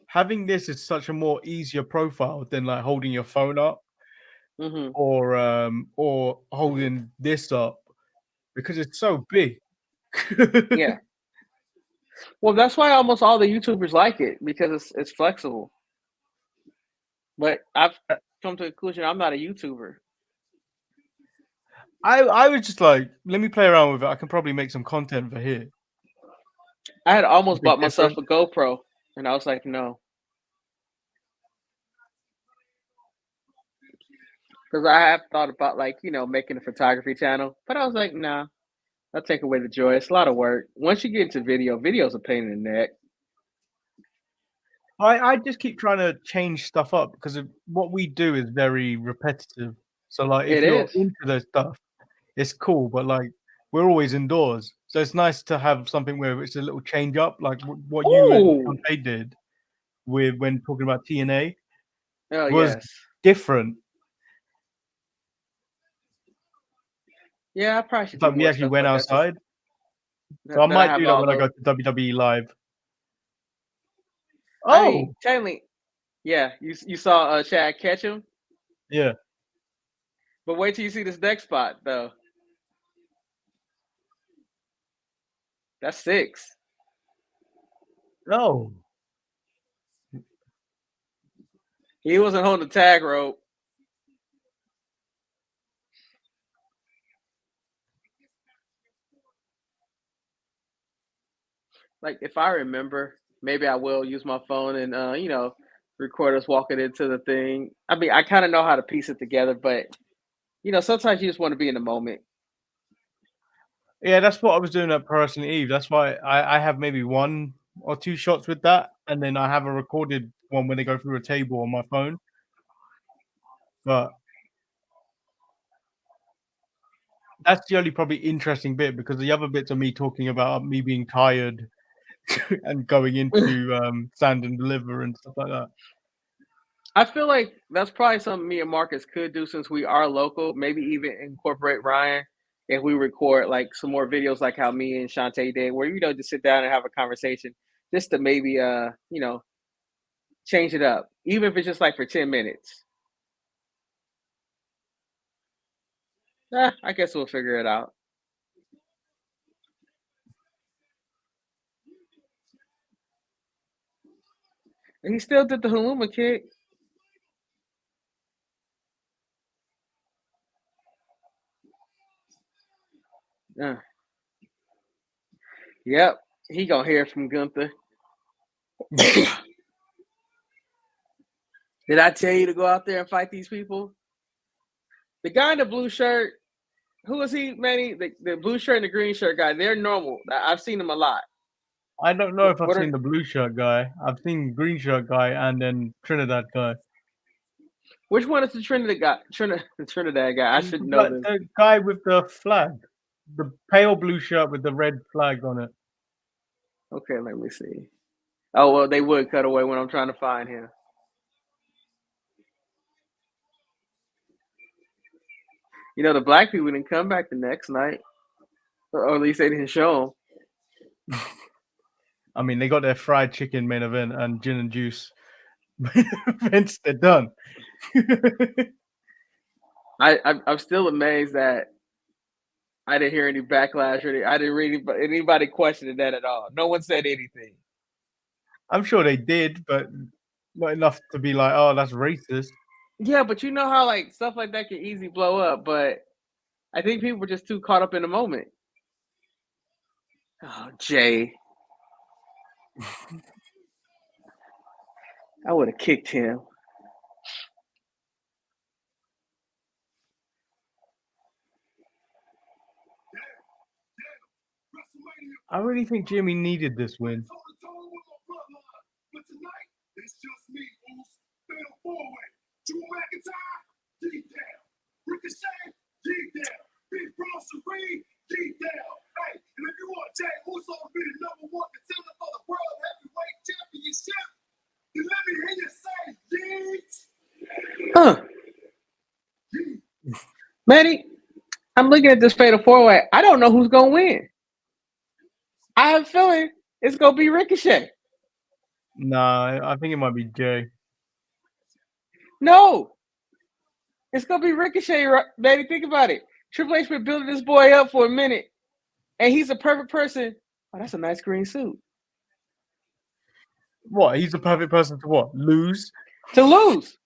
having this is such a more easier profile than like holding your phone up, mm-hmm. or holding this up because it's so big. Yeah. Well, that's why almost all the YouTubers like it because it's flexible. But I've come to the conclusion I'm not a YouTuber. I was just like, let me play around with it. I can probably make some content for here. I had almost Bit bought myself different. a GoPro, and I was like, no. Because I have thought about, like, making a photography channel. But I was like, nah, I'll take away the joy. It's a lot of work. Once you get into video's a pain in the neck. I just keep trying to change stuff up because what we do is very repetitive. So like, if It you're is. into those stuff, it's cool. But like, we're always indoors, so it's nice to have something where it's a little change up, like what you and Ooh. Shantae did with when talking about TNA Oh, was yes. different. Yeah, I probably should It's do like we more actually stuff went like that. outside. So I That I might have do that all when I those. go to WWE Live. I mean, Oh, technically, yeah, you saw Chad catch him, yeah. but wait till you see this next spot, though. That's 6. Oh, He wasn't holding the tag rope. Like, if I remember, maybe I will use my phone and record us walking into the thing. I mean, I kind of know how to piece it together, but sometimes you just want to be in the moment. yeah. That's what I was doing at Pro Wrestling Eve. That's why I have maybe 1 or 2 shots with that, and then I have a recorded one when they go through a table on my phone. But that's the only probably interesting bit because the other bits are me talking about me being tired and going into Stand and Deliver and stuff like that. I feel like that's probably something me and Marcus could do since we are local. Maybe even incorporate Ryan if we record like some more videos like how me and Shantae did, where just sit down and have a conversation, just to maybe change it up, even if it's just like for 10 minutes. I guess we'll figure it out. And he still did the Haluma kick. Yep, he gonna hear from Gunther. Did I tell you to go out there and fight these people? The guy in the blue shirt, who is he, Manny? The blue shirt and the green shirt guy, they're normal. I've seen them a lot. I don't know if I've What seen are the blue shirt guy. I've seen green shirt guy and then Trinidad guy. which one is the Trinidad guy? The Trinidad guy. I should know this. The guy with the flag, the pale blue shirt with the red flag on it. Okay, let me see. Oh well, they would cut away when I'm trying to find him. The black people didn't come back the next night, or at least they didn't show them. I mean, they got their fried chicken main event and gin and juice main events. They're done. I'm still amazed that I didn't hear any backlash or I didn't read anybody questioning that at all. No one said anything. I'm sure they did, but not enough to be like, oh, that's racist. Yeah, but you know how like stuff like that can easily blow up, but I think people were just too caught up in the moment. Oh, Jay. I would have kicked him. I really think Jimmy needed this win. But tonight, it's just me, Moose. Fatal four-way. Drew McIntyre, deep down. Ricochet, deep down. Big Bron Serene, deep down. Hey, and if you want Jay Uso to be the number 1 contender for the World Heavyweight Championship, then let me hear you say yeet. Manny, I'm looking at this fatal four-way. I don't know who's gonna win. I have a feeling it's gonna be Ricochet. Nah, I think it might be Jay. No, it's gonna be Ricochet, Manny. Think about it. Triple H been building this boy up for a minute, and he's a perfect person. Oh, that's a nice green suit. What? He's the perfect person to what? Lose? To lose.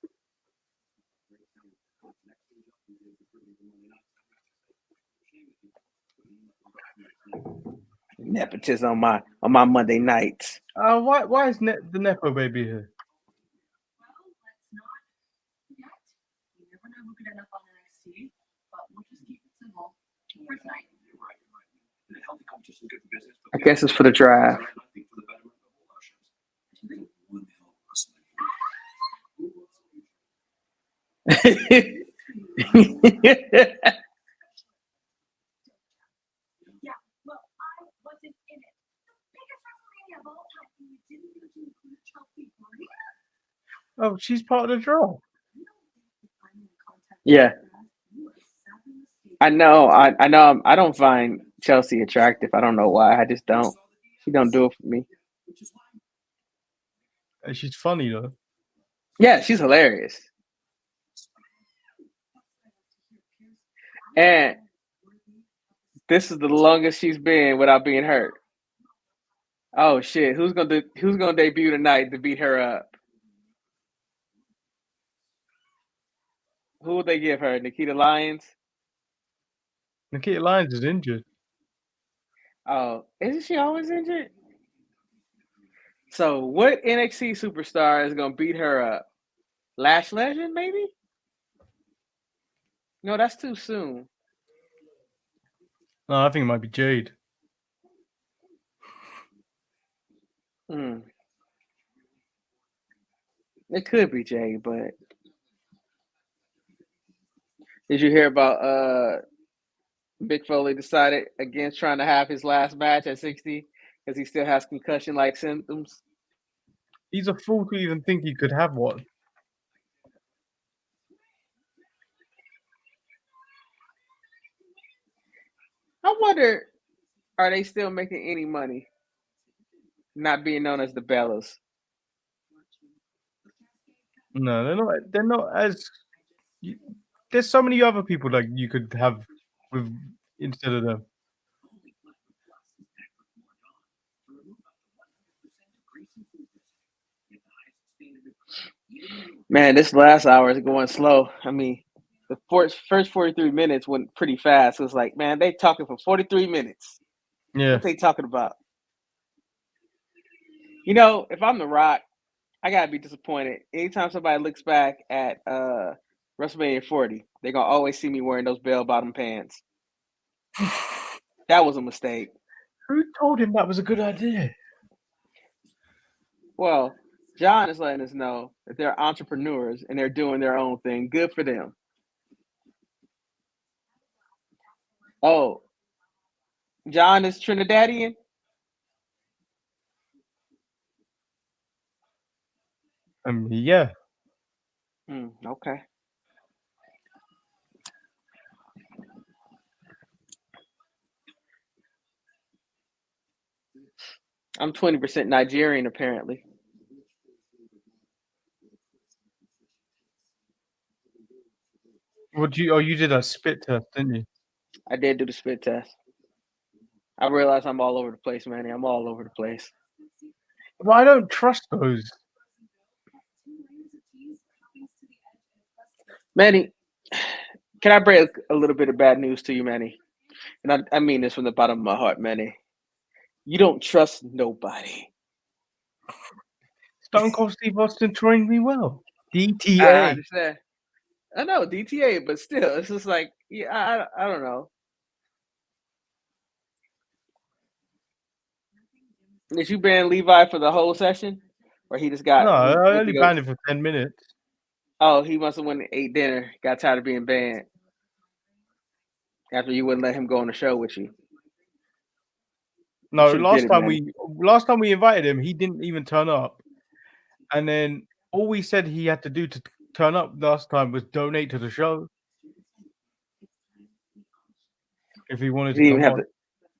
Nepotism on my Monday nights. Why is the Nepo baby here? Well, let's not forget. You never know who could end up on NXT, but we'll just keep it simple for tonight. You're right. The healthy competition is good for business. I guess it's for the drive. I think for the betterment of all our shows. We're gonna have one hell of a Yeah, well, I wasn't in it. The biggest WrestleMania of all time, and you didn't even include Chelsea Gordon. Oh, she's part of the draw. Yeah. I know. I know. I don't find Chelsea attractive. I don't know why. I just don't. She don't do it for me. She's funny though. Yeah, she's hilarious. And this is the longest she's been without being hurt. Oh shit! Who's gonna debut tonight to beat her up? Who would they give her? Nikita Lyons? Nikita Lyons is injured. Oh, isn't she always injured? So what NXT superstar is gonna beat her up? Lash Legend, maybe? No, that's too soon. No, I think it might be Jade. It could be Jay, but did you hear about Mick Foley decided against trying to have his last match at 60 because he still has concussion-like symptoms? He's a fool to even think he could have one. I wonder, are they still making any money not being known as the Bellas? No, they're not. They're not as. There's so many other people like you could have with instead of them. Man, this last hour is going slow. I mean, the first 43 minutes went pretty fast. It was like, man, they talking for 43 minutes. Yeah. What they talking about? You know, if I'm The Rock, I gotta be disappointed. Anytime somebody looks back at WrestleMania 40, they're gonna always see me wearing those bell-bottom pants. That was a mistake. Who told him that was a good idea? Well, John is letting us know that they're entrepreneurs and they're doing their own thing. Good for them. Oh, John is Trinidadian? Yeah. Okay. I'm 20% Nigerian, apparently. You did a spit test, didn't you? I did do the spit test. I realize I'm all over the place, Manny. I'm all over the place. Well, I don't trust those. Manny, can I break a little bit of bad news to you, Manny? And I mean this from the bottom of my heart, Manny. You don't trust nobody. Stone Cold Steve Austin trained me well. DTA. I understand. I know, DTA, but still, it's just like, yeah, I don't know. Did you ban Levi for the whole session? Or he just got... No, I only banned him for 10 minutes. Oh, he must have went and ate dinner. Got tired of being banned. After you wouldn't let him go on the show with you. No, last time we invited him, he didn't even turn up. And then all we said he had to do to turn up last time was donate to the show. If he wanted to come on.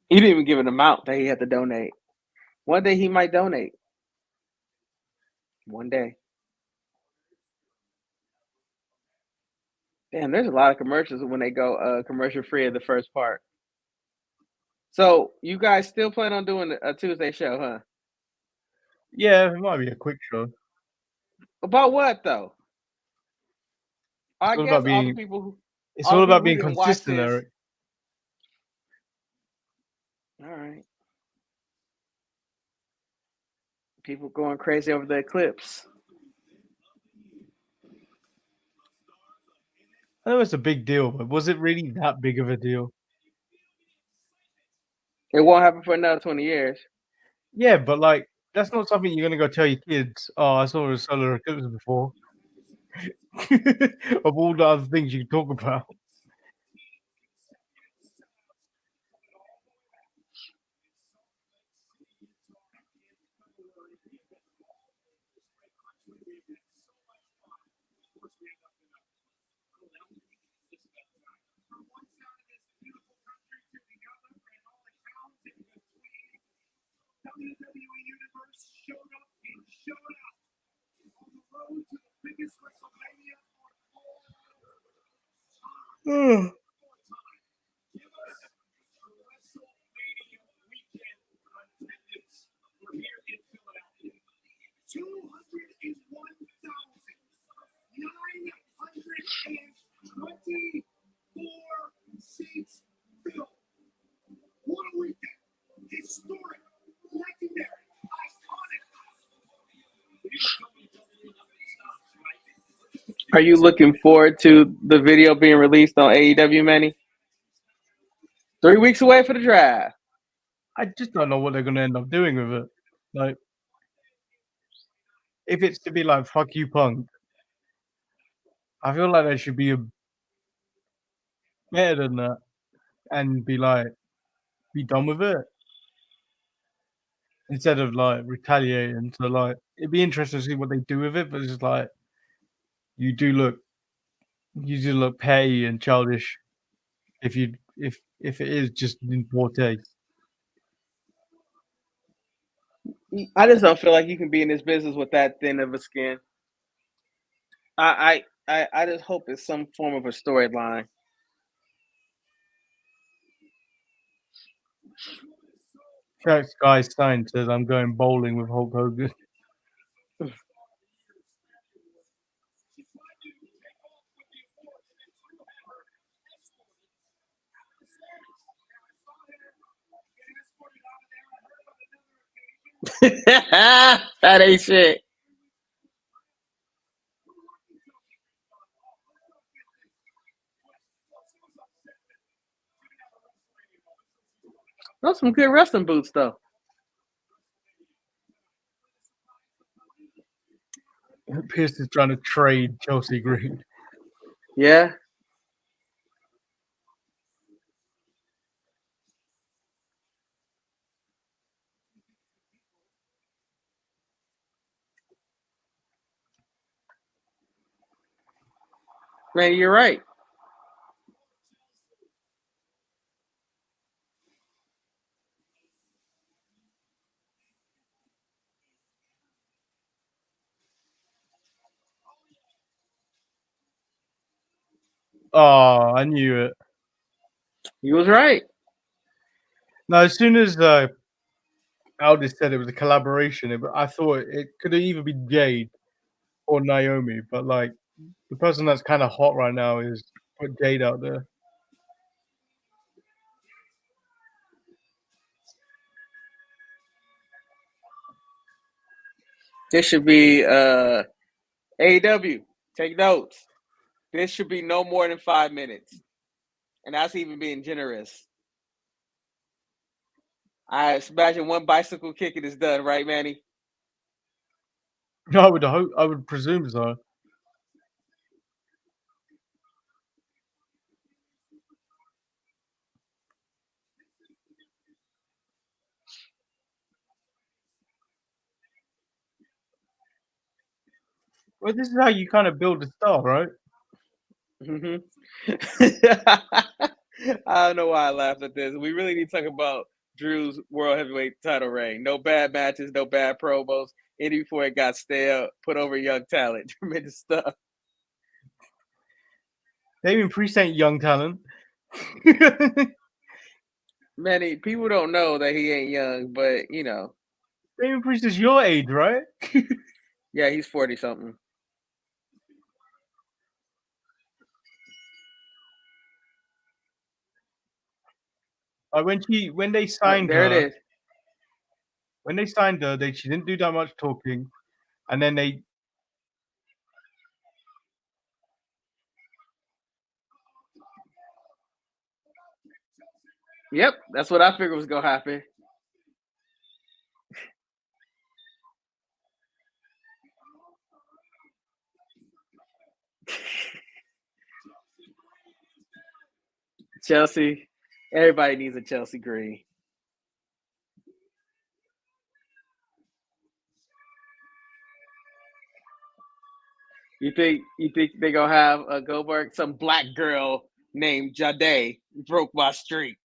He didn't even give an amount that he had to donate. One day he might donate. One day. Damn, there's a lot of commercials when they go commercial free of the first part. So you guys still plan on doing a Tuesday show, huh? Yeah, it might be a quick show. About what though? It's all about being consistent, Eric. All right. People going crazy over the eclipse. I know it's a big deal, but was it really that big of a deal? It won't happen for another 20 years. Yeah, but like that's not something you're gonna go tell your kids. Oh, I saw a solar eclipse before. Of all the other things you can talk about. WWE Universe showed up and showed out on the road to the biggest WrestleMania of all time. Give us a WrestleMania weekend attendance. We're here in Philadelphia. 201,924 seats filled. What a weekend. Historic, legendary, iconic. Are you looking forward to the video being released on AEW, Manny? 3 weeks away for the draft. I just don't know what they're gonna end up doing with it. Like, if it's to be like "fuck you, Punk," I feel like there should be a better than that, and be done with it instead of like retaliating. So like, it'd be interesting to see what they do with it. But it's like you do look petty and childish if it is just in poor taste. I just don't feel like you can be in this business with that thin of a skin. I just hope it's some form of a storyline. Guy Stein says, "I'm going bowling with Hulk Hogan." That ain't shit. Those some good wrestling boots, though. Pierce is trying to trade Chelsea Green. Yeah. Man, you're right. Oh, I knew it. You was right. Now, as soon as Aldis said it was a collaboration, I thought it could either be Jade or Naomi, but like the person that's kind of hot right now is put Jade out there. This should be AEW. Take notes. This should be no more than 5 minutes. And that's even being generous. I imagine one bicycle kick and it's done, right, Manny? No, I would presume so. Well, this is how you kind of build a star, right? Mm-hmm. I don't know why I laughed at this. We really need to talk about Drew's World Heavyweight title reign. No bad matches, no bad promos. Any before it got stale, put over young talent. Tremendous stuff. Damien Priest ain't young talent. Many people don't know that he ain't young, but you know. Damien Priest is your age, right? Yeah, he's 40 something. Like when they signed There her, it is. when they signed her, she didn't do that much talking, and then they. Yep, that's what I figured was gonna happen. Chelsea, everybody needs a Chelsea Green. You think they're gonna have a Goldberg, some black girl named Jade broke my streak?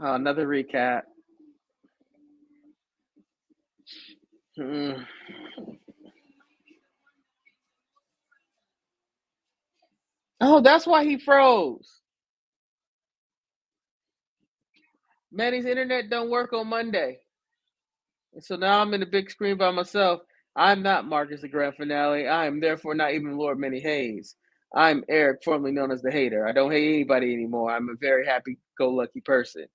Oh, another recap. Oh, that's why he froze. Manny's internet don't work on Monday. And so now I'm in the big screen by myself. I'm not Marcus the Grand Finale. I am therefore not even Lord Manny Hayes. I'm Eric, formerly known as the Hater. I don't hate anybody anymore. I'm a very happy-go-lucky person.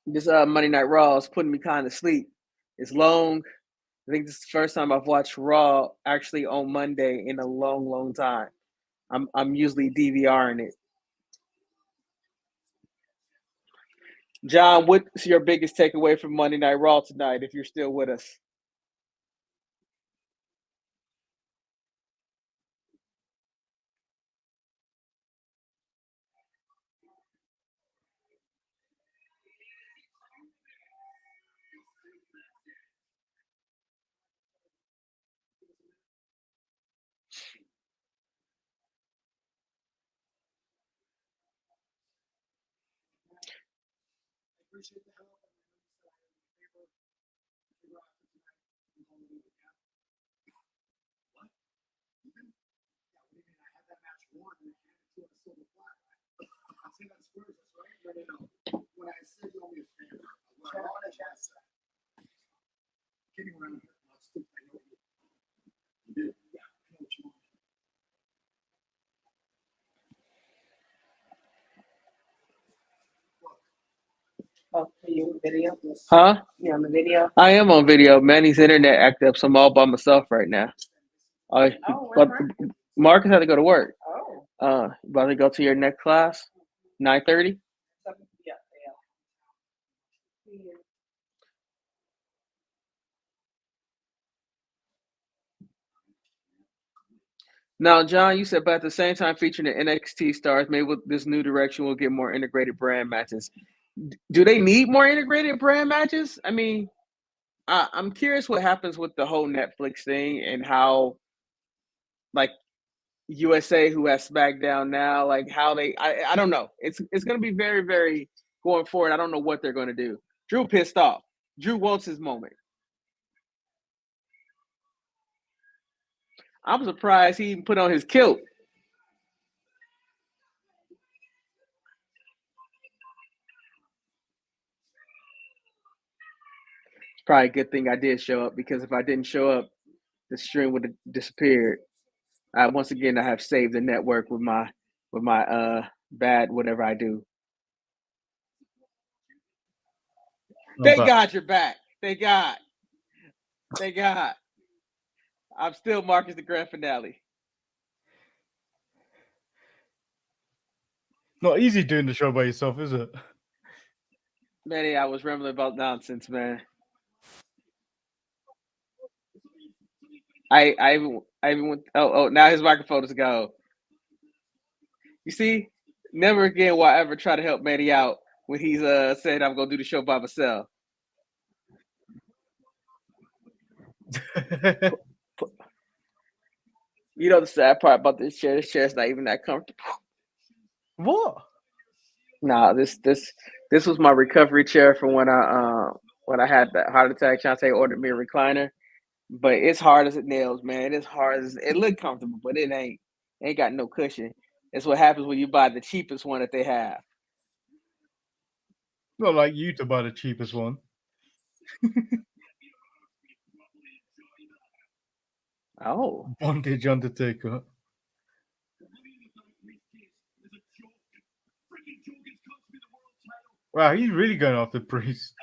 This Monday Night Raw is putting me kind of sleep. It's long. I think this is the first time I've watched Raw actually on Monday in a long, long time. I'm usually DVRing it. John, what's your biggest takeaway from Monday Night Raw tonight, if you're still with us? Oh, are you on video? Huh? You on the video? I am on video. Manny's internet acted up, so I'm all by myself right now. Oh, But where's Marcus had to go to work. Oh. About to go to your next class, 9:30. Yeah. Now, John, you said, but at the same time, featuring the NXT stars, maybe with this new direction, we'll get more integrated brand matches. Do they need more integrated brand matches? I mean, I'm curious what happens with the whole Netflix thing and how, like, USA, who has SmackDown now, like how I don't know. It's going to be very, very going forward. I don't know what they're going to do. Drew pissed off. Drew wants his moment. I'm surprised he even put on his kilt. It's probably a good thing I did show up, because if I didn't show up, the stream would have disappeared. Once again, I have saved the network with my bad whatever I do. Thank God you're back. Thank God. Thank God. I'm still Marcus the Grand Finale. Not easy doing the show by yourself, is it? Manny, I was rambling about nonsense, man. I even went. Oh, now his microphone is gone. You see, never again will I ever try to help Manny out when he's said I'm gonna do the show by myself. You know the sad part about this chair? This chair's not even that comfortable. What? Nah, this was my recovery chair from when I had that heart attack. Shantae ordered me a recliner, But it's hard as it nails, man. It's hard as it look comfortable, but it ain't got no cushion. It's what happens when you buy the cheapest one that they have. Not like you to buy the cheapest one. Oh, Bondage Undertaker. Wow, he's really going after Priest.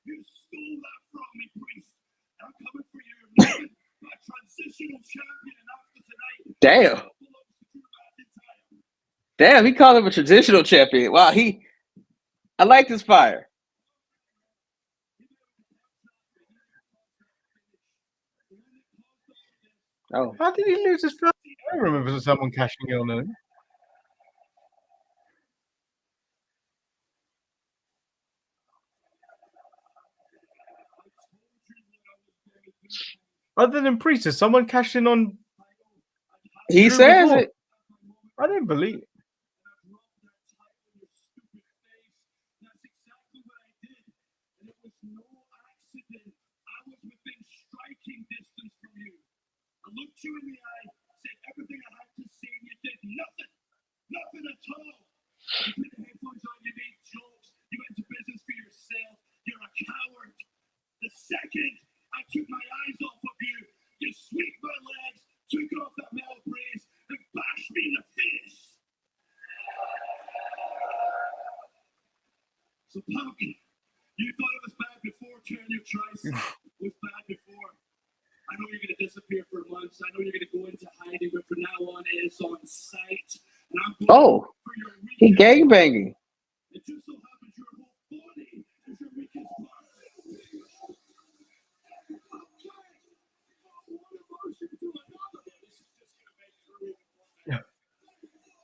You stole that from me, Priest. I'm coming for you. My transitional champion after tonight. damn! He called him a traditional champion. Wow, I like this fire. Oh, How did he lose his first? I remember someone cashing in on him. Other than Priest, has someone cashed in on? he Drew says before? it. I didn't believe it. I looked you in the eye, said everything I had to say, and you did nothing. Nothing at all. You put the headphones on, you made jokes, you went to business for yourself. You're a coward. The second I took my eyes off of you, you swept my legs, took off that metal brace, and bashed me in the face. So, Punk, you thought it was bad before, turn your tricep. It was bad before. I know you're going to disappear for months. I know you're going to go into hiding, but from now on, it's on sight. And I'm going for your He weakest gangbanging. It just so happens your whole body is your weakest part.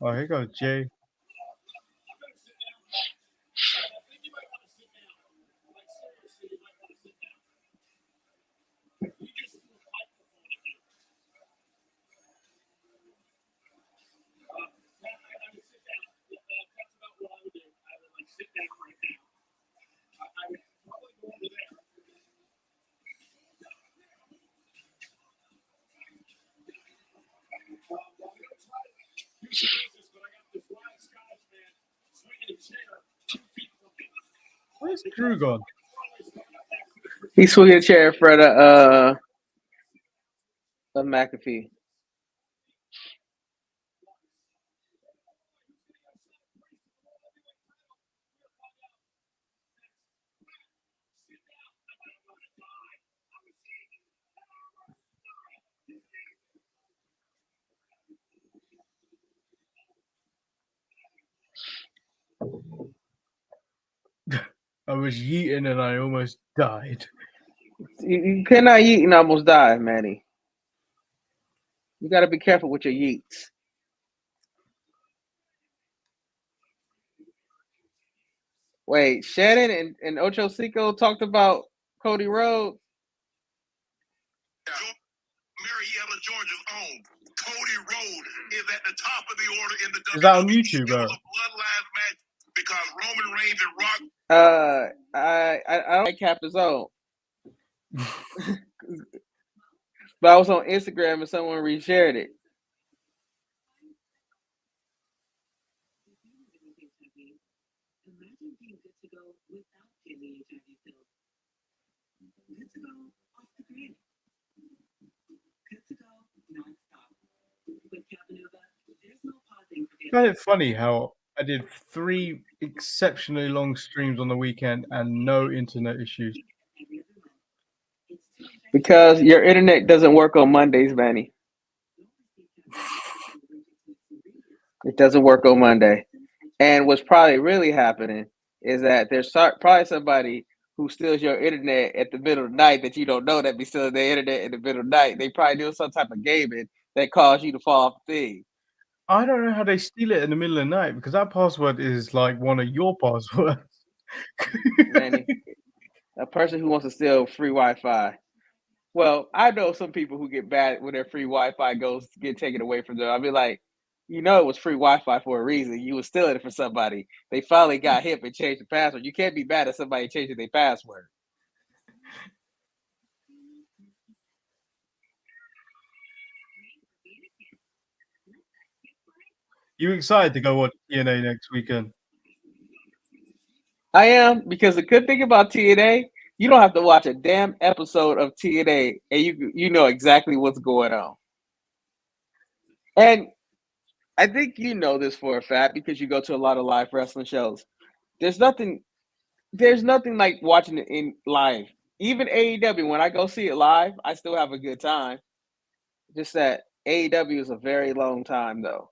Oh, here goes Jay. Where's Drew gone? He's swinging a chair in front of McAfee. I was yeeting and I almost died. You cannot yeet and almost die, Manny. You got to be careful with your yeets. Wait, Shannon and Ocho Cinco talked about Cody Rhodes. Marietta, Georgia's own Cody Rhodes is at the top of the order in the WWE. Is that on YouTube, It was a bloodline match because Roman Reigns and Rock. I don't like half his own. But I was on Instagram and someone reshared it. Imagine being good to go without getting HIV pills. Good to go off the grid. Good to go non-stop. With Capanova, there's no pausing for I find it funny how I did 3 exceptionally long streams on the weekend and no internet issues. every other month. Because your internet doesn't work on Mondays, Manny. It doesn't work on Monday. And what's probably really happening is that there's probably somebody who steals your internet at the middle of the night that you don't know that be stealing their internet in the middle of the night. They probably do some type of gaming that caused you to fall off the thing. I don't know how they steal it in the middle of the night because that password is like one of your passwords. Manny, a person who wants to steal free Wi-Fi. Well, I know some people who get bad when their free Wi-Fi goes get taken away from them. I'll be like, you know, it was free Wi-Fi for a reason. You were stealing it for somebody. They finally got hip and changed the password. You can't be mad at somebody changing their password. You excited to go watch TNA next weekend? I am, because the good thing about TNA, you don't have to watch a damn episode of TNA, and you know exactly what's going on. And I think you know this for a fact because you go to a lot of live wrestling shows. There's nothing like watching it in live. Even AEW, when I go see it live, I still have a good time. Just that AEW is a very long time, though.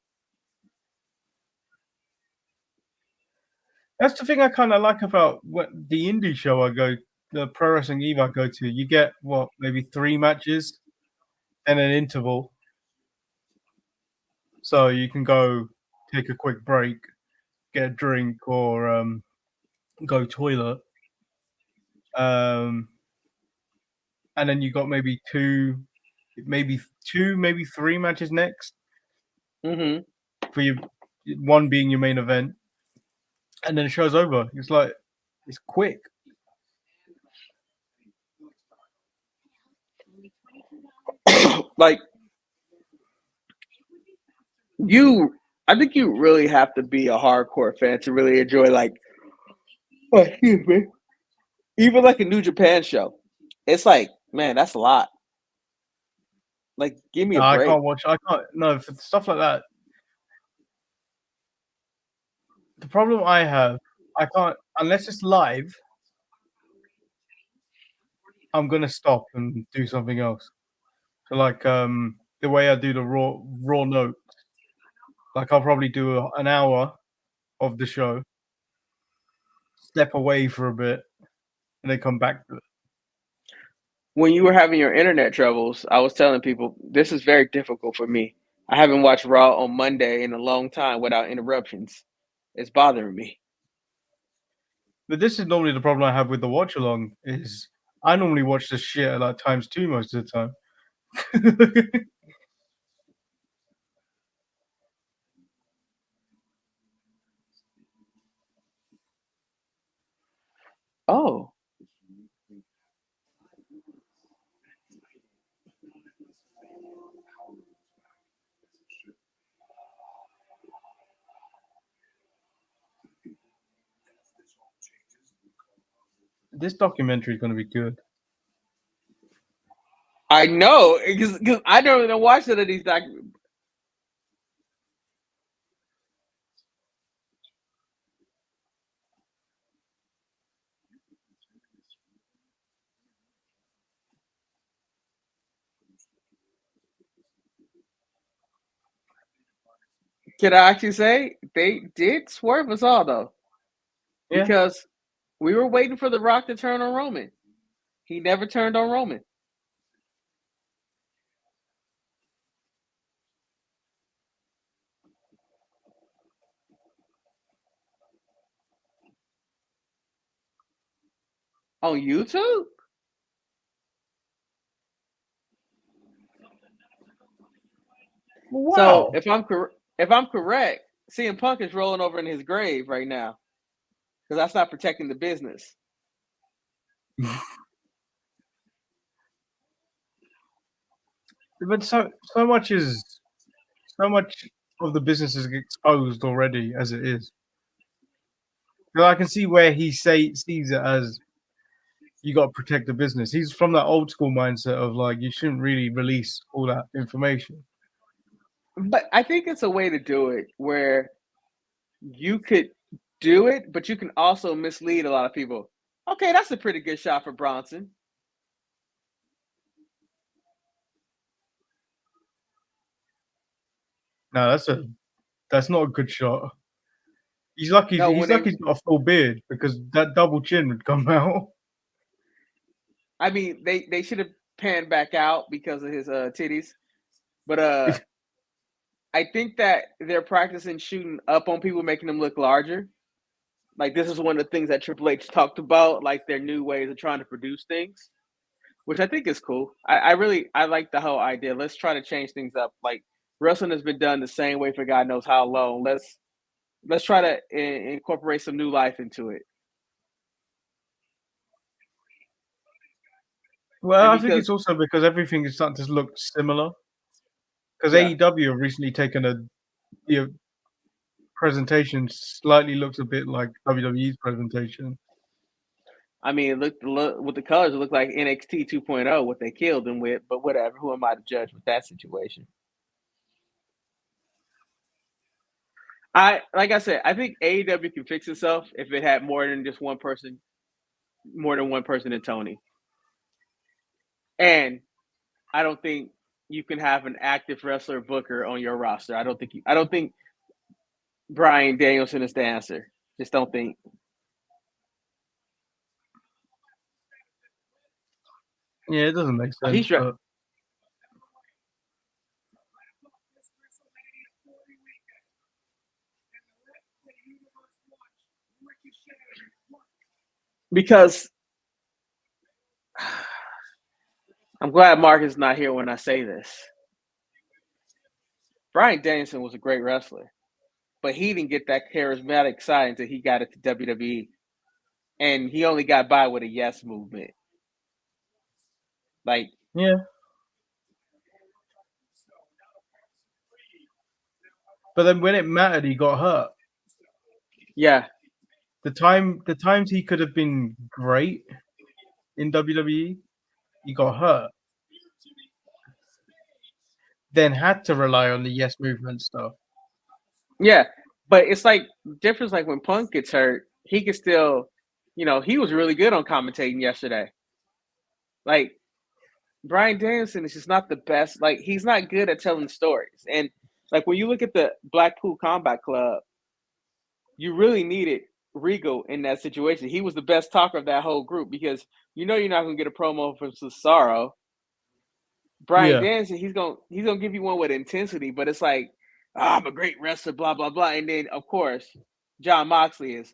That's the thing I kind of like about the indie show the Pro Wrestling Eve I go to. You get maybe 3 matches and an interval, so you can go take a quick break, get a drink, or go toilet. And then you got maybe 2, maybe 3 matches next. Mm-hmm. For you, one being your main event, and then the show's over. It's like it's quick. Like I think you really have to be a hardcore fan to really enjoy excuse me, even like a New Japan show. It's like, man, that's a lot. Like, give me a break. I can't watch. No, for stuff like that. The problem I have, I can't unless it's live. I'm gonna stop and do something else. So like the way I do the raw notes, like I'll probably do an hour of the show, step away for a bit, and then come back to it. When you were having your internet troubles, I was telling people this is very difficult for me. I haven't watched Raw on Monday in a long time without interruptions. It's bothering me. But this is normally the problem I have with the watch along is I normally watch this shit at like ×2 most of the time. Oh. This documentary is going to be good. I know, because I don't even watch none of these documentaries. Can I actually say they did swerve us all though? Yeah. Because we were waiting for The Rock to turn on Roman. He never turned on Roman. On YouTube? Wow. So if I'm correct, CM Punk is rolling over in his grave right now because that's not protecting the business. But so much of the business is exposed already as it is. So I can see where he sees it as you got to protect the business. He's from that old school mindset of like you shouldn't really release all that information. But I think it's a way to do it where you could do it, but you can also mislead a lot of people. Okay, that's a pretty good shot for Bronson. No, that's not a good shot. He's lucky. No, He's lucky he's got a full beard because that double chin would come out. I mean, they should have panned back out because of his titties, but I think that they're practicing shooting up on people, making them look larger. Like this is one of the things that Triple H talked about, like their new ways of trying to produce things, which I think is cool. I like the whole idea. Let's try to change things up. Like wrestling has been done the same way for God knows how long. Let's try to incorporate some new life into it. Well, I think it's also because everything is starting to look similar. Because AEW have recently taken presentation slightly looks a bit like WWE's presentation. I mean, look with the colors, it looked like NXT 2.0, what they killed them with. But whatever, who am I to judge with that situation? Like I said, I think AEW can fix itself if it had more than one person than Tony. And I don't think you can have an active wrestler booker on your roster. I don't think Bryan Danielson is the answer. Just don't think. Yeah, it doesn't make sense. He's right. Because I'm glad Mark is not here when I say this. Bryan Danielson was a great wrestler, but he didn't get that charismatic side until he got it to WWE. And he only got by with a yes movement. Like, yeah. But then when it mattered, he got hurt. Yeah. The times he could have been great in WWE, he got hurt. Then had to rely on the yes movement stuff. Yeah, but it's like difference. Like when Punk gets hurt, he can still, he was really good on commentating yesterday. Like Bryan Danielson is just not the best. Like he's not good at telling stories. And like when you look at the Blackpool Combat Club, you really needed Regal in that situation. He was the best talker of that whole group because you're not going to get a promo from Cesaro. Bryan Danielson, he's gonna give you one with intensity, but it's like, I'm a great wrestler, blah blah blah, and then of course, Jon Moxley is,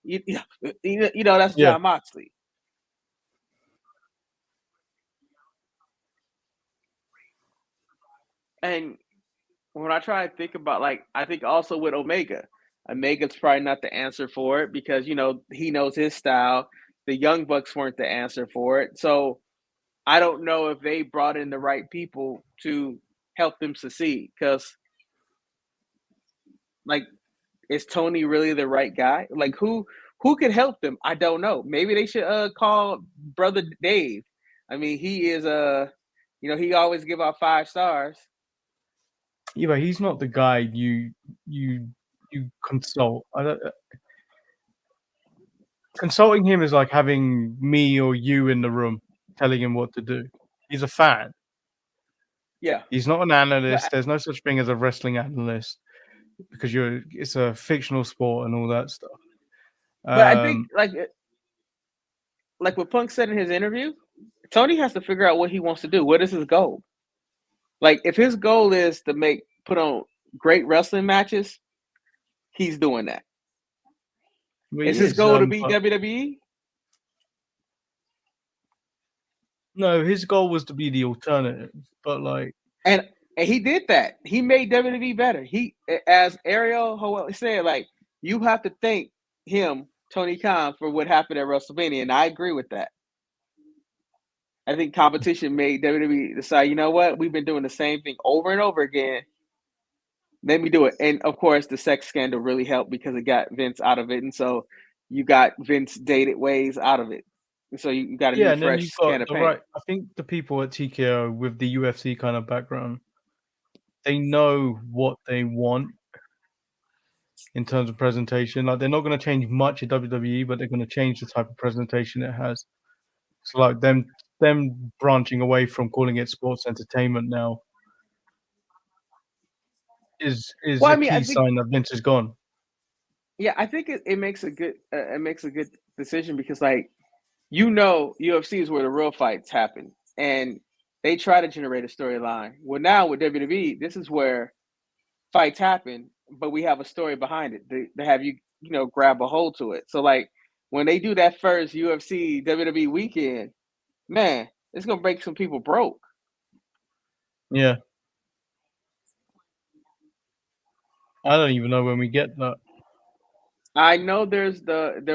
that's Jon Moxley. And when I try to think about, like, I think also with Omega's probably not the answer for it because he knows his style. The Young Bucks weren't the answer for it, so I don't know if they brought in the right people to help them succeed because, like, is Tony really the right guy? Like, who could help them? I don't know. Maybe they should call Brother Dave. I mean, he is he always give out 5 stars. Yeah, but he's not the guy you consult. Consulting him is like having me or you in the room telling him what to do. He's a fan. Yeah. He's not an analyst. There's no such thing as a wrestling analyst because it's a fictional sport and all that stuff. But I think like what Punk said in his interview, Tony has to figure out what he wants to do. What is his goal? Like if his goal is to put on great wrestling matches, he's doing that. Well, is his goal to be WWE? No, his goal was to be the alternative, but like, and he did that. He made WWE better. He, as Ariel Howell said, like you have to thank him, Tony Khan, for what happened at WrestleMania, and I agree with that. I think competition made WWE decide, you know what, we've been doing the same thing over and over again. Let me do it. And of course, the sex scandal really helped because it got Vince out of it, and so you got Vince dated ways out of it. And so you got a new fresh can of paint. Right. I think the people at TKO with the UFC kind of background, they know what they want in terms of presentation. Like they're not going to change much at WWE, but they're going to change the type of presentation it has. So like them branching away from calling it sports entertainment now is a key sign that Vince is gone. Yeah, I think it makes a good decision because like UFC is where the real fights happen, and they try to generate a storyline. Well, now with WWE, this is where fights happen, but we have a story behind it. They have you grab a hold to it. So like when they do that first UFC WWE weekend, man, it's gonna break some people broke. Yeah, I don't even know when we get that. I know there's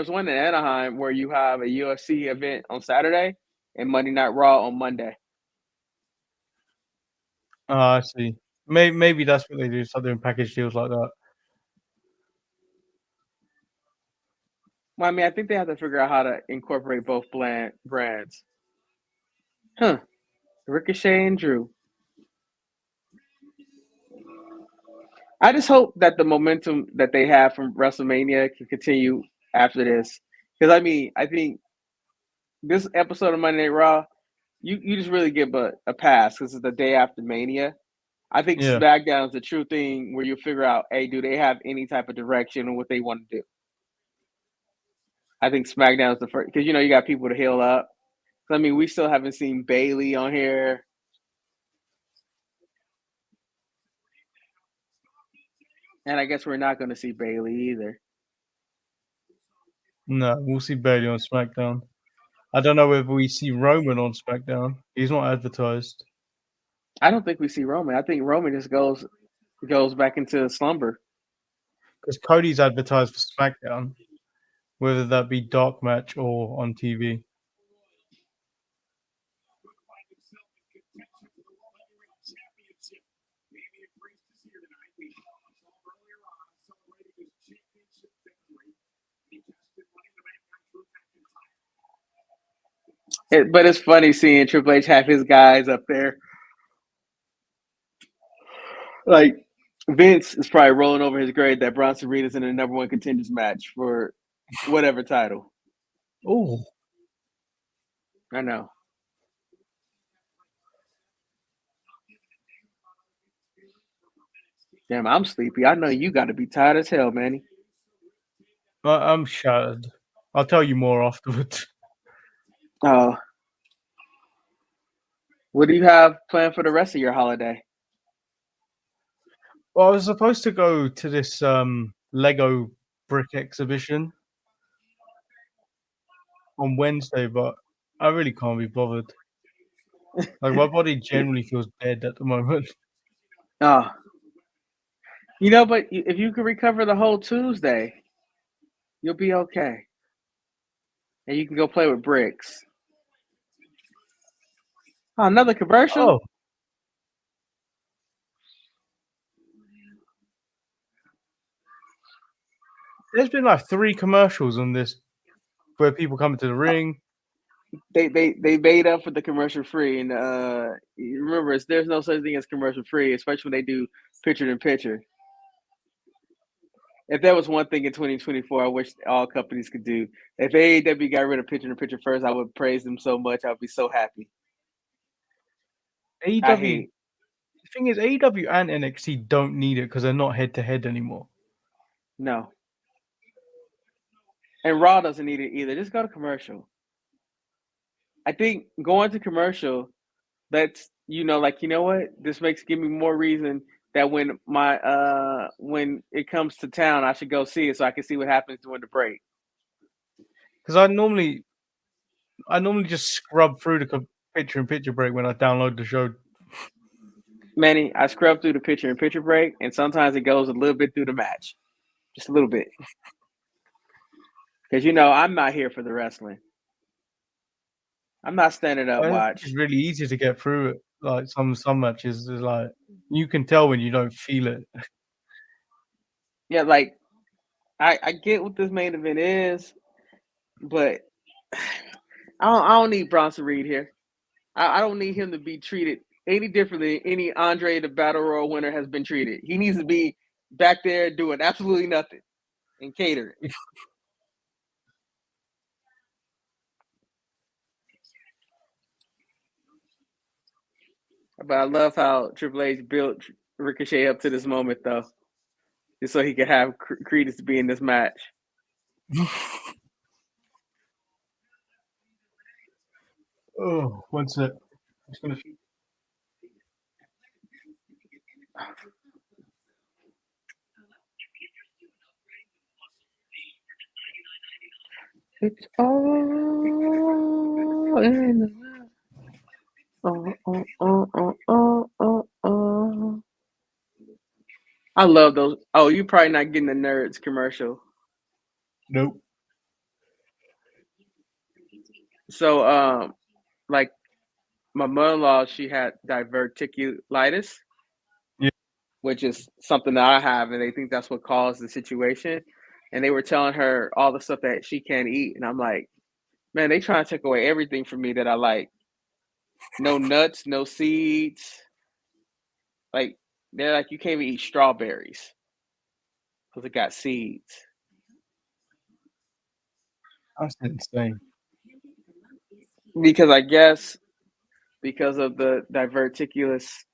one in Anaheim where you have a UFC event on Saturday and Monday Night Raw on Monday. I see. Maybe that's what they do. Start doing package deals like that. Well, I mean, I think they have to figure out how to incorporate both brands. Huh. Ricochet and Drew. I just hope that the momentum that they have from WrestleMania can continue after this. Because, I mean, I think this episode of Monday Night Raw, you just really give a pass because it's the day after Mania. I think Yeah. SmackDown is the true thing where you figure out, hey, do they have any type of direction on what they want to do? I think SmackDown is the first because you got people to heal up. I mean, we still haven't seen Bayley on here. And I guess we're not going to see Bayley either. No, we'll see Bayley on SmackDown. I don't know whether we see Roman on SmackDown. He's not advertised. I don't think we see Roman. I think Roman just goes back into slumber. Because Cody's advertised for SmackDown, whether that be dark match or on TV. But it's funny seeing Triple H have his guys up there. Like, Vince is probably rolling over his grave that Bronson Reed is in the #1 contenders match for whatever title. Oh, I know. Damn, I'm sleepy. I know you got to be tired as hell, Manny. I'm shattered. I'll tell you more afterwards. Oh. What do you have planned for the rest of your holiday? Well, I was supposed to go to this Lego brick exhibition on Wednesday, but I really can't be bothered. Like, my body generally feels dead at the moment. Oh. But if you can recover the whole Tuesday, you'll be okay. And you can go play with bricks. Oh, another commercial? Oh. There's been like 3 commercials on this where people come into the ring. They made up for the commercial free, and remember, there's no such thing as commercial free, especially when they do picture in picture. If there was one thing in 2024, I wish all companies could do. If AEW got rid of picture in picture first, I would praise them so much. I'd be so happy. AEW. The thing is, AEW and NXT don't need it because they're not head to head anymore. No. And Raw doesn't need it either. Just go to commercial. I think going to commercial, that's you know what? This give me more reason that when it comes to town, I should go see it so I can see what happens during the break. Because I normally just scrub through the picture in picture break when I download the show. Manny, I scrub through the picture in picture break, and sometimes it goes a little bit through the match, just a little bit. Because I'm not here for the wrestling. I'm not standing up watch. It's really easy to get through it. Like some matches, is like you can tell when you don't feel it. Yeah, like I get what this main event is, but I don't need Bronson Reed here. I don't need him to be treated any differently than any Andre the Battle Royal winner has been treated. He needs to be back there doing absolutely nothing and catering. But I love how Triple H built Ricochet up to this moment, though, just so he could have credence to be in this match. Oh, one sec. I'm just gonna. It's all in the I love those. Oh, you're probably not getting the Nerds commercial. Nope. So, like my mother-in-law, she had diverticulitis. Yeah. which is something that I have, and they think that's what caused the situation. And they were telling her all the stuff that she can't eat, and I'm like, man, they trying to take away everything from me that I like. No nuts, no seeds. Like they're like, you can't even eat strawberries because it got seeds. That's insane. Because I guess because of the diverticulous,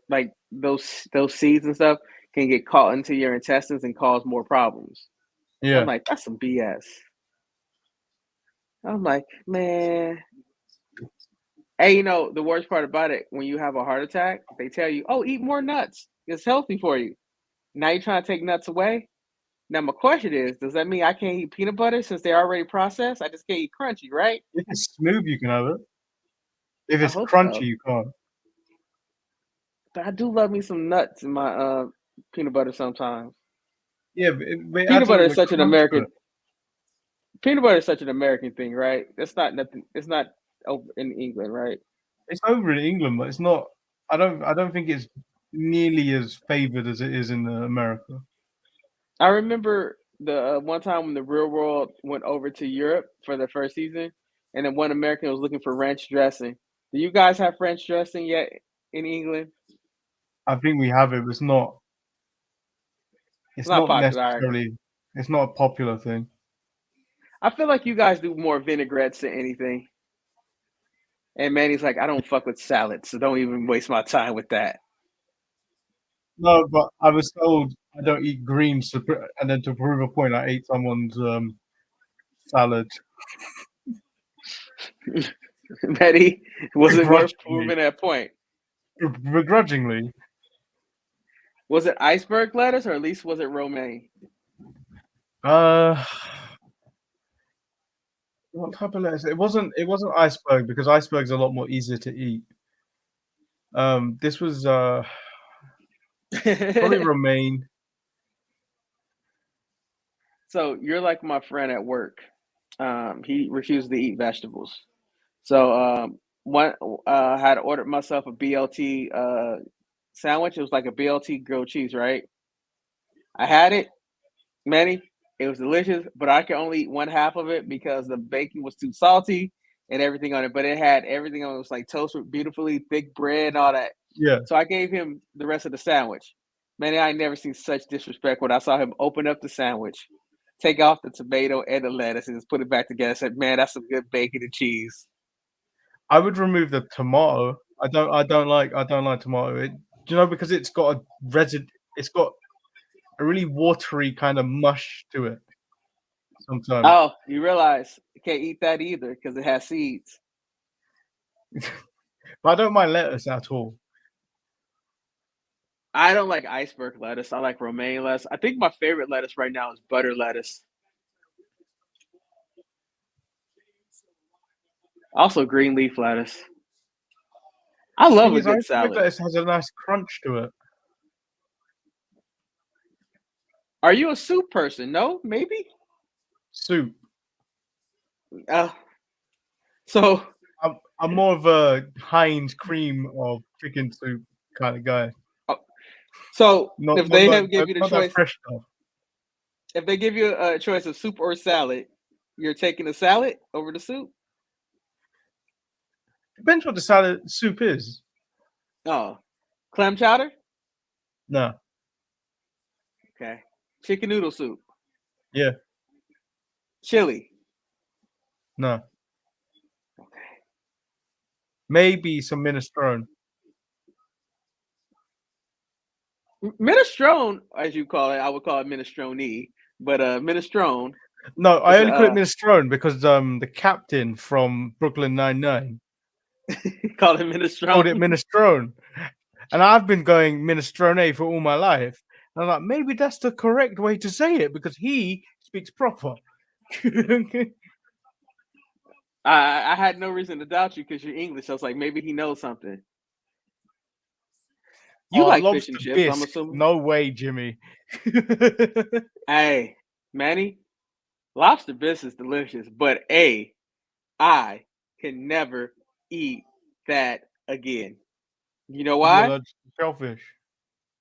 like those seeds and stuff can get caught into your intestines and cause more problems. Yeah. I'm like, that's some BS. I'm like, man. Hey, you know, the worst part about it, when you have a heart attack, they tell you, oh, eat more nuts. It's healthy for you. Now you're trying to take nuts away? Now my question is, does that mean I can't eat peanut butter since they're already processed? I just can't eat crunchy, right? If it's smooth, you can have it. If I it's hope crunchy, so. you can't. But I do love me some nuts in my peanut butter sometimes. Yeah, but it Peanut adds a butter is little such an crunch to American it. peanut butter is such an American thing, right? It's not nothing. It's not over in England, right? It's over in England, but it's not. I don't think it's nearly as favored as it is in America. I remember the one time when the Real World went over to Europe for the first season, and then one American was looking for ranch dressing. Do you guys have French dressing yet in England? I think we have it, but it's not. It's not not popular. All right. necessarily. It's not a popular thing. I feel like you guys do more vinaigrettes than anything. And Manny's like, I don't fuck with salads, so don't even waste my time with that. No, but I was told I don't eat greens, and then to prove a point, I ate someone's salad. Manny, was it worth Begrudgingly. proving that point? Begrudgingly. Was it iceberg lettuce, or at least was it romaine? What type of lettuce? It wasn't iceberg, because iceberg's a lot more easier to eat. This was probably romaine. So you're like my friend at work. He refused to eat vegetables. So I had ordered myself a BLT sandwich. It was like a BLT grilled cheese, right? I had it, Manny. It was delicious, but I could only eat one half of it because the bacon was too salty and everything on it. But it had everything on it. It was like toasted, beautifully thick bread and all that. Yeah. So I gave him the rest of the sandwich. Manny, I ain't never seen such disrespect when I saw him open up the sandwich, take off the tomato and the lettuce, and just put it back together. I said, "Man, that's some good bacon and cheese." I would remove the tomato. I don't like tomato. Because it's got a resid. It's got a really watery kind of mush to it. Sometimes. Oh, you realize you can't eat that either because it has seeds. But I don't mind lettuce at all. I don't like iceberg lettuce. I like romaine lettuce. I think my favorite lettuce right now is butter lettuce. Also, green leaf lettuce. I love a good Iceberg salad. lettuce has a nice crunch to it. Are you a soup person? No, maybe. Soup. So I'm more of a Heinz cream of chicken soup kind of guy. So Not, if not they that, have give you the not that choice, fresh stuff. if they give you a choice of soup or salad, you're taking the salad over the soup? Depends what the soup is. Oh, clam chowder? No. Okay. Chicken noodle soup? Yeah. Chili? No. Okay. Maybe some minestrone. Minestrone, as you call it, I would call it minestrone, but minestrone. No, I only call it minestrone because the captain from Brooklyn Nine-Nine called it minestrone. called it minestrone. And I've been going minestrone for all my life. And I'm like, maybe that's the correct way to say it because he speaks proper. I had no reason to doubt you because you're English. I was like, maybe he knows something. You like fish and chips, bisque. I'm assuming. No way, Jimmy. Hey, Manny, lobster bisque is delicious, but I can never eat that again. You know why? Shellfish.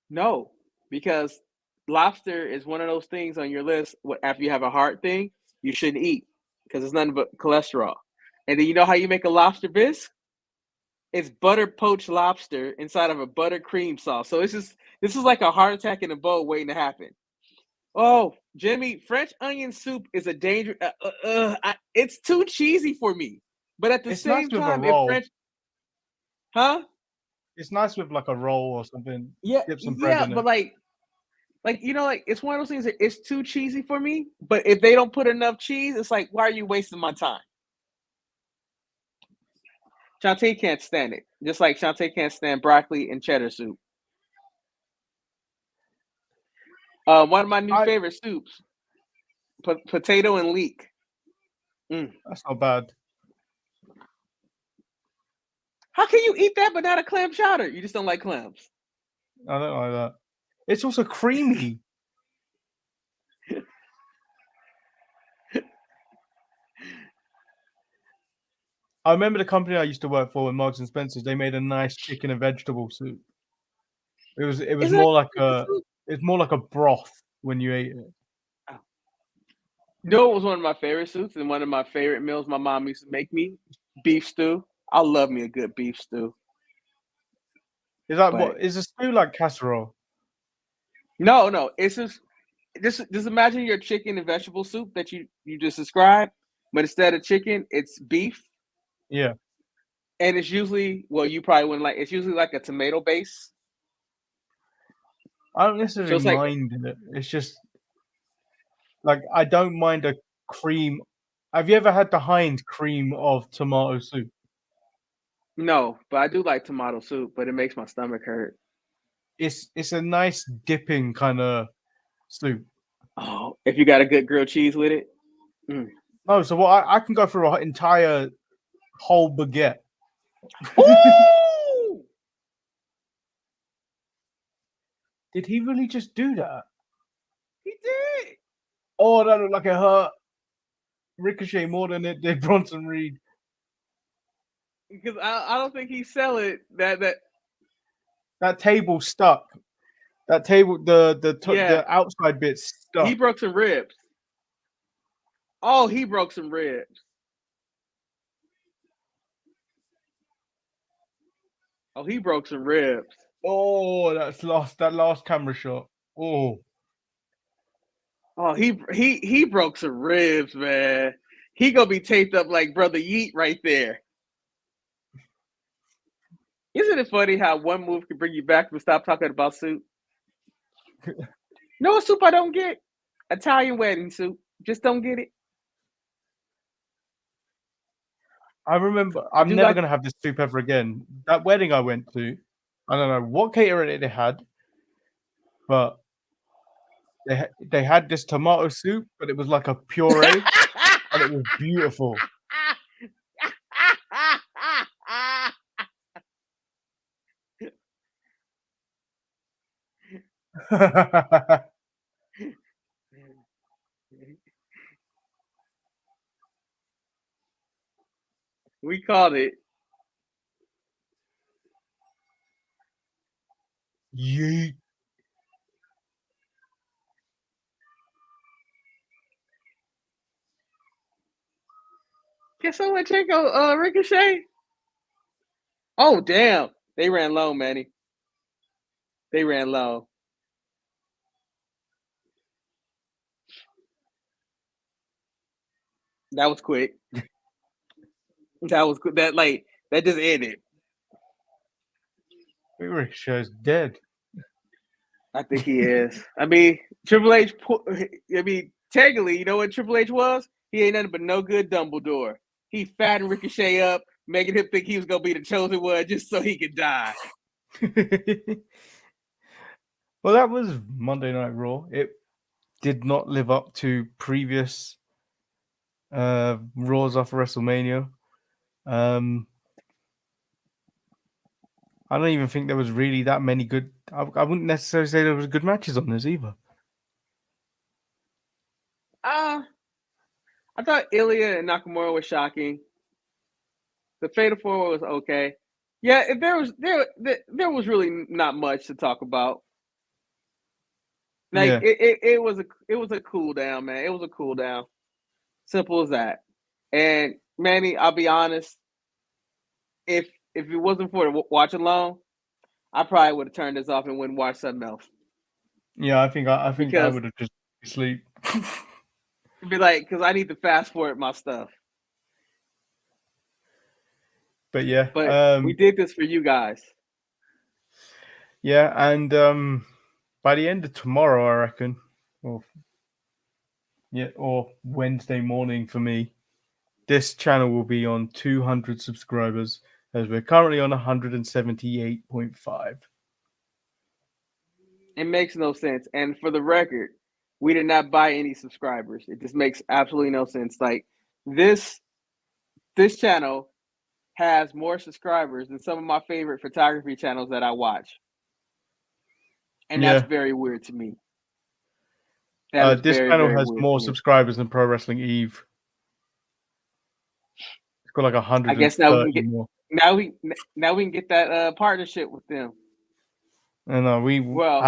No, because lobster is one of those things on your list. After you have a heart thing, you shouldn't eat because it's nothing but cholesterol. And then you know how you make a lobster bisque? It's butter poached lobster inside of a butter cream sauce. So this is like a heart attack in a bowl waiting to happen. Oh, Jimmy, French onion soup is a danger. It's too cheesy for me. But at the It's nice same with a time, if roll. French, huh? It's nice with like a roll or something. Yeah, Dip some bread in but it. like it's one of those things that it's too cheesy for me. But if they don't put enough cheese, it's like, why are you wasting my time? Shantae can't stand it. Just like Shantae can't stand broccoli and cheddar soup. One of my new favorite soups, potato and leek. That's not bad. How can you eat that but not a clam chowder? You just don't like clams. I don't like that. It's also creamy. I remember the company I used to work for in Marks and Spencer's. They made a nice chicken and vegetable soup. It was more like a broth when you ate it. You know, it was one of my favorite soups and one of my favorite meals my mom used to make me? Beef stew. I love me a good beef stew. Is that what is a stew like casserole? No. It's just imagine your chicken and vegetable soup that you just described, but instead of chicken, it's beef. Yeah. And it's usually you probably wouldn't like. It's usually like a tomato base. I don't necessarily mind it. It's just like I don't mind a cream. Have you ever had the Heinz cream of tomato soup? No, but I do like tomato soup, but it makes my stomach hurt. It's a nice dipping kind of soup. Oh, if you got a good grilled cheese with it. No, so what I can go through an entire whole baguette. Ooh! Did he really just do that? He did. Oh, that looked like it hurt Ricochet more than it did Bronson Reed. Because I don't think he's selling that table stuck. That table, the outside bit stuck. He broke some ribs. Oh, he broke some ribs. Oh, he broke some ribs. Oh, that last camera shot. Oh, he broke some ribs, man. He gonna be taped up like Brother Yeet right there. Isn't it funny how one move can bring you back to stop talking about soup? No soup I don't get? Italian wedding soup. Just don't get it. I remember. I'm never gonna have this soup ever again. That wedding I went to, I don't know what catering they had, but they had this tomato soup, but it was like a puree, and it was beautiful. We called it. Yeet. Can someone check out Ricochet? Oh, damn. They ran low, Manny. They ran low. That was quick. That was that just ended. Ricochet's dead. I think he is. I mean, Triple H. I mean, technically, you know what Triple H was? He ain't nothing but no good Dumbledore. He fattened Ricochet up, making him think he was gonna be the chosen one just so he could die. Well, that was Monday Night Raw. It did not live up to previous Raws after WrestleMania. I don't even think there was really that many good. I wouldn't necessarily say there was good matches on this either. I thought Ilya and Nakamura was shocking. The Fatal 4 was okay. Yeah, there was really not much to talk about. Like Yeah. it was a cool down, man. It was a cool down. Simple as that. And Manny, I'll be honest, if it wasn't for the watch along, I probably would have turned this off and went and watched something else. Yeah, I think I Because- would have just sleep. It'd be like, because I need to fast forward my stuff. But yeah, But we did this for you guys. yeah, and by the end of tomorrow, I reckon, or Wednesday morning for me, this channel will be on 200 subscribers, as we're currently on 178.5. It makes no sense. And for the record, we did not buy any subscribers. It just makes absolutely no sense. Like this channel has more subscribers than some of my favorite photography channels that I watch. And that's Yeah. very weird to me. That is This very, channel very has weird more to me. subscribers than Pro Wrestling Eve. It's got like 130 I guess now we can get more. now we can get that partnership with them. And Well-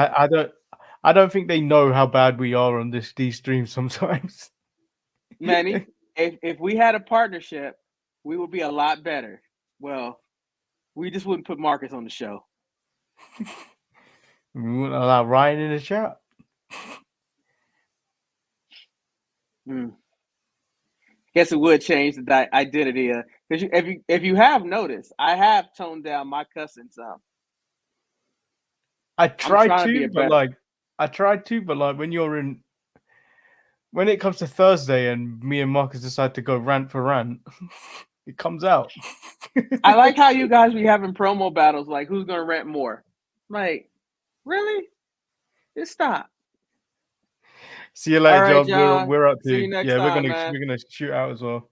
I don't think they know how bad we are on these streams sometimes. Manny, if we had a partnership, we would be a lot better. Well, we just wouldn't put Marcus on the show. We wouldn't allow Ryan in the chat. Guess it would change the identity because if you have noticed, I have toned down my cussing some. I tried trying to be to, a but better- when it comes to Thursday and me and Marcus decide to go rant for rant, it comes out. I like how you guys be having promo battles like who's gonna rant more. Like, really? Just stop. See you later, All right, John. John. We're up See here. you next Yeah, time, man. we're gonna shoot out as well.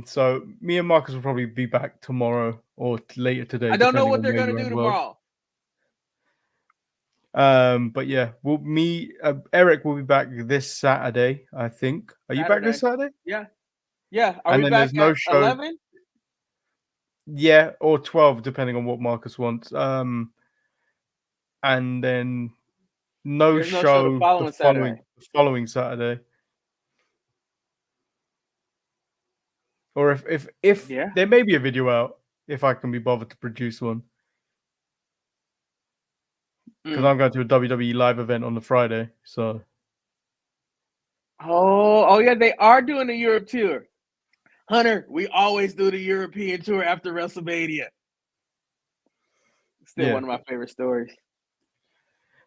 So me and Marcus will probably be back tomorrow or later today. I don't know depending what on they're where gonna you are do in the world. tomorrow. But yeah, Eric will be back this Saturday, I think. Are you back this Saturday? Yeah. Are And we then back there's no at show. 11? Yeah, or 12, depending on what Marcus wants. And then no There's no show show the following Saturday. the following Saturday. Or if Yeah. there may be a video out if I can be bothered to produce one. Because I'm going to a WWE live event on the Friday. So Oh yeah, they are doing the Europe tour. Hunter, we always do the European tour after WrestleMania. Still Yeah. one of my favorite stories.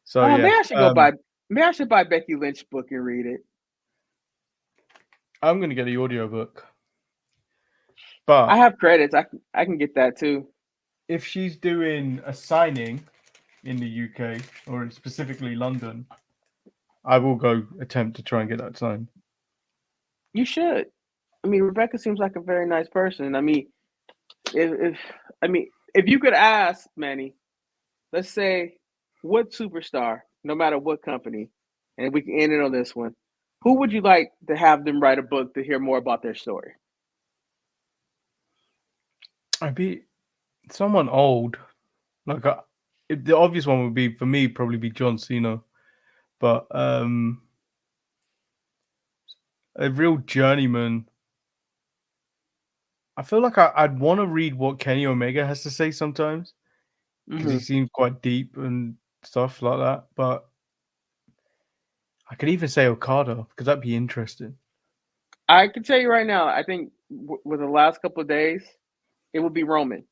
so yeah. Maybe I should go buy. Maybe I should buy Becky Lynch book and read it. I'm gonna get the audiobook. But I have credits. I can get that too. if she's doing a signing in the UK or specifically London, I will go attempt to try and get that signed. You should. I mean, Rebecca seems like a very nice person. I mean, if you could ask Manny, let's say, what superstar, no matter what company, and we can end it on this one, who would you like to have them write a book to hear more about their story? I'd be someone old. Like the obvious one would be for me probably be John Cena, but a real journeyman. I feel like I'd want to read what Kenny Omega has to say sometimes because he seems quite deep and stuff like that. But I could even say Okada because that'd be interesting. I can tell you right now, I think with the last couple of days, it would be Roman.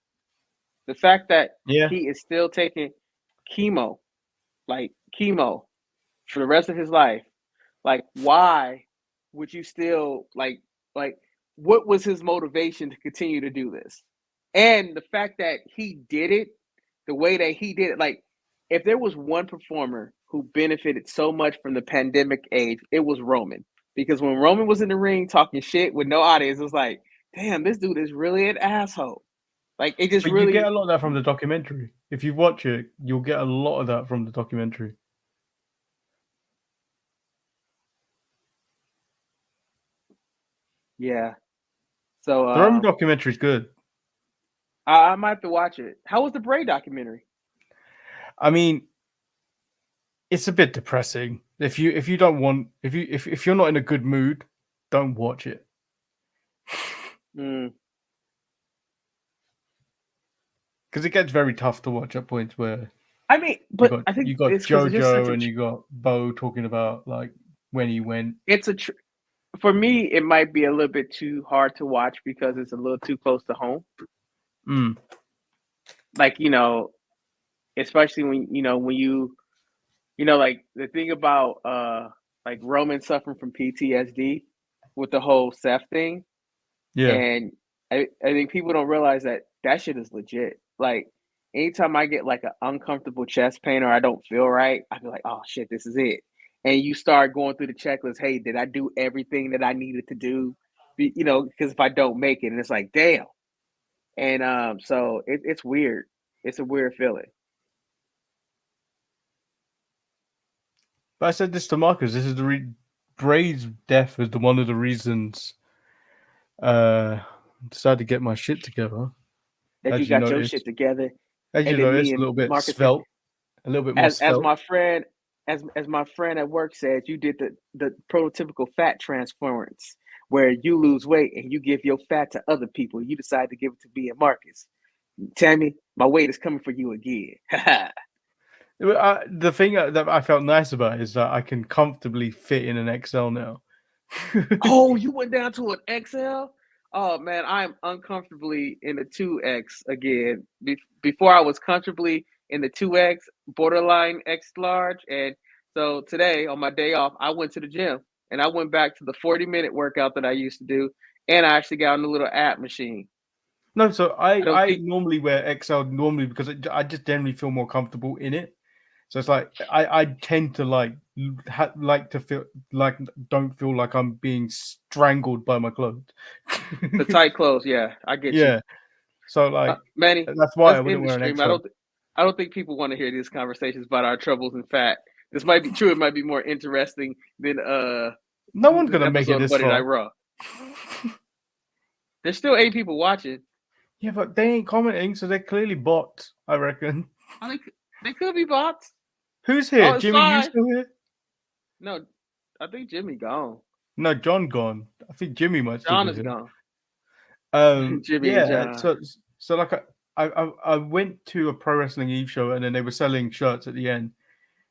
The fact that Yeah. he is still taking chemo for the rest of his life. Like, why would you still like what was his motivation to continue to do this? And the fact that he did it the way that he did it, like if there was one performer who benefited so much from the pandemic age, it was Roman. Because when Roman was in the ring talking shit with no audience, it was like, damn, this dude is really an asshole. Like it just But really you get a lot of that from the documentary. If you watch it, you'll get a lot of that from the documentary. Yeah. So The Roman documentary is good. I might have to watch it. How was the Bray documentary? I mean, It's a bit depressing. If you don't want if you're not in a good mood, don't watch it. Mm. Because it gets very tough to watch at points where I mean, but I think you got it's 'cause it's just such JoJo a and you got Bo talking about like when he went. it's a for me, it might be a little bit too hard to watch because it's a little too close to home. Mm. Like, especially when you like the thing about like Roman suffering from PTSD with the whole Seth thing. Yeah. And I think people don't realize that shit is legit. Like anytime I get like an uncomfortable chest pain or I don't feel right, I feel like, oh shit, this is it. And you start going through the checklist. Hey, did I do everything that I needed to do? Because if I don't make it, and it's like, damn. And so it's weird. It's a weird feeling. But I said this to Marcus. This is Bray's death is one of the reasons I decided to get my shit together. That you got your shit together. As you And then me noticed, a and little bit Marcus svelte, a little bit more as svelte. my friend as my friend at work said, you did the prototypical fat transference where you lose weight and you give your fat to other people. You decide to give it to me and Marcus. Tammy, my weight is coming for you again. The thing that I felt nice about is that I can comfortably fit in an XL now. Oh, you went down to an XL? Oh man, I'm uncomfortably in the 2X again. Before I was comfortably in the 2X, borderline X large, and so today on my day off, I went to the gym and I went back to the 40-minute workout that I used to do, and I actually got on the little app machine. No, so I think- normally wear XL normally because I just generally feel more comfortable in it. So it's like I tend to like to feel like don't feel like I'm being strangled by my clothes. The tight clothes, yeah, I get you. Yeah. So like Manny, that's why I let's wouldn't end the wear an stream. XL. I don't think people want to hear these conversations about our troubles in fat. This might be true. It might be more interesting than No one's gonna make it episode of this Monday Night far. Raw. There's still 8 people watching. Yeah, but they ain't commenting, so they're clearly bots, I reckon. I think they could be bots. Who's here? Oh, it's Jimmy, you fine. still here? No, I think Jimmy gone. No, John gone. I think Jimmy might still John be is here. gone. Jimmy and Yeah, John. so like I went to a Pro Wrestling Eve show and then they were selling shirts at the end.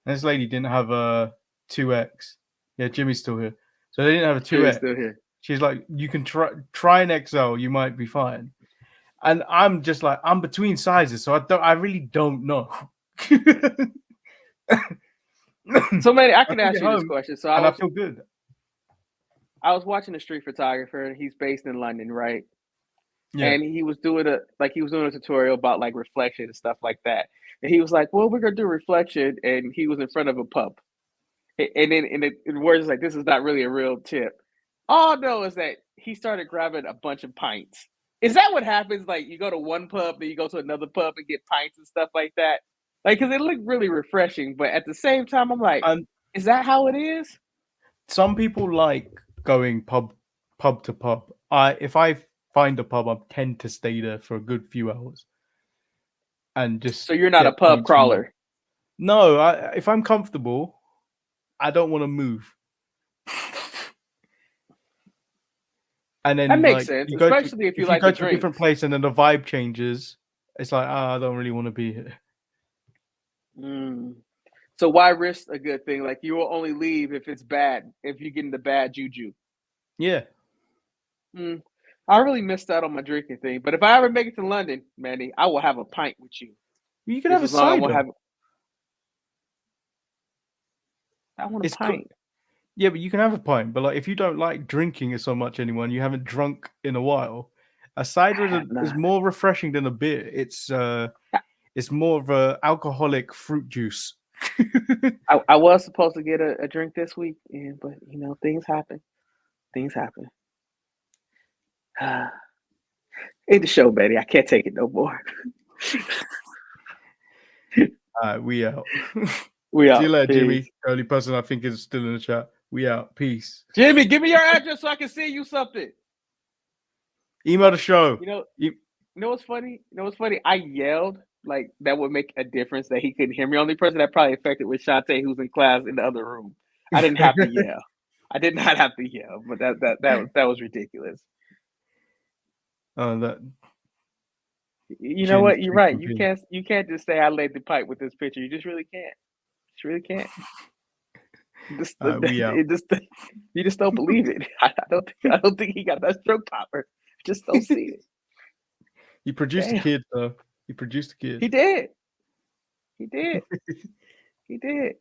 And this lady didn't have a 2X. Yeah, Jimmy's still here. So they didn't have a 2X. Jimmy's still here. She's like, you can try an XL, you might be fine. And I'm just like, I'm between sizes, so I really don't know. So Manny, I can ask you this question. So I feel good. I was watching a street photographer, and he's based in London, right? Yeah. And he was doing a tutorial about like reflection and stuff like that. And he was like, "Well, we're gonna do reflection," and he was in front of a pub. And then in the words like, "This is not really a real tip." All I know is that he started grabbing a bunch of pints. Is that what happens? Like you go to one pub, then you go to another pub and get pints and stuff like that. Like, because it looked really refreshing, but at the same time, I'm like, is that how it is? Some people like going pub to pub. If I find a pub, I tend to stay there for a good few hours, and just. So you're not a pub crawler. No, if I'm comfortable, I don't want to move. And then that makes sense, especially if you like go to a different place and then the vibe changes. It's like, I don't really want to be here. So why risk a good thing? Like you will only leave if it's bad, if you get in the bad juju. Yeah. I really missed out on my drinking thing. But if I ever make it to London, Manny, I will have a pint with you. You can have a cider. I want a pint. Cool. Yeah, but you can have a pint. But like, if you don't like drinking so much anymore and you haven't drunk in a while, a cider is more refreshing than a beer. It's more of a alcoholic fruit juice. I was supposed to get a drink this week, but things happen. It's the show, Betty. I can't take it no more. We out. We out. See you later, Jimmy. The only person I think is still in the chat. We out. Peace. Jimmy, give me your address so I can send you something. Email the show. You know what's funny? I yelled like that would make a difference that he couldn't hear me. Only person that probably affected was Shantae, who's in class in the other room. I didn't have to yell. I did not have to yell, but that was ridiculous. That You know what? You're right. You confused. can't just say I laid the pipe with this picture. You just really can't. Just really can't. We out. You just don't believe it. I don't think he got that stroke power. Just don't see it. He produced a Damn. kid, though. He produced a kid. He did. He did. He did.